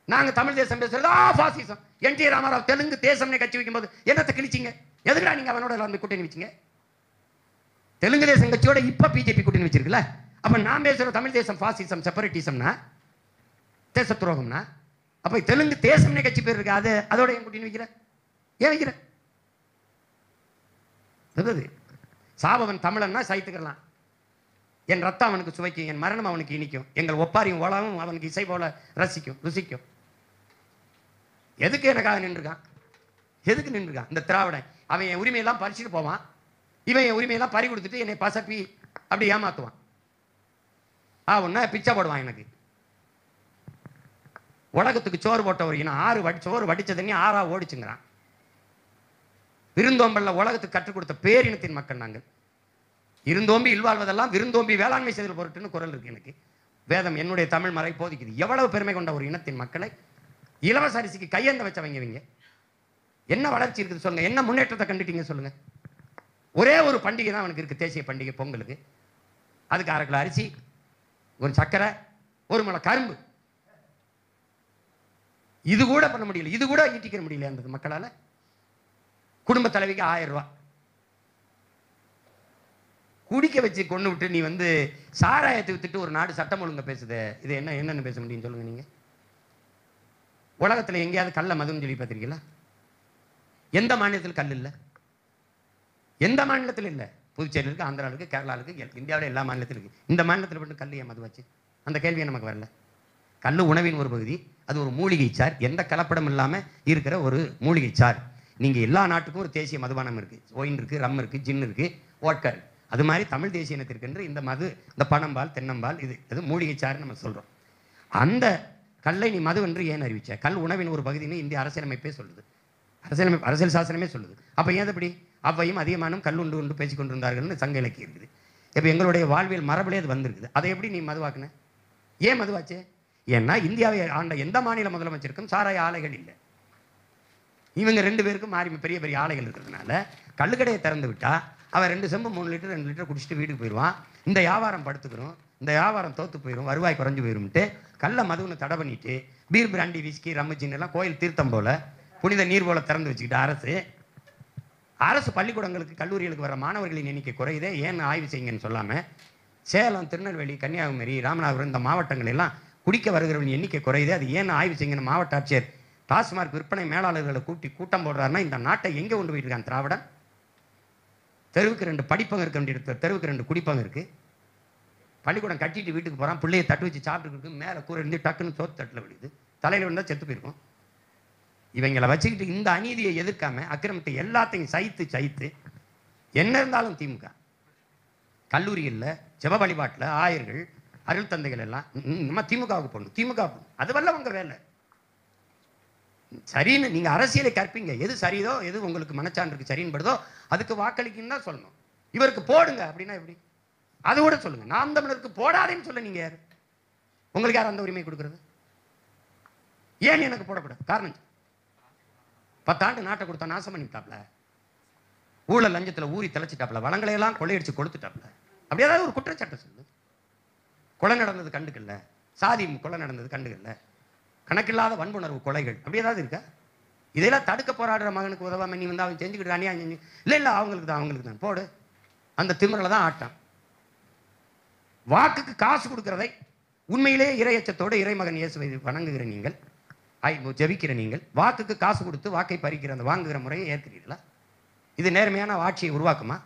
நாங்க தமிழ் தேசம் பேசுறது பாசிசம். என் டி ராமராவ் தெலுங்கு தேசம்னு கட்சி வைக்கும் போது என்னத்தை கிழிச்சிங்க? எதுக்குடா நீங்க அவனோட வந்து கூட்டணி வச்சிங்க? தெலுங்கு தேசம் கட்சியோட இப்ப பிஜேபி கூட்டணி வச்சிருக்குல்ல. அப்ப நான் பேசுற தமிழ் தேசம் பாசிசம், செப்பரேட்டிசம்னா, தேச துரோகம்னா, அப்ப தெலுங்கு தேசம்னே கட்சி பேர் இருக்கு, அது அதோட என் கூட்டணி வைக்கிற? ஏன் வைக்கிற? சாபவன் தமிழன்னா சைத்துக்கலாம், என் ரத்தம் அவனுக்கு சுவைக்கும், என் மரணம் அவனுக்கு இனிக்கும், எங்கள் ஒப்பாரியும் ஓலாவும் அவனுக்கு இசை போல ரசிக்கும், ருசிக்கும். எதுக்கு எனக்காக நின்றுருக்கான்? எதுக்கு நின்றுருக்கான் இந்த திராவிடன்? அவன் என் உரிமையெல்லாம் பறிச்சுட்டு போவான், இவன் என் உரிமையெல்லாம் பறி கொடுத்துட்டு என்னை பசப்பி அப்படி ஏமாத்துவான். ஒன்னா பிச்சை போடுவான். எனக்கு உலகத்துக்கு சோறு போட்ட ஒரு இனம் 6 சோறு வடிச்ச தண்ணி 6ஆ ஓடிச்சுங்கிறான். விருந்தோம்பல்ல உலகத்துக்கு கற்றுக் கொடுத்த பேரினத்தின் மக்கள் நாங்கள். இருந்தோம்பி இல்வாழ்வதெல்லாம் விருந்தோம்பி வேளாண்மை செய்தல் பொருட்டுன்னு குரல் இருக்கு எனக்கு. வேதம் என்னுடைய தமிழ் மறை போதிக்குது. எவ்வளவு பெருமை கொண்ட ஒரு இனத்தின் மக்களை இலவச அரிசிக்கு கையேந்த வச்சவங்க இவங்க. என்ன வளர்ச்சி இருக்குது சொல்லுங்க, என்ன முன்னேற்றத்தை கண்டுட்டீங்க சொல்லுங்க. ஒரே ஒரு பண்டிகை தான் அவனுக்கு இருக்கு, தேசிய பண்டிகை பொங்கலுக்கு. அதுக்கு 1/2 கிலோ அரிசி, ஒரு சக்கரை, 1 முளை கரும்பு. இது கூட பண்ண முடியல, இது கூட ஈட்டிக்க முடியல அந்த மக்களால. குடும்ப தலைவிக்கு 1000 ரூபாய் குடிக்க வச்சு கொண்டு விட்டு நீ வந்து சாராயத்தை வித்துட்டு ஒரு நாடு சட்டம் ஒழுங்க பேசுது. இது என்னன்னு பேச முடியும் சொல்லுங்க நீங்க. உலகத்துல எங்கேயாவது கள்ள மதுன்னு சொல்லி பார்த்திருக்கீங்களா? எந்த மாநிலத்தில் கல் இல்லை? எந்த மாநிலத்தில் இல்லை? புதுச்சேரி இருக்கு, ஆந்திரா இருக்கு, கேரளா இருக்கு, இந்தியாவில் எல்லா மாநிலத்திலும் இருக்கு. இந்த மாநிலத்தில் மட்டும் கல் ஏன் மதுவாச்சு? அந்த கேள்வியை நமக்கு வரல. கல் உணவின் ஒரு பகுதி, அது ஒரு மூலிகை சார், எந்த கலப்படம் இல்லாம இருக்கிற ஒரு மூலிகை சார். நீங்க எல்லா நாட்டுக்கும் ஒரு தேசிய மதுபானம் இருக்கு, ஒயின் இருக்கு, ரம் இருக்கு, ஜின் இருக்கு, வோட்கா இருக்கு. அது மாதிரி தமிழ் தேசிய இனத்திற்கு என்று இந்த மது, இந்த பனம்பால், தென்னம்பால், இது மூலிகை சார் நம்ம சொல்றோம். அந்த கல்லை நீ மது என்று ஏன் அறிவிச்ச? கல் உணவின் ஒரு பகுதின்னு இந்திய அரசியலமைப்பே சொல்லுது, அரசியல் சாசனமே சொல்லுது. அப்ப ஏன் அப்படி அவ்வையும் அதிகமானும் கல் உண்டு உண்டு பேசிக் கொண்டிருந்தார்கள்னு சங்க இலக்கியம் இருக்குது. இப்போ எங்களுடைய வாழ்வியல் மரபிலே அது வந்திருக்குது. அதை எப்படி நீ மதுவாக்குன? ஏன் மதுவாச்சு? ஏன்னா இந்தியாவை ஆண்ட எந்த மாநில முதலமைச்சருக்கும் சாராய ஆலைகள் இல்லை. இவங்க 2 பேருக்கும் மாறி பெரிய பெரிய ஆலைகள் இருக்கிறதுனால கள்ளுக்கடையை திறந்து விட்டா அவன் 2 செம்பு 3 லிட்டர் 2 லிட்டர் குடிச்சிட்டு வீட்டுக்கு போயிடுவான். இந்த வியாபாரம் படுத்துக்கிறோம், இந்த வியாபாரம் தோத்து போயிடும், வருவாய் குறைஞ்சு போயிடும்ட்டு கள்ள மதுன்னு தடை பண்ணிட்டு பீர் பிராண்டி விஸ்கி ரம்மச்சின்னு எல்லாம் கோயில் தீர்த்தம் போல புனித நீர் போல திறந்து வச்சுக்கிட்டு அரசு பள்ளிக்கூடங்களுக்கு கல்லூரிகளுக்கு வர மாணவர்களின் எண்ணிக்கை குறையுதே, ஏன் ஆய்வு செய்யுங்கன்னு சொல்லாம சேலம், திருநெல்வேலி, கன்னியாகுமரி, ராமநாதபுரம் இந்த மாவட்டங்கள் எல்லாம் குடிக்க வருகிறவர்கள் எண்ணிக்கை குறையுதே, அது ஏன் ஆய்வு செய்யுங்கன்னு மாவட்ட ஆட்சியர் டாஸ்மார்க் விற்பனை மேலாளர்களை கூட்டம் போடுறாருன்னா இந்த நாட்டை எங்கே கொண்டு போயிட்டு இருக்கான் திராவிடன்? தெருவுக்கு 2 படிப்பங்க இருக்க வேண்டிய தெருவுக்கு 2 குடிப்பங்க இருக்கு. பள்ளிக்கூடம் கட்டிட்டு வீட்டுக்கு போறான், பிள்ளையை தட்டு வச்சு சாப்பிட்டு மேலே கூரை இருந்து டக்குன்னு சோத்து தட்டில் விழுது, தலையில் விழுந்தா செத்து போயிருக்கும். இவங்களை வச்சுக்கிட்டு இந்த அநீதியை எதிர்க்காம அக்கிரமத்தை எல்லாத்தையும் சைத்து என்ன இருந்தாலும் திமுக கல்லூரியில் ஜெப வழிபாட்டில் ஆயர்கள் அருள் தந்தைகள் எல்லாம் நம்ம திமுகவுக்கு போடணும், திமுக போடணும். அது வல்ல உங்க வேலை. சரின்னு நீங்க அரசியலை கற்பீங்க, எது சரிதோ எது உங்களுக்கு மனச்சான்றுக்கு சரின்னு படுதோ அதுக்கு வாக்களிக்குன்னு தான் சொல்லணும். இவருக்கு போடுங்க அப்படின்னா எப்படி? அது கூட சொல்லுங்க. நாம் தமிழருக்கு போடாதேன்னு சொல்ல நீங்க யாரு? உங்களுக்கு யார் அந்த உரிமை கொடுக்கறது? ஏன் எனக்கு போடக்கூடாது? காரணம் 10 ஆண்டு நாட்டை கொடுத்தா நாசம் பண்ணிட்டாப்ல, ஊழல் லஞ்சத்தில் ஊறி தெளிச்சிட்டாப்ல, வளங்களை எல்லாம் கொள்ளையடிச்சு கொடுத்துட்டாப்ல. அப்படி ஏதாவது ஒரு குற்றச்சாட்டு சொல்லு. கொலை நடந்தது கண்டுக்கல, சாதி கொலை நடந்தது கண்டுக்கல, கணக்கில்லாத வன்புணர்வு கொலைகள் அப்படி ஏதாவது இருக்கா? இதெல்லாம் தடுக்க போராடுற மகனுக்கு உதவாம நீ வந்து அவன் செஞ்சுக்கிட்டு அநியாயம் செஞ்சு இல்லை அவங்களுக்கு தான் போடு. அந்த திமிரில் தான் ஆட்டம். வாக்குக்கு காசு கொடுக்கிறதை உண்மையிலே இறையச்சத்தோடு இறைமகன் இயேசுவை வணங்குகிற நீங்கள், ஜெபிக்கிற நீங்கள், வாக்குக்கு காசு கொடுத்து வாக்கை பறிக்கிற அந்த வாங்குகிற முறையை ஏற்கிறீர்களா? இது நேர்மையான ஆட்சியை உருவாக்குமா?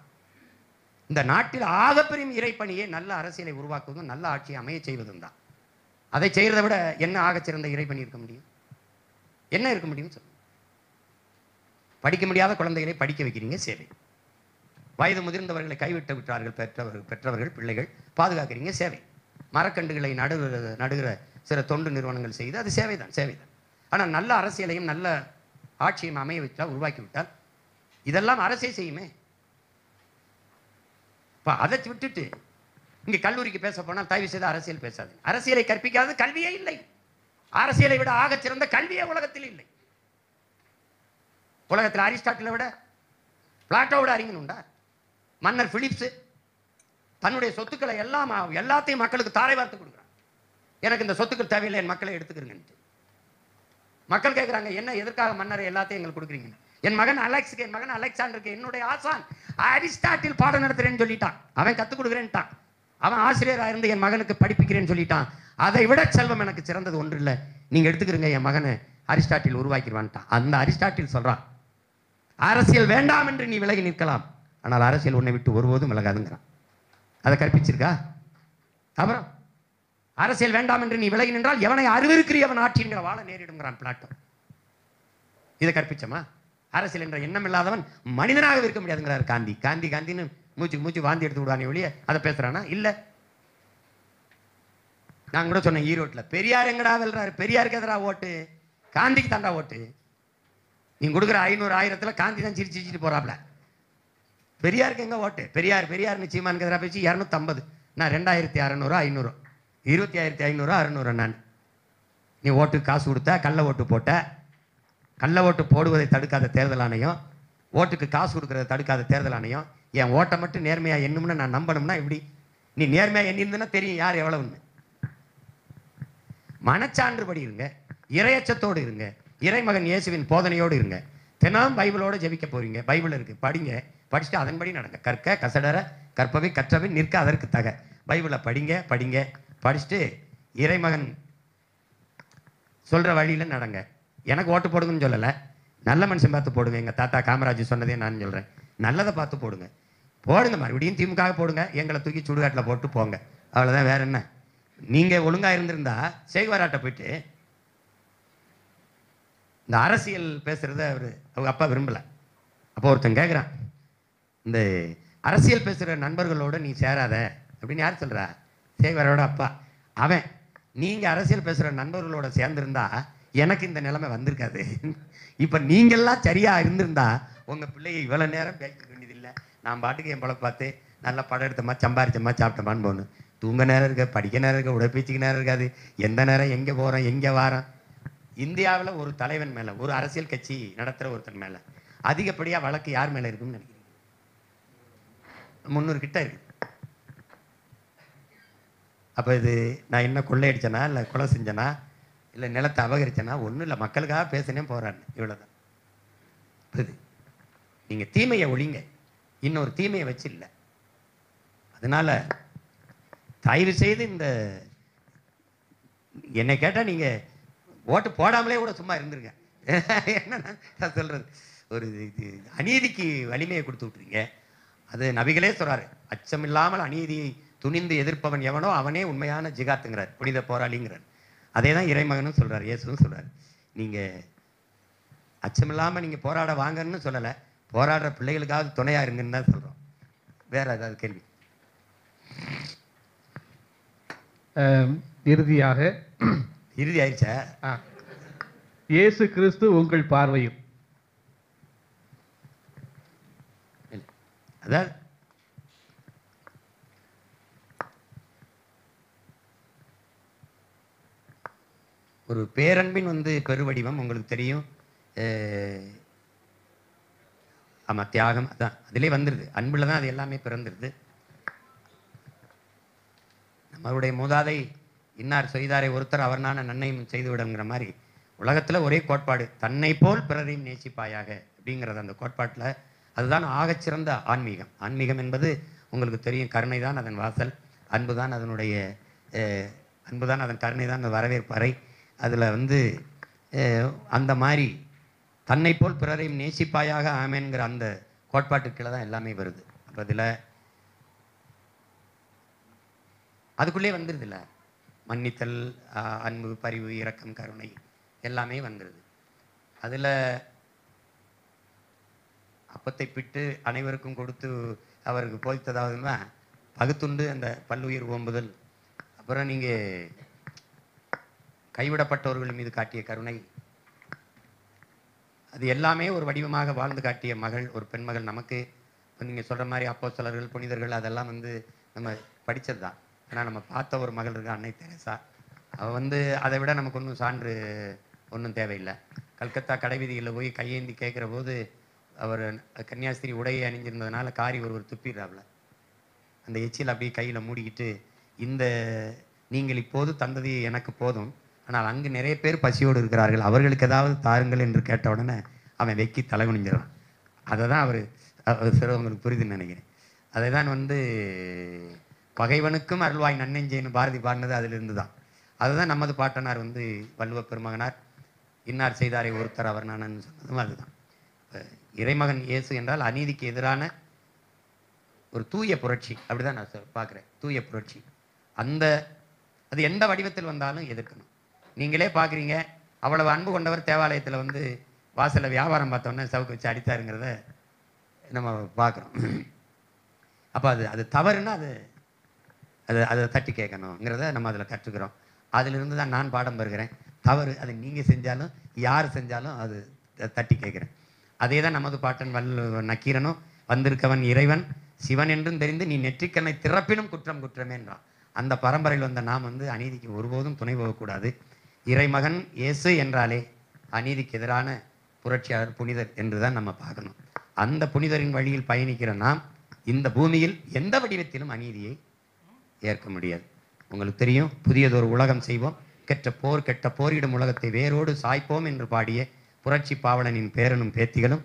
இந்த நாட்டில் ஆகப்பெரும் இறைப்பணியை நல்ல அரசியலை உருவாக்குவதும் நல்ல ஆட்சியை அமைய செய்வதும் தான். அதை செய்யறதை விட என்ன ஆகச்சிறந்த இறைப்பணி இருக்க முடியும்? என்ன இருக்க முடியும் சொல்லுங்க. படிக்க முடியாத குழந்தைகளை படிக்க வைக்கிறீங்க, சேவை. வயது முதிர்ந்தவர்களை கைவிட்டு விட்டார்கள் பெற்றவர்கள் பிள்ளைகள், பாதுகாக்கிறீங்க, சேவை. மரக்கண்டுகளை நடுகிற சில தொண்டு நிறுவனங்கள் செய்து அது சேவைதான். ஆனால் நல்ல அரசியலையும் நல்ல ஆட்சியும் அமைய விட்டால், உருவாக்கி விட்டால் இதெல்லாம் அரசே செய்யுமே. அதை விட்டுட்டு இங்க கல்லூரிக்கு பேச போனால் தயவு செய்து அரசியல் பேசாது. அரசியலை கற்பிக்காது கல்வியே இல்லை. அரசியலை விட ஆகச் சிறந்த கல்வியே உலகத்தில் இல்லை. உலகத்தில் அரிஸ்டாட்டிலை விட பிளாட்டோவோட அறிஞன் உண்டா? மன்னர் பிலிப்ஸ் தன்னுடைய சொத்துக்களை எல்லாத்தையும் மக்களுக்கு தாரை வார்த்து கொடுக்குறான். எனக்கு இந்த சொத்துக்கள் தேவையில்லை, என் மக்களை எடுத்துக்கிறேங்க. மக்கள் கேட்குறாங்க, என்ன எதற்காக மன்னரை எல்லாத்தையும் எங்களுக்கு கொடுக்குறீங்க? என் மகன் அலெக்சாண்டருக்கு என்னுடைய ஆசான் அரிஸ்டாட்டில் பாடம் நடத்துறேன்னு சொல்லிட்டான், அவன் கற்றுக் கொடுக்குறேன்ட்டான், அவன் ஆசிரியராக இருந்து என் மகனுக்கு படிப்பிக்கிறேன்னு சொல்லிட்டான். அதை விட செல்வம் எனக்கு சிறந்தது ஒன்று இல்லை, நீங்க எடுத்துக்கிறீங்க, என் மகனை அரிஸ்டாட்டில் உருவாக்கிடுவான்ட்டான். அந்த அரிஸ்டாட்டில் சொல்றான், அரசியல் வேண்டாம் என்று நீ விலகி நிற்கலாம், ஆனால் அரசியல் உன்னை விட்டு ஒருபோதும் விலகாதுங்கிறான். அதை கற்பிச்சிருக்கா? அப்புறம் அரசியல் வேண்டாம் என்று நீ விலகி நின்றால் எவனை அருவிருக்கிறவன் ஆட்சிங்கிற வாழ நேரிடுங்கிறான் பிளாட்டோ. இதை கற்பிச்சமா? அரசியல் என்ற எண்ணம் இல்லாதவன் மனிதனாக இருக்க முடியாதுங்கிறார் காந்தி. காந்தின்னு மூச்சு வாந்தி எடுத்து விடுவானே ஒழிய அதை பேசுறானா? இல்ல. நான் கூட சொன்னேன் ஈரோட்டில், பெரியார் எங்கடா வெல்றாரு? பெரியாருக்கு எதிராக ஓட்டு, காந்திக்கு தாண்டா ஓட்டு. நீங்க கொடுக்குற 500 1000த்துல காந்தி தான் சிரிச்சு சிரிச்சுட்டு போறாப்ல. பெரியாருக்கு எங்க ஓட்டு? பெரியார் நிச்சயமான்னு எதிராக பேச்சு 250. நான் 2600 500 20500 600 நான். நீ ஓட்டுக்கு காசு கொடுத்த, கள்ள ஓட்டு போட்ட. கள்ள ஓட்டு போடுவதை தடுக்காத தேர்தல் ஆணையம், ஓட்டுக்கு காசு கொடுக்கறதை தடுக்காத தேர்தல் ஆணையம் என் ஓட்டை மட்டும் நேர்மையா எண்ணும்னு நான் நம்பணும்னா எப்படி? நீ நேர்மையா எண்ணிருந்தா தெரியும் யார் எவ்வளவுன்னு. மனச்சான்றுபடி இருங்க, இறையச்சத்தோடு இருங்க, இறைமகன் இயேசுவின் போதனையோடு இருங்க. தினம் பைபிளோட ஜெபிக்க போறீங்க, பைபிள் இருக்கு, படிங்க. படிச்சுட்டு அதன்படி நடங்க. கற்க கசடர கற்பவை கற்றவை நிற்க அதற்கு தக. பைபிளை படிங்க படிச்சுட்டு இறைமகன் சொல்ற வழியில நடங்க. எனக்கு ஓட்டு போடுங்கன்னு சொல்லலை, நல்ல மனுஷன் பார்த்து போடுங்க. எங்க தாத்தா காமராஜ் சொன்னதே நான் சொல்றேன். நல்லதை பார்த்து போடுங்க. மறுபடியும் திமுக போடுங்க, எங்களை தூக்கி சுடுகாட்டில் போட்டு போங்க. அவ்வளவுதான், வேற என்ன? நீங்க ஒழுங்கா இருந்திருந்தா சேகுவாராட்ட போயிட்டு இந்த அரசியல் பேசுறத அவங்க அப்பா விரும்பல. அப்போ ஒருத்தன் கேட்குறான், இந்த அரசியல் பேசுற நண்பர்களோட நீ சேராத அப்படின்னு யார் சொல்றா? சேகுவாரோட அப்பா. அவன், நீங்க அரசியல் பேசுற நண்பர்களோட சேர்ந்திருந்தா எனக்கு இந்த நிலைமை வந்திருக்காது. இப்ப நீங்கெல்லாம் சரியா இருந்திருந்தா உங்க பிள்ளையை இவ்வளவு நேரம் பேச வேண்டியதில்லை. நான் பாட்டுக்கு என் பழம் பார்த்து நல்லா படம் எடுத்தமா, சம்பாரிச்சமா, சாப்பிட்டமான்னு போகணும். தூங்க நேரம் இருக்க, படிக்க நேரம் இருக்க, உடற்பயிற்சிக்கு நேரம் இருக்காது. எந்த நேரம் எங்கே போகிறோம் எங்கே வாரோம். இந்தியாவில் ஒரு தலைவன் மேலே, ஒரு அரசியல் கட்சி நடத்துகிற ஒருத்தன் மேலே அதிகப்படியாக வழக்கு யார் மேலே இருக்குன்னு நினைக்கிறீங்க? 300 கிட்ட இருக்கு. அப்போ இது நான் என்ன கொள்ளையடிச்சேனா, இல்லை கொலை செஞ்சேனா, இல்லை நிலத்தை அபகரிச்சேனா? ஒன்றும் இல்லை, மக்களுக்காக பேசினேன் போறான்னு, இவ்வளோதான். இது நீங்கள் தீமையை ஒழிங்க, இன்னொரு தீமையை வச்சு இல்லை. அதனால தயவு செய்து இந்த என்னை கேட்டால் நீங்கள் ஓட்டு போடாமலே கூட சும்மா இருந்துருங்க. என்ன நான் சொல்றது, ஒரு அநீதிக்கு வலிமையை கொடுத்து விட்டுறீங்க. அது நபிகளே சொல்றாரு, அச்சமில்லாமல் அநீதியை துணிந்து எதிர்ப்பவன் எவனோ அவனே உண்மையான ஜிகாத்துங்கிறார், புனித போராளிங்கிறார். அதே தான் இறைமகனும் சொல்றாரு, இயேசுவும் சொல்றாரு. நீங்க அச்சமில்லாமல் நீங்க போராட வாங்கன்னு சொல்லலை, போராடுற பிள்ளைகளுக்காவது துணையா இருங்கன்னு தான் சொல்றோம். வேற ஏதாவது கேள்வி? இறுதியாக, இறுதி ஆயிடுச்சா? இயேசு கிறிஸ்து உங்கள் பார்வையில், அதாவது ஒரு பேரன்பின் பெருவடிவம் உங்களுக்கு தெரியும். ஆமா, தியாகம், அதான் அதிலே வந்துடுது. அன்புல தான் அது எல்லாமே பிறந்துடுது. நம்மளுடைய மூதாதை இன்னார் செய்தாரை ஒருத்தர் அவர் நான நன்மையும் செய்து விடுங்கிற மாதிரி உலகத்தில் ஒரே கோட்பாடு, தன்னை போல் பிறரையும் நேசிப்பாயாக அப்படிங்கிறது அந்த கோட்பாட்டில். அதுதான் ஆகச்சிறந்த ஆன்மீகம். ஆன்மீகம் என்பது உங்களுக்கு தெரியும், கருணை தான் அதன் வாசல், அன்பு தான் அதனுடைய அன்பு தான் அதன் கருணை தான் அந்த வரவேற்பறை. அதில் அந்த மாதிரி தன்னை போல் பிறரையும் நேசிப்பாயாக ஆமேன்கிற அந்த கோட்பாட்டுக்குள்ள தான் எல்லாமே வருது. அப்போ அதில் அதுக்குள்ளே வந்துடுது இல்லை, மன்னித்தல், அன்பு, பரிவு, இரக்கம், கருணை எல்லாமே வந்துடுது. அதில் அப்பத்தை பிட்டு அனைவருக்கும் கொடுத்து அவருக்கு போதித்ததாவதுன்னா பகுத்துண்டு அந்த பல்லுயிர் ஓம்புதல், அப்புறம் நீங்கள் கைவிடப்பட்டவர்கள் மீது காட்டிய கருணை, அது எல்லாமே ஒரு வடிவமாக வாழ்ந்து காட்டிய மகள், ஒரு பெண்மகள் நமக்கு. நீங்கள் சொல்கிற மாதிரி அப்போஸ்தலர்கள், புனிதர்கள், அதெல்லாம் நம்ம படித்தது தான். ஏன்னா நம்ம பார்த்த ஒரு மகள் இருக்கா, அன்னை தெரேசா. அவள் அதை விட நமக்கு ஒன்றும் சான்று ஒன்றும் தேவையில்லை. கல்கத்தா கடைவீதியில் போய் கையேந்தி கேட்குற போது அவர் கன்னியாஸ்திரி உடையை அணிஞ்சிருந்ததுனால காரி ஒருவர் துப்பிடுறாப்புல. அந்த எச்சில் அப்படியே கையில் மூடிக்கிட்டு, இந்த நீங்கள் இப்போது தந்தது எனக்கு போதும், ஆனால் அங்கு நிறைய பேர் பசியோடு இருக்கிறார்கள், அவர்களுக்கு ஏதாவது தாருங்கள் என்று கேட்ட உடனே அவன் வெக்கி தலை குனிஞ்சிடறான். அதை தான் அவர் சிறவங்களுக்கு புரிதுன்னு நினைக்கிறேன். அதை தான் பகைவனுக்கும் அருள்வாய் நன்னெஞ்சேன்னு பாரதி பாடினது அதிலிருந்து தான். அதுதான் நமது பாட்டனார் வள்ளுவ பெருமகனார் இன்னார் செய்தாரை ஒருத்தர் அவர் நான் சொன்னதும் அதுதான். இறைமகன் இயேசு என்றால் அநீதிக்கு எதிரான ஒரு தூய புரட்சி, அப்படிதான் நான் பார்க்குறேன். தூய புரட்சி அது எந்த வடிவத்தில் வந்தாலும் எதிர்க்கணும். நீங்களே பார்க்குறீங்க, அவ்வளவு அன்பு கொண்டவர் தேவாலயத்தில் வாசலில் வியாபாரம் பார்த்தோன்னே சவுக்கு வச்சு அடித்தாருங்கிறத நம்ம பார்க்குறோம். அப்போ அது தவறுன்னா அதை தட்டி கேட்கணுங்கிறத நம்ம அதில் கற்றுக்கிறோம். அதிலிருந்து தான் நான் பாடம் பெறுகிறேன். தவறு அதை நீங்கள் செஞ்சாலும் யார் செஞ்சாலும் அது தட்டி கேட்குறேன். அதே தான் நமது பாட்டன் நக்கீரனும் வந்திருக்கவன் இறைவன் சிவன் என்றும் தெரிந்து நீ நெற்றிக்கண்ணை திறப்பினும் குற்றம் குற்றமே என்றான். அந்த பரம்பரையில் வந்த நாம் அநீதிக்கு ஒருபோதும் துணை போகக்கூடாது. இறைமகன் இயேசு என்றாலே அநீதிக்கு எதிரான புரட்சியாளர் புனிதர் என்றுதான் நம்ம பார்க்கணும். அந்த புனிதரின் வழியில் பயணிக்கிற நாம் இந்த பூமியில் எந்த வடிவத்திலும் அநீதியை ஏற்க முடியாது. உங்களுக்கு தெரியும், புதியதொரு உலகம் செய்வோம், கெட்ட போரிடும் உலகத்தை வேரோடு சாய்ப்போம் என்று பாடிய புரட்சி பாவலனின் பேரனும் பேத்திகளும்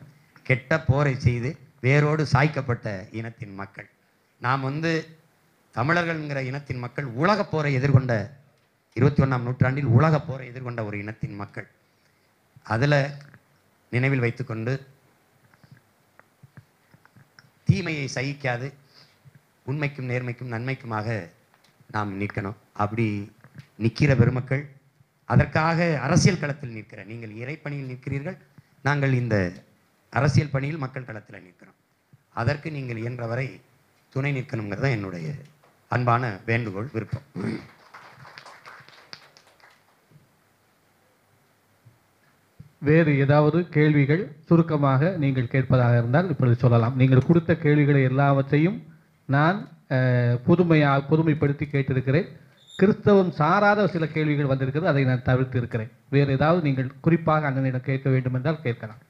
கெட்ட போரை செய்து வேரோடு சாய்க்கப்பட்ட இனத்தின் மக்கள். நாம் தமிழர்கள்ங்கிற இனத்தின் மக்கள் உலகப் போரை எதிர்கொண்ட 21ஆம் நூற்றாண்டில் உலகப் போரை எதிர்கொண்ட ஒரு இனத்தின் மக்கள். அதில் நினைவில் வைத்துக்கொண்டு தீமையை சகிக்காது உண்மைக்கும் நேர்மைக்கும் நன்மைக்குமாக நாம் நிற்கணும். அப்படி நிற்கிற பெருமக்கள், அதற்காக அரசியல் களத்தில் நிற்கிற நீங்கள் இறைப்பணியில் நிற்கிறீர்கள், நாங்கள் இந்த அரசியல் பணியில் மக்கள் களத்தில் நிற்கிறோம். அதற்கு நீங்கள் இயன்றவரை துணை நிற்கணுங்கிறது தான் என்னுடைய அன்பான வேண்டுகோள், விருப்பம். வேறு ஏதாவது கேள்விகள் சுருக்கமாக நீங்கள் கேட்பதாக இருந்தால் இப்பொழுது சொல்லலாம். நீங்கள் கொடுத்த கேள்விகளை எல்லாவற்றையும் நான் பொதுமைப்படுத்தி கேட்டிருக்கிறேன். கிறிஸ்தவம் சாராத சில கேள்விகள் வந்திருக்கிறது, அதை நான் தவிர்த்து இருக்கிறேன். வேறு ஏதாவது நீங்கள் குறிப்பாக அண்ணனிடம் கேட்க வேண்டும் என்றால் கேட்கலாம்.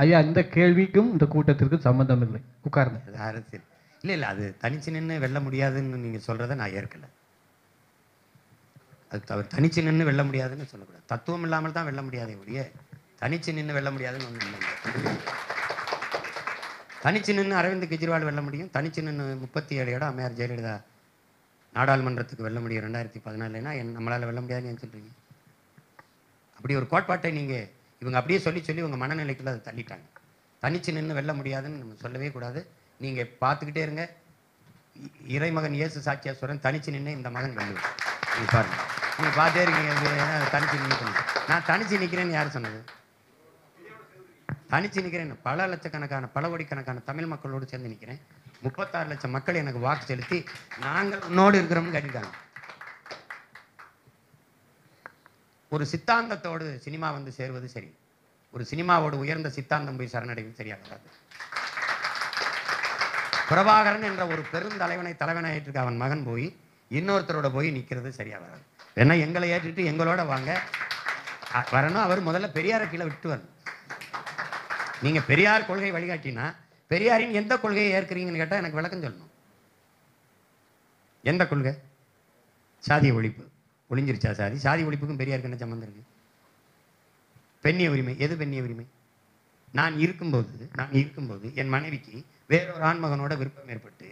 ஐயா, இந்த கேள்விக்கும் இந்த கூட்டத்திற்கு சம்பந்தம் இல்லை. உட்கார்ந்து அரசியல் இல்லை, அது தனிச்சு நின்று வெல்ல முடியாதுன்னு நீங்க சொல்றதை நான் ஏற்கல. அது அவர் தனிச்சு நின்று வெல்ல முடியாதுன்னு சொல்லக்கூடாது. தத்துவம் இல்லாமல் தான் வெல்ல முடியாதே ஒழிய தனிச்சு நின்று வெல்ல முடியாதுன்னு ஒன்றும் இல்லை. தனிச்சு நின்று அரவிந்த் கெஜ்ரிவால் வெல்ல முடியும். தனிச்சு நின்று 37 இடம் அம்மையார் ஜெயலலிதா நாடாளுமன்றத்துக்கு வெல்ல முடியும் 2014. நம்மளால் வெல்ல முடியாதுன்னு ஏன் சொல்றீங்க? அப்படி ஒரு கோட்பாட்டை நீங்கள் இவங்க அப்படியே சொல்லி உங்கள் மனநிலைக்குள்ள அதை தள்ளிட்டாங்க. தனிச்சு நின்று வெல்ல முடியாதுன்னு நம்ம சொல்லவே கூடாது. நீங்கள் பார்த்துக்கிட்டே இருங்க, இறைமகன் இயேசு சாட்சியாக சொல்கிறேன், தனிச்சு நின்று இந்த மகன் வெல்லுவேன். நீங்கள் பாருங்க, நீங்கள் பார்த்தே இருக்கீங்க. தனிச்சு நின்று நான் தனிச்சு நிற்கிறேன்னு யார் சொன்னது? தனிச்சு நிற்கிறேன். பல லட்சக்கணக்கான பல கோடிக்கணக்கான தமிழ் மக்களோடு சேர்ந்து நிற்கிறேன். 36 லட்சம் மக்கள் எனக்கு வாக்கு செலுத்தி நாங்கள் உன்னோடு இருக்கிறோம்னு கேட்டுக்காங்க. ஒரு சித்தாந்தத்தோடு சினிமா சேருவது சரி, ஒரு சினிமாவோடு உயர்ந்த சித்தாந்தம் போய் சரணடைவது சரியாக வராது. பிரபாகரன் என்ற ஒரு பெருந்தலைவனை தலைவனாயிட்டு அவன் மகன் போய் இன்னொருத்தரோட போய் நிற்கிறது சரியா வராது. ஏன்னா எங்களை ஏற்றுட்டு எங்களோட வாங்க வரணும். அவர் முதல்ல பெரியாரை கீழே விட்டு வரணும். நீங்க பெரியார் கொள்கை வழிகாட்டினா பெரியாரின் எந்த கொள்கையை ஏற்கிறீங்கன்னு கேட்டால் எனக்கு விளக்கம் சொல்லணும். எந்த கொள்கை? சாதிய ஒழிப்பு. ஒழிஞ்சிருச்சா சாதி? சாதி ஒழிப்புக்கும் பெரியாருக்கு என்ன சம்பந்தம் இருக்கு? பெண்ணிய உரிமை. எது பெண்ணிய உரிமை? நான் இருக்கும்போது என் மனைவிக்கு வேறொரு ஆண்மகனோட விருப்பம் ஏற்பட்டு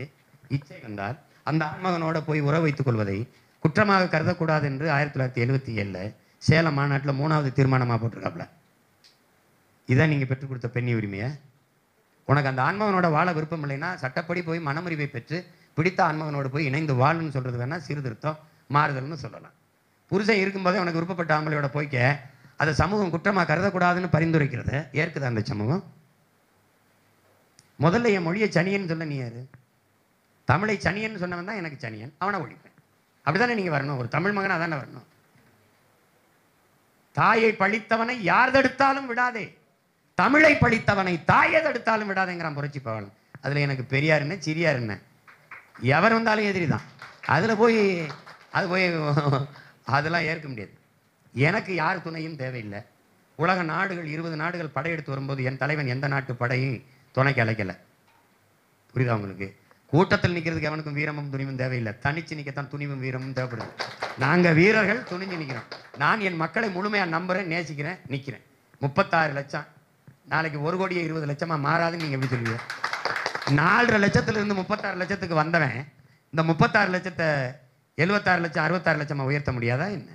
இச்சை வந்தால் அந்த ஆண்மகனோட போய் உறவு வைத்துக் கொள்வதை குற்றமாக கருதக்கூடாது என்று 1977 சேலம் மாநாட்டில் 3வது தீர்மானமாக போட்டிருக்காப்ல. இதான் நீங்கள் பெற்றுக் கொடுத்த பெண்ணிய உரிமையை? உனக்கு அந்த ஆண்மகனோட வாழ விருப்பம் இல்லைன்னா சட்டப்படி போய் மனமுறிவை பெற்று பிடித்த ஆண்மகனோடு போய் இணைந்து வாழுன்னு சொல்றது வேணா சீர்திருத்தம் மாறுதல்னு சொல்லலாம். புருஷன் இருக்கும்போதே உனக்கு விருப்பப்பட்ட ஆம்பளையோட போய்க்க அதை சமூகம் குற்றமாக கருதக்கூடாதுன்னு பரிந்துரைக்கிறத ஏற்குதா அந்த சமூகம்? முதல்ல என் மொழியை சனியன் சொல்ல நீ யாரு? தமிழை சனியன் சொன்னவன் தான் எனக்கு சனியன், அவனை ஒழிப்பேன். அப்படித்தானே நீங்க வரணும். ஒரு தமிழ் மகனா தானே வரணும். தாயை பழித்தவனை யார் தடுத்தாலும் விடாதே, தமிழை பழித்தவனை தாயை தடுத்தாலும் விடாதேங்கிறான் புரட்சி பாவலன். அதுல எனக்கு பெரியார் என்ன சிறியார் என்ன எவர் வந்தாலும் எதிரி தான். அதுல போய் அதெல்லாம் ஏற்க முடியாது. எனக்கு யார் துணையும் தேவையில்லை. உலக நாடுகள் 20 நாடுகள் படையெடுத்து வரும்போது என் தலைவன் எந்த நாட்டு படையும் துணைக்கு அழைக்கலை. புரியுதா உங்களுக்கு? கூட்டத்தில் நிற்கிறதுக்கு எவனுக்கும் வீரமும் துணிவும் தேவையில்லை. தனிச்சு நிற்கத்தான் துணிவும் வீரமும் தேவைப்படுது. நாங்கள் வீரர்கள் துணிஞ்சு நிற்கிறோம். நான் என் மக்களை முழுமையாக நம்புறேன், நேசிக்கிறேன், நிற்கிறேன். 36 லட்சம் நாளைக்கு 1,20,00,000 மாறாதுன்னு நீங்கள் எப்படி சொல்லுவீங்க? 4.5 லட்சத்திலிருந்து 36 லட்சத்துக்கு வந்தவன் இந்த 36 லட்சத்தை 76 லட்சம் 66 லட்சமா உயர்த்த முடியாதா என்ன?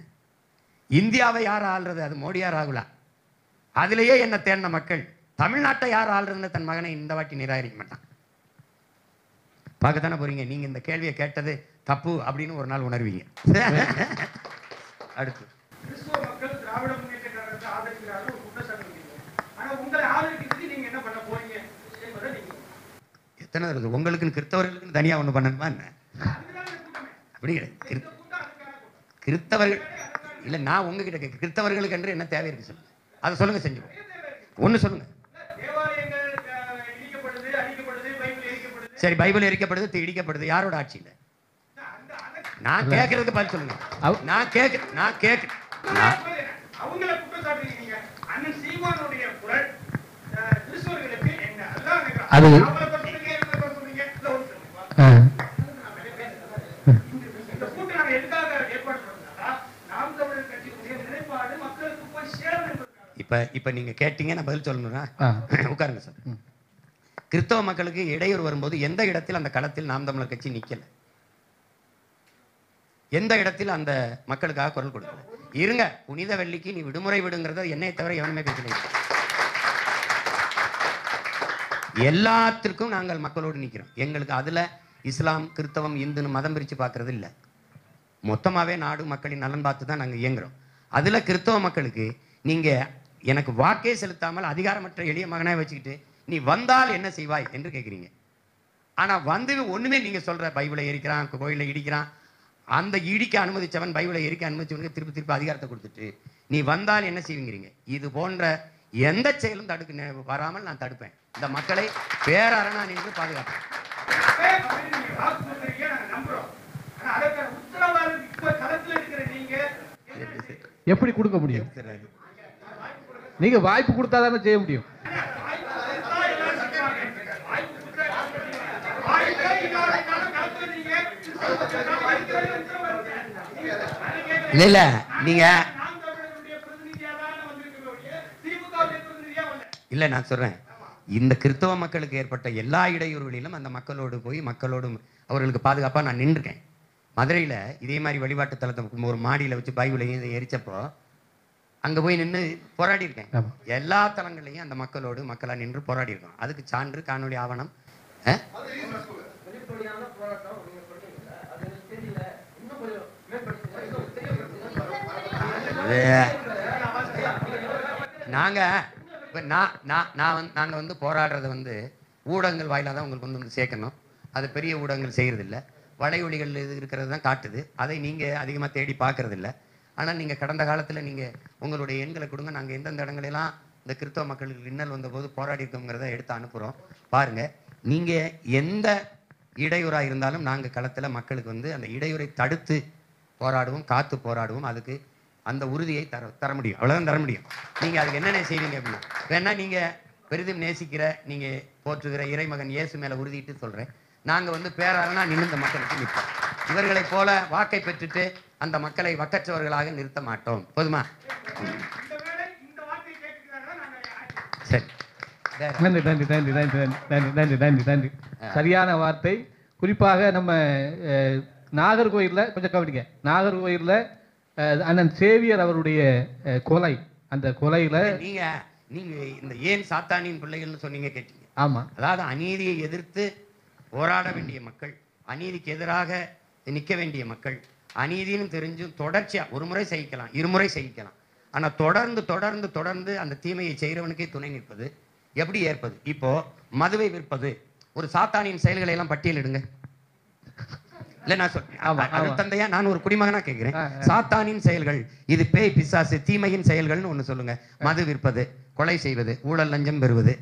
இந்தியாவை யார் ஆள்றது? அது மோடியா ராகுலா? அதிலேயே என்ன தேர்ந்த மக்கள் தமிழ்நாட்டை யார் ஆள்றதுன்னு தன் மகனை இந்த வாட்டி நிராகரிக்க மாட்டான். பார்க்கத்தானே போறீங்க. நீங்க இந்த கேள்வியை கேட்டது தப்பு அப்படின்னு ஒரு நாள் உணர்வீங்க. அடுத்து கிறிஸ்துவ மக்கள் திராவிட முன்னேற்ற கழகத்தை ஆதரிக்கிறார்கள் ஒரு குற்றச்சாட்டு வைக்கிறீங்க. ஆனா உங்களை ஆதரிக்கிறதுக்கு நீங்க என்ன பண்ண போறீங்க என்பதை நீங்க எத்தனை இருக்கு உங்களுக்குன்னு கிறிஸ்தவர்களுக்குன்னு தனியா ஒண்ணு பண்ணணுமா என்ன? அப்படி கிடையாது. கிறிஸ்தவர்கள் இல்ல, நான் உங்ககிட்ட கேட்க கிறிஸ்தவர்களுக்கு என்று என்ன தேவை இருக்கு சொல்லுங்க. அதை சொல்லுங்க, செஞ்சு ஒண்ணு சொல்லுங்க. தேவாலயங்கள் இடிக்கப்படுது, அழிக்கப்படுது, பைபிள் எரிக்கப்படுது. சரி, பைபிள் எரிக்கப்படுது, இடிக்கப்படுது, யாரோட ஆட்சியில? நான் கேட்கறதுக்கு பதில் சொல்லுங்க. நான் கேட்க அவங்கள குற்றச்சாட்டுறீங்க. அண்ணன் சீமானுடைய குரல் கிறிஸ்தவர்களுக்கு என்ன அதான் நினைக்கிறேன். அது அவங்கள சொல்றீங்க, இவங்கள சொல்றீங்க. இந்த கூட்டம் நாங்க எதுக்காக ஏற்பாடு பண்ணோம்னா நாம் தமிழர் கட்சியுடைய நிலைப்பாடு மக்களுக்கு போய் சேரணும் என்பதற்காக. இப்ப நீங்க கேட்டீங்க, நான் பதில் சொல்லணும்னா உட்காருங்க சார். கிறிஸ்தவ மக்களுக்கு இடையூறு வரும்போது எந்த இடத்தில் அந்த களத்தில் நாம் தமிழர் கட்சி நிக்கல? எந்த இடத்தில் அந்த மக்களுக்காக குரல் கொடுக்கல? இருங்க, புனித வெள்ளிக்கு நீ விடுமுறை விடுங்கிறத என்னை தவிர எவனுமே பேசல. எல்லாத்திற்கும் நாங்கள் மக்களோடு நிற்கிறோம். எங்களுக்கு அதுல இஸ்லாம், கிறிஸ்தவம், இந்துன்னு மதம் பிரிச்சு பார்க்கறது இல்லை. மொத்தமாவே நாடு மக்களின் நலன் பார்த்து தான் நாங்கள் இயங்குறோம். அதுல கிறிஸ்தவ மக்களுக்கு நீங்க எனக்கு வாக்கே செலுத்தாமல் அதிகாரமற்ற எளிய மகனாக வச்சுக்கிட்டு நீ வந்தால் என்ன செய்வாய் என்று கேட்குறீங்க. ஆனா வந்து ஒண்ணுமே நீங்க சொல்ற பைபிளை எரிக்கிறான், கோயிலை இடிக்கிறான், அந்த இடிக்க அனுமதிச்சவன் பைபிளை எரிக்க அனுமதிச்சவனுக்கு திருப்பி அதிகாரத்தை கொடுத்துட்டு நீ வந்தால் என்ன செய்வீங்கிறீங்க. இது போன்ற எந்த செயலும் வராமல் நான் தடுப்பேன். இந்த மக்களை பேரரணா நின்று பாதுகாப்பேன். எப்படி கொடுக்க முடியும்? நீங்க வாய்ப்பு கொடுத்தாதானே செய்ய முடியும். இல்ல நீங்க இல்ல, நான் சொல்றேன், இந்த கிறிஸ்தவ மக்களுக்கு ஏற்பட்ட எல்லா இடையூறுகளிலும் அந்த மக்களோடு போய் மக்களோடு அவர்களுக்கு பாதுகாப்பா நான் நின்றுருக்கேன். மதுரையில இதே மாதிரி வழிபாட்டு தலத்தை ஒரு மாடியில வச்சு பைபிளையும் எரிச்சப்போ அங்க போய் நின்று போராடி இருக்கேன். எல்லா தலங்களையும் அந்த மக்களா நின்று போராடி இருக்கோம். அதுக்கு சான்று, காணொலி, ஆவணம். நாங்க வந்து போராடுறத வந்து ஊடகங்கள் வாயிலாக தான் உங்களுக்கு வந்து சேர்க்கணும். அது பெரிய ஊடகங்கள் செய்யறதில்லை. வலையொலிகள் இது இருக்கிறது தான் காட்டுது. அதை நீங்க அதிகமாக தேடி பார்க்கறது இல்லை. ஆனால் நீங்க கடந்த காலத்தில் நீங்க உங்களுடைய எண்களை கொடுங்க. நாங்கள் எந்தெந்த இடங்களெல்லாம் இந்த கிறிஸ்தவ மக்களுக்கு இன்னல் வந்த போது போராடி இருக்கோங்கிறத எடுத்து அனுப்புகிறோம். பாருங்க, நீங்க எந்த இடையூறாக இருந்தாலும் நாங்கள் களத்தில் மக்களுக்கு வந்து அந்த இடையூறை தடுத்து போராடுவோம், காத்து போராடுவோம். அதுக்கு அந்த உறுதியை தர முடியும். அவ்வளோதான் தர முடியும். நீங்கள் அதுக்கு என்னென்ன செய்வீங்க அப்படின்னா, வேணா நீங்கள் பெரிதும் நேசிக்கிற, நீங்கள் போற்றுகிற இறைமகன் இயேசு மேலே உறுதிட்டு சொல்கிறேன். நாங்கள் வந்து பேராரனா நின்று இந்த மக்களுக்கு நிற்போம். இவர்களைப் போல வாக்கை பெற்றுட்டு அந்த மக்களை வக்கற்றவர்களாக நிறுத்த மாட்டோம். போதுமா? சரி, நன்றி நன்றி நன்றி நன்றி நன்றி நன்றி நன்றி நன்றி. சரியான வார்த்தை. குறிப்பாக நம்ம நாகர்கோயிலில் கொஞ்சம் கவனிங்க. நாகர்கோயிலில் அண்ணன் சேவியர் அவருடைய கொலை, அந்த கொலையில நீங்க இந்த ஏன் சாத்தானின் பிள்ளைகள்னு சொன்னீங்க, கேட்டீங்க. ஆமா, அதாவது அநீதியை எதிர்த்து போராட வேண்டிய மக்கள், அநீதிக்கு எதிராக நிற்க வேண்டிய மக்கள், அநீதின்னு தெரிஞ்சும் தொடர்ச்சியா ஒரு முறை சகிக்கலாம், இருமுறை சகிக்கலாம், ஆனா தொடர்ந்து தொடர்ந்து தொடர்ந்து அந்த தீமையை செய்கிறவனுக்கே துணை நிற்பது எப்படி ஏற்பது? இப்போ மதுவை விற்பது ஒரு சாத்தானின் செயல்களை எல்லாம் பட்டியலிடுங்க. இல்ல, நான் சொல்றேன் தந்தையா, நான் ஒரு குடிமகனா கேட்கிறேன். சாத்தானின் செயல்கள், இது பேய் பிசாசு தீமையின் செயல்கள்னு ஒண்ணு சொல்லுங்க. மது விற்பது, கொலை செய்வது, ஊழல் லஞ்சம் பெறுவது,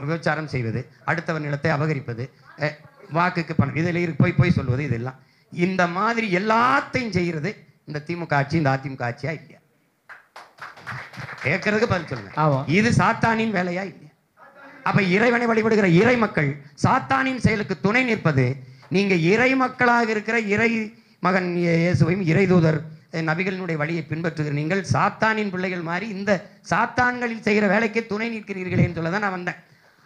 விபச்சாரம் செய்வது, அடுத்தவன் நிலத்தை அபகரிப்பது, வாக்குக்கு பணம், இதில் போய் சொல்வது, இதெல்லாம் இந்த மாதிரி எல்லாத்தையும் செய்யறது இந்த திமுக ஆட்சி, இந்த அதிமுக ஆட்சியா இல்லையா? கேட்கறதுக்கு பதில் சொல்லுங்க. இது சாத்தானின் வேலையா இல்லையா? அப்ப இறைவனை வழிபடுகிற இறை மக்கள் சாத்தானின் செயலுக்கு துணை நிற்பது, நீங்க இறை மக்களாக இருக்கிற இறை மகன் இயேசுவையும் இறை தூதர் நபிகளினுடைய வழியை பின்பற்றுகிற நீங்கள் சாத்தானின் பிள்ளைகள் மாதிரி இந்த சாத்தான்களில் செய்கிற வேலைக்கு துணை நிற்கிறீர்களேன்னு சொல்லதான் நான் வந்தேன்.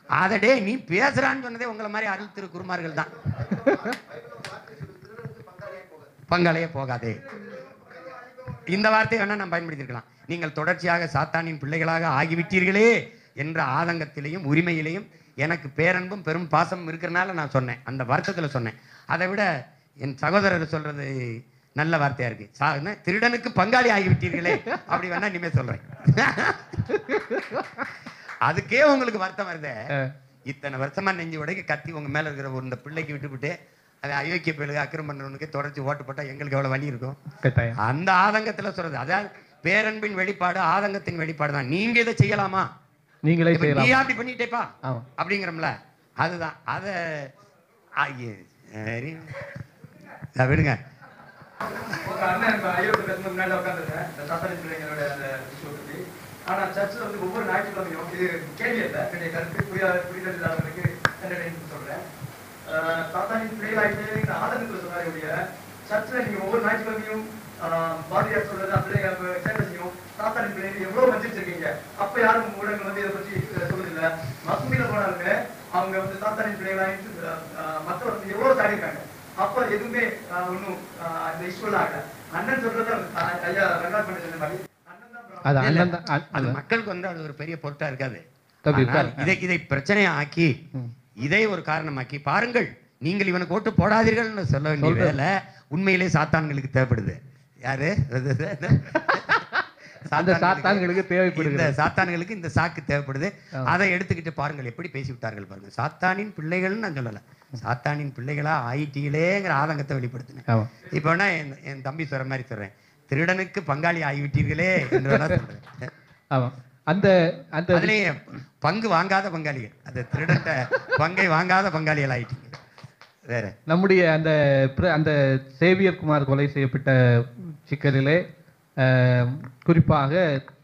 அதடே நீ பேசுறான்னு சொன்னதே உங்களை மாதிரி அருள் திரு குருமார்கள் தான். பங்காளையே போகாதே, இந்த வார்த்தையை வேணா நான் பயன்படுத்தியிருக்கலாம். நீங்கள் தொடர்ச்சியாக சாத்தானின் பிள்ளைகளாக ஆகிவிட்டீர்களே என்ற ஆதங்கத்திலையும் உரிமையிலையும் எனக்கு பேரன்பும் பெரும் பாசமும் இருக்கிறனால நான் சொன்னேன், அந்த வருத்தத்தில் சொன்னேன். அதை விட என் சகோதரர் சொல்றது நல்ல வார்த்தையா இருக்கு. திருடனுக்கு பங்காளி ஆகிவிட்டீர்களே அப்படி வேணா இனிமே சொல்றேன். அதுக்கே உங்களுக்கு வருத்தம் வருதே. இத்தனை வருஷமா நெஞ்சு உடைக்கு கத்தி உங்க மேல இருக்கிற ஒரு இந்த பிள்ளைக்கு விட்டுவிட்டு அது அயோக்கிய பிள்ளைக்கு அக்கிரம் பண்றவனுக்கு தொடர்ச்சி ஓட்டு போட்டா எங்களுக்கு எவ்வளவு வலி இருக்கும். அந்த ஆதங்கத்துல சொல்றது. அதாவது பேரன்பின் வெளிப்பாடு ஆதங்கத்தின் வெளிப்பாடு தான். நீங்க இதை செய்யலாமா, நீங்களே நீ அப்படி பண்ணிட்டேப்பா அப்படிங்கிறோம்ல, அதுதான். அதை விடுங்க. முன்னாடி உட்காந்துருக்கேன் சாத்தானி பிள்ளைங்களோட அந்த விஷயத்துக்கு. ஆனா சர்ச்சில் வந்து ஒவ்வொரு ஞாயிற்றுக்கிழமையும் இது கேள்வி இல்லை, என்னுடைய கருத்து புரிதல் இல்லாதவர்களுக்கு சொல்றேன். சாத்தானி பிள்ளைகளாயிட்டு இந்த ஆதங்கத்தில் சொன்னாருடைய சர்ச்சில் நீங்க ஒவ்வொரு ஞாயிற்றுக்கிழமையும் பாதியார் சொல்றது அப்படியே சேட்டை செய்யும். சாத்தானி பிள்ளைங்க எவ்வளவு வச்சிருக்கீங்க, அப்ப யாரும் ஊடகங்கள் வந்து இதை பற்றி சொல்றதில்லை. மசூதியில போனாலுமே அவங்க வந்து சாத்தானி பிள்ளைகளாயிட்டு மக்கள் வந்து எவ்வளவு சாடிருக்காங்க. அப்ப எதுவுமே ஒன்னும் இந்த இஷ்யூலாம் ஆகல. அண்ணன் சொல்றது ஐயா ரங்கநாத் பண்ணி சொன்ன மாதிரி அது மக்களுக்கு வந்து அது ஒரு பெரிய பொருட்டா இருக்காது. இதை பிரச்சனையை ஆக்கி இதை ஒரு காரணமாக்கி பாருங்கள், நீங்கள் இவனுக்கு ஓட்டு போடாதீர்கள் சொல்ல வேண்டிய வேலை உண்மையிலே சாத்தான்களுக்கு தேவைப்படுது. யாரு சாத்தான்களுக்கு தேவைப்படுது. சாத்தான்களுக்கு இந்த சாக்கு தேவைப்படுது. அதை எடுத்துக்கிட்டு பாருங்கள் எப்படி பேசி விட்டார்கள் பாருங்க. சாத்தானின் பிள்ளைகள்னு நான் சொல்லல, சாத்தானின் பிள்ளைகளா ஆயிட்டீங்களேங்கிற ஆதங்கத்தை வெளிப்படுத்தினேன். இப்ப என் தம்பி சொல்ற மாதிரி சொல்றேன், திருடனுக்கு பங்காளி ஆகிவிட்டீர்களே என்று சொல்றேன். அந்த அதுலயே பங்கு வாங்காத பங்காளிகள், அந்த திருடன்ட்ட பங்கை வாங்காத பங்காளிகள் ஆயிட்டீங்க. வேற நம்முடைய அந்த சேவியர் குமார் கொலை செய்யப்பட்ட சிக்கலிலே குறிப்பாக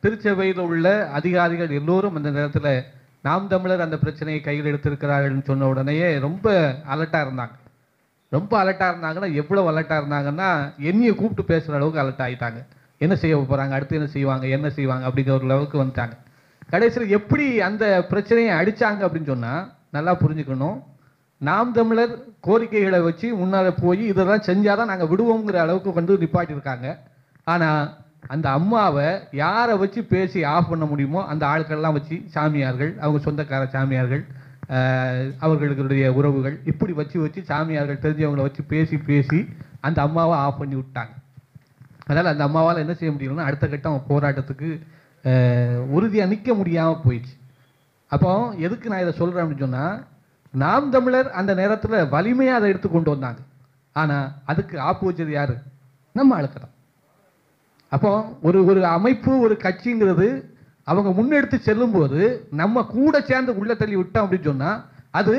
திருச்சபையில் உள்ள அதிகாரிகள் எல்லோரும் அந்த நேரத்தில் நாம் தமிழர் அந்த பிரச்சனையை கையில் எடுத்திருக்கிறார்கள் சொன்ன உடனேயே ரொம்ப அலர்ட்டாக இருந்தாங்க. ரொம்ப அலர்ட்டாக இருந்தாங்கன்னா எவ்வளோ அலர்ட்டாக இருந்தாங்கன்னா என்னையை கூப்பிட்டு பேசுகிற அளவுக்கு அலர்ட் ஆகிட்டாங்க. என்ன செய்ய போகிறாங்க, அடுத்து என்ன செய்வாங்க அப்படிங்கிற ஒரு அளவுக்கு வந்துட்டாங்க. கடைசியில் எப்படி அந்த பிரச்சனையை அடித்தாங்க அப்படின்னு சொன்னால் நல்லா புரிஞ்சுக்கணும். நாம் தமிழர் கோரிக்கைகளை வச்சு முன்னால் போய் இதெல்லாம் செஞ்சாதான் நாங்கள் விடுவோங்கிற அளவுக்கு வந்து நிப்பாட்டியிருக்காங்க. ஆனால் அந்த அம்மாவை யாரை வச்சு பேசி ஆஃப் பண்ண முடியுமோ அந்த ஆட்கள்லாம் வச்சு சாமியார்கள், அவங்க சொந்தக்கார சாமியார்கள், அவர்களுடைய உறவுகள் இப்படி வச்சு சாமியார்கள் தெரிஞ்சவங்களை வச்சு பேசி அந்த அம்மாவை ஆஃப் பண்ணி விட்டாங்க. அதனால் அந்த அம்மாவால் என்ன செய்ய முடியலன்னா அடுத்த கட்டம் போராட்டத்துக்கு உறுதியாக நிற்க முடியாமல் போயிடுச்சு. அப்போ எதுக்கு நான் இதை சொல்கிறேன் அப்படின்னு சொன்னால், நாம் தமிழர் அந்த நேரத்தில் வலிமையாக அதை எடுத்து கொண்டு வந்தாங்க. ஆனால் அதுக்கு ஆப்பு வச்சது யார்? நம்ம ஆளுக்கு தான். அப்போ ஒரு அமைப்பு ஒரு கட்சிங்கிறது அவங்க முன்னெடுத்து செல்லும்போது நம்ம கூட சேர்ந்து உள்ள தள்ளி விட்டோம் அப்படின்னு சொன்னால் அது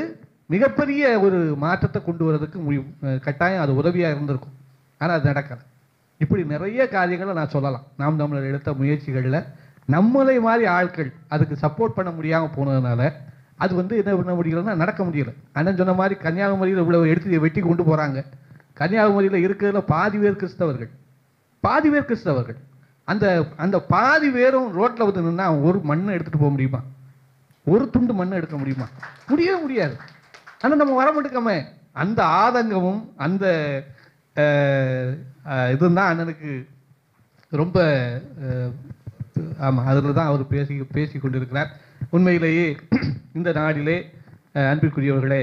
மிகப்பெரிய ஒரு மாற்றத்தை கொண்டு வரதுக்கு கட்டாயம் அது உதவியாக இருந்திருக்கும். ஆனால் அது நடக்கலை. இப்படி நிறைய காரியங்களை நான் சொல்லலாம். நாம் தமிழர் எடுத்த முயற்சிகளில் நம்மளை மாதிரி ஆட்கள் அதுக்கு சப்போர்ட் பண்ண முடியாமல் போனதுனால அது வந்து என்ன பண்ண முடியலன்னா நடக்க முடியல. அண்ணன் சொன்ன மாதிரி கன்னியாகுமரியில் இவ்வளவு எடுத்து வெட்டி கொண்டு போகிறாங்க. கன்னியாகுமரியில் இருக்கிறதுல பாதி பேர் கிறிஸ்தவர்கள். அந்த பாதி பேரும் ரோட்டில் வந்து நின்னா ஒரு மண்ணை எடுத்துகிட்டு போக முடியுமா? ஒரு துண்டு மண்ணை எடுக்க முடியுமா? முடியவே முடியாது. ஆனால் நம்ம வர மாட்டேக்காம அந்த ஆதங்கமும் அந்த இதுதான் அண்ணனுக்கு ரொம்ப ஆமாம், அதில் தான் அவர் பேசி கொண்டிருக்கிறார். உண்மையிலேயே இந்த நாடிலே அன்பிற்குரியவர்களே,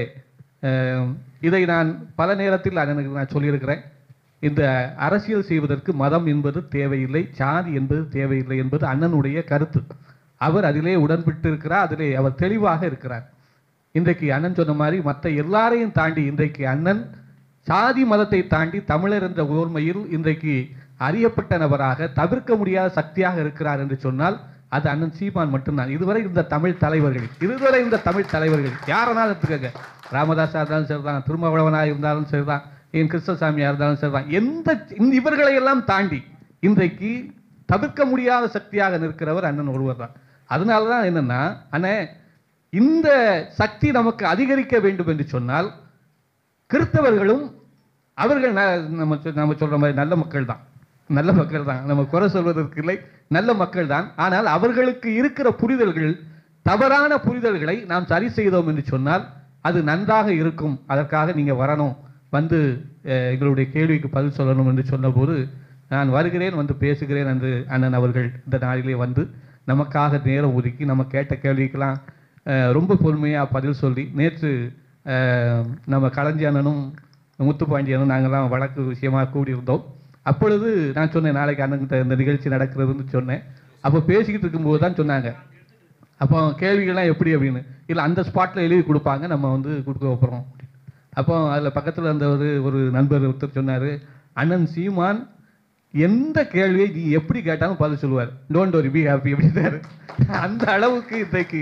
இதை நான் பல நேரத்தில் அண்ணனுக்கு நான் சொல்லியிருக்கிறேன். இந்த அரசியல் செய்வதற்கு மதம் என்பது தேவையில்லை, சாதி என்பது தேவையில்லை என்பது அண்ணனுடைய கருத்து. அவர் அதிலே உடன்பட்டு இருக்கிறார், அதிலே அவர் தெளிவாக இருக்கிறார். இன்றைக்கு அண்ணன் சொன்ன மாதிரி மற்ற எல்லாரையும் தாண்டி இன்றைக்கு அண்ணன் சாதி மதத்தை தாண்டி தமிழர் என்ற ஓர்மையில் இன்றைக்கு அறியப்பட்ட நபராக தவிர்க்க முடியாத சக்தியாக இருக்கிறார் என்று சொன்னால் அது அண்ணன் சீமான் மட்டும்தான். இதுவரை இந்த தமிழ் தலைவர்கள் யாரனாலும் எடுத்துக்கங்க, ராமதாஸாக இருந்தாலும் சரிதான், திருமாவளவனாக இருந்தாலும் சரிதான், என் கிருஷ்ணசாமியாக இருந்தாலும் சரிதான், இவர்களை எல்லாம் தாண்டி இன்றைக்கு தவிர்க்க முடியாத சக்தியாக நிற்கிறவர் அண்ணன் ஒருவர் தான். அதனால தான் என்னன்னா, அண்ணே இந்த சக்தி நமக்கு அதிகரிக்க வேண்டும் என்று சொன்னால் கிறிஸ்தவர்களும் அவர்கள் நம்ம சொல்ற மாதிரி நல்ல மக்கள் தான், நம்ம குறை சொல்வதற்கு இல்லை, நல்ல மக்கள் தான். ஆனால் அவர்களுக்கு இருக்கிற புரிதல்கள், தவறான புரிதல்களை நாம் சரி செய்தோம் என்று சொன்னால் அது நன்றாக இருக்கும். அதற்காக நீங்க வரணும், வந்து எங்களுடைய கேள்விக்கு பதில் சொல்லணும் என்று சொன்னபோது நான் வருகிறேன், வந்து பேசுகிறேன் என்று அண்ணன் அவர்கள் இந்த நாளிலே வந்து நமக்காக நேரம் ஒதுக்கி நம்ம கேட்ட கேள்விக்கெல்லாம் ரொம்ப பொறுமையாக பதில் சொல்லி நேற்று நம்ம களஞ்சியானனும் முத்துப்பாண்டியனும் நாங்கள்லாம் வழக்கு விஷயமாக கூடியிருந்தோம். அப்பொழுது நான் சொன்னேன் நாளைக்கு அண்ணன்கிட்ட இந்த நிகழ்ச்சி நடக்கிறதுன்னு சொன்னேன். அப்போ பேசிக்கிட்டு இருக்கும்போது தான் சொன்னாங்க, அப்போ கேள்விகள்லாம் எப்படி அப்படின்னு. இல்லை அந்த ஸ்பாட்டில் எழுதி கொடுப்பாங்க, நம்ம வந்து கொடுக்க வைப்போம். அப்போ அதில் பக்கத்தில் இருந்த ஒரு நண்பர் ஒருத்தர் சொன்னார், அண்ணன் சீமான் எந்த கேள்வியை நீ எப்படி கேட்டாலும் பதில் சொல்லுவார், டோன்ட் வரி பி ஹாப்பி அப்படின்னாரு. அந்த அளவுக்கு இன்றைக்கு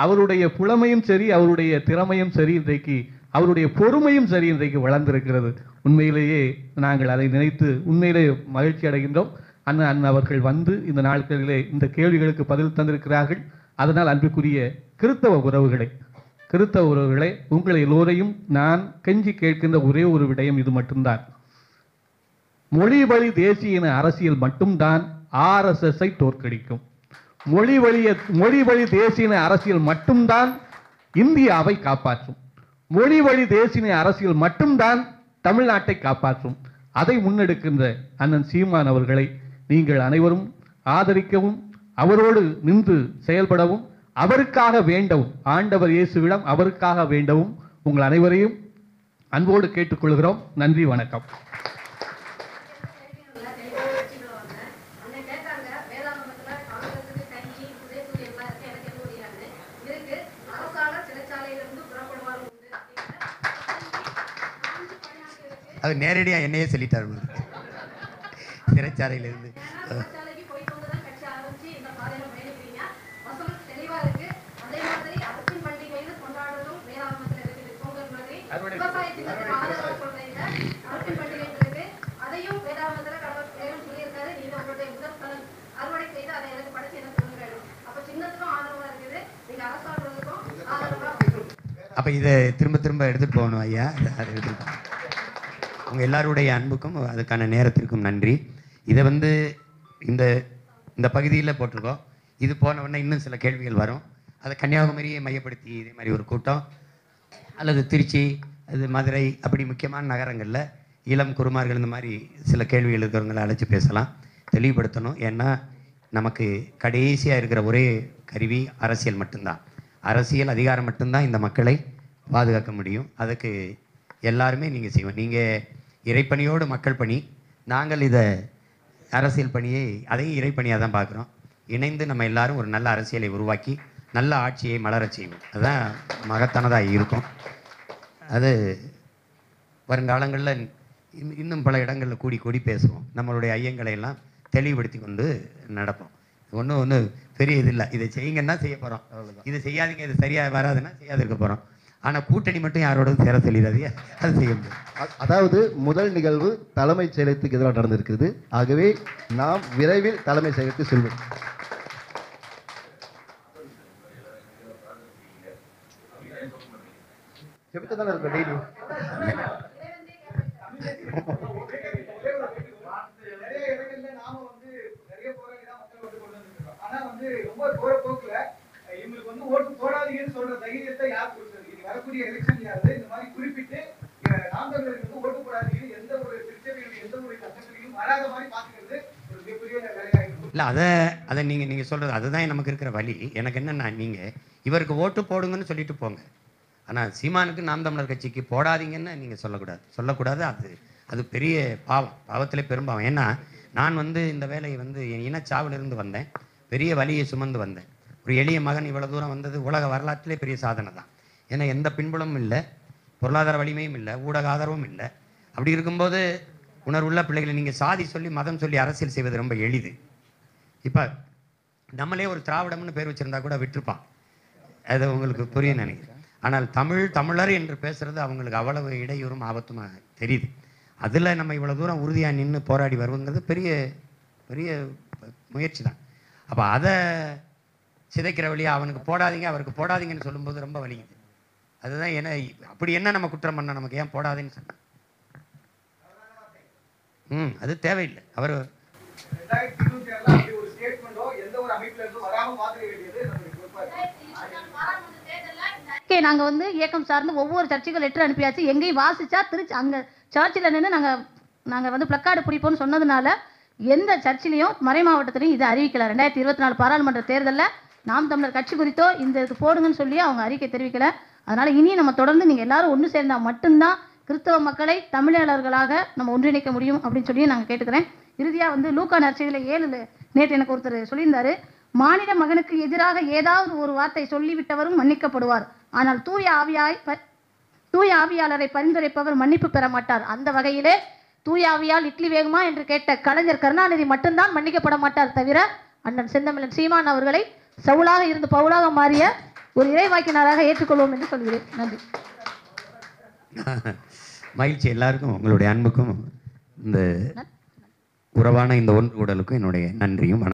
அவருடைய புலமையும் சரி, அவருடைய திறமையும் சரி, இன்றைக்கு அவருடைய பொறுமையும் சரி இன்றைக்கு வளர்ந்திருக்கிறது. உண்மையிலேயே நாங்கள் அதை நினைத்து உண்மையிலேயே மகிழ்ச்சி அடைகின்றோம். அண்ணன் அவர்கள் வந்து இந்த நாட்களிலே இந்த கேள்விகளுக்கு பதில் தந்திருக்கிறார்கள். அதனால் அன்புக்குரிய கிறித்தவ உறவுகளை உங்களை எல்லோரையும் நான் கெஞ்சி கேட்கின்ற ஒரே ஒரு விடயம் இது மட்டும்தான். மொழி வழி தேசிய இன அரசியல் மட்டும்தான் RSS தோற்கடிக்கும். மொழி வழி தேசிய இன அரசியல் மட்டும்தான் இந்தியாவை காப்பாற்றும். மொழி வழி தேசிய இன அரசியல் மட்டும்தான் தமிழ்நாட்டை காப்பாற்றும். அதை முன்னெடுக்கின்ற அண்ணன் சீமான் அவர்களை நீங்கள் அனைவரும் ஆதரிக்கவும், அவரோடு நின்று செயல்படவும், அவருக்காக வேண்டவும், ஆண்டவர் இயேசுவிடம் அவருக்காக வேண்டவும் உங்கள் அனைவரையும் அன்போடு கேட்டுக்கொள்கிறோம். நன்றி, வணக்கம். அது நேரடியாக என்னையே சொல்லிட்டார், சிறைச்சாலையிலிருந்து. அப்ப இதை திரும்ப திரும்ப எடுத்துட்டு போகணும் ஐயா. உங்க எல்லாருடைய அன்புக்கும் அதுக்கான நேரத்திற்கும் நன்றி. இதை வந்து இந்த இந்த பகுதியில் போட்டிருக்கோம். இது போன உடனே இன்னும் சில கேள்விகள் வரும். அதை கன்னியாகுமரியை மையப்படுத்தி இதே மாதிரி ஒரு கூட்டம், அல்லது திருச்சி, அது மதுரை, அப்படி முக்கியமான நகரங்களில் இளம் குருமார்கள் இந்த மாதிரி சில கேள்விகள் இருக்கிறவங்களை அழைச்சி பேசலாம், தெளிவுபடுத்தணும். ஏன்னா நமக்கு கடைசியாக இருக்கிற ஒரே கருவி அரசியல் மட்டும்தான். அரசியல் அதிகாரம் மட்டும்தான் இந்த மக்களை பாதுகாக்க முடியும். அதுக்கு எல்லாருமே நீங்கள் செய்வோம். நீங்கள் இறைப்பணியோடு மக்கள் பணி, நாங்கள் இதை அரசியல் பணியை அதையும் இறைப்பணியாக தான் பார்க்குறோம். இணைந்து நம்ம எல்லாரும் ஒரு நல்ல அரசியலை உருவாக்கி நல்ல ஆட்சியை மலரச் செய்வோம். அதுதான் மகத்தானதாக இருக்கும். அது வருங்காலங்களில் இன்னும் பல இடங்களில் கூடி கூடி பேசுவோம். நம்மளுடைய ஐயங்களை எல்லாம் தெளிவுபடுத்தி கொண்டு நடப்போம். ஒன்று பெரிய இது இல்லை. இதை செய்யுங்கன்னா செய்ய போகிறோம், இது செய்யாதீங்க, இது சரியாக வராதுன்னா செய்யாது இருக்க போகிறோம். ஆனால் கூட்டணி மட்டும் யாரோடவும் சேர சொல்லிடாதீங்க, அது செய்ய முடியும். அதாவது முதல் நிகழ்வு தலைமைச் செயலகத்துக்கு எதிராக நடந்திருக்கிறது. ஆகவே நாம் விரைவில் தலைமைச் செயலகத்துக்கு செல்வோம். செபித்துதானே இருக்க டெய்லி. ஓட்டு போடாதீங்கன்னு சொல்ற தைரியத்தை யார் கொடுத்தது? இனி வரக்கூடிய எலெக்ஷன்லயாவது இந்த மாதிரி குறிப்பிட்டு நாமக்கலுக்கு வந்து ஓட்டு போடாதீங்க, எந்த ஒரு திருச்சபையிலும் எந்த ஒரு சட்டத்திலையும் வராத மாதிரி பாத்துக்கிறது ஒரு மிகப்பெரிய வேலையா இருக்கும். இல்லை, அதை நீங்கள் சொல்கிறது அதுதான் நமக்கு இருக்கிற வழி. எனக்கு என்னென்னா, நீங்கள் இவருக்கு ஓட்டு போடுங்கன்னு சொல்லிட்டு போங்க. ஆனால் சீமானுக்கு நாம் தமிழர் கட்சிக்கு போடாதீங்கன்னு நீங்கள் சொல்லக்கூடாது. அது பெரிய பாவம், பாவத்திலே பெரும்பாவம். ஏன்னா நான் வந்து இந்த வேலையை வந்து என் இனச்சாவிலிருந்து வந்தேன், பெரிய வலியை சுமந்து வந்தேன். ஒரு எளிய மகன் இவ்வளோ தூரம் வந்தது உலக வரலாற்றிலே பெரிய சாதனை தான். ஏன்னா எந்த பின்புலமும் இல்லை, பொருளாதார வலிமையும் இல்லை, ஊடக ஆதரவும் இல்லை. அப்படி இருக்கும்போது உணர்வுள்ள பிள்ளைகளை நீங்கள் சாதி சொல்லி மதம் சொல்லி அரசியல் செய்வது ரொம்ப எளிது. இப்போ நம்மளே ஒரு திராவிடம்னு பேர் வச்சுருந்தா கூட விட்டுருப்பான், அது உங்களுக்கு புரிய நினைக்கிறேன். ஆனால் தமிழர் என்று பேசுறது அவங்களுக்கு அவ்வளவு இடையூறும் ஆபத்துமாக தெரியுது. அதில் நம்ம இவ்வளோ தூரம் உறுதியாக நின்று போராடி வருவங்கிறது பெரிய பெரிய முயற்சி தான். அப்போ அதை சிதைக்கிற வழியாக அவனுக்கு போடாதீங்க அவருக்கு போடாதீங்கன்னு சொல்லும்போது ரொம்ப வலிக்குது. அதுதான் என்ன, அப்படி என்ன நம்ம குற்றம் பண்ண, நமக்கு ஏன் போடாதேன்னு சொன்ன? அது தேவையில்லை. அவர் நாங்கள் வந்து இயக்கம் சார்ந்து ஒவ்வொரு சர்ச்சுக்கு லெட்டர் அனுப்பியாச்சு. எங்கேயும் வாசிச்சா திருச்சி அங்கே சர்ச்சில் நின்று நாங்கள் வந்து பிளக்கார்டு பிடிப்போம்னு சொன்னதுனால எந்த சர்ச்சிலையும் மறை மாவட்டத்திலையும் இதை அறிவிக்கல. 2024 பாராளுமன்ற தேர்தலில் நாம் தமிழர் கட்சி குறித்தோ இந்த இது போடுங்கன்னு சொல்லி அவங்க அறிக்கை தெரிவிக்கல. அதனால இனி நம்ம தொடர்ந்து நீங்கள் எல்லாரும் ஒன்று சேர்ந்தா மட்டும்தான் கிறிஸ்தவ மக்களை தமிழர்களாக நம்ம ஒன்றிணைக்க முடியும் அப்படின்னு சொல்லி நாங்கள் கேட்டுக்கிறேன். இறுதியாக வந்து லூக்கா நற்செய்தியில் 7 நேற்று எனக்கு ஒருத்தர் சொல்லியிருந்தாரு, மானிட மகனுக்கு எதிராக ஏதாவது ஒரு வார்த்தை சொல்லிவிட்டவரும் மன்னிக்கப்படுவார், ஆனால் தூய ஆவியாளரை பரிந்துரைப்பவர் மன்னிப்பு பெற மாட்டார். அந்த வகையிலே தூய ஆவியால் இட்லி வேகுமா என்று கேட்ட கலைஞர் கருணாநிதி மட்டும்தான் மன்னிக்கப்பட மாட்டார் தவிர அண்ணன் செந்தமிழன் சீமான் அவர்களை சவுலாக இருந்து பவுலாக மாறிய ஒரு இறைவாக்கினராக ஏற்றுக்கொள்வோம் என்று சொல்கிறேன். நன்றி. மகிழ்ச்சி. எல்லாருக்கும் உங்களுடைய அன்புக்கும் இந்த உறவான இந்த ஒன்று உடலுக்கும் என்னுடைய நன்றியும்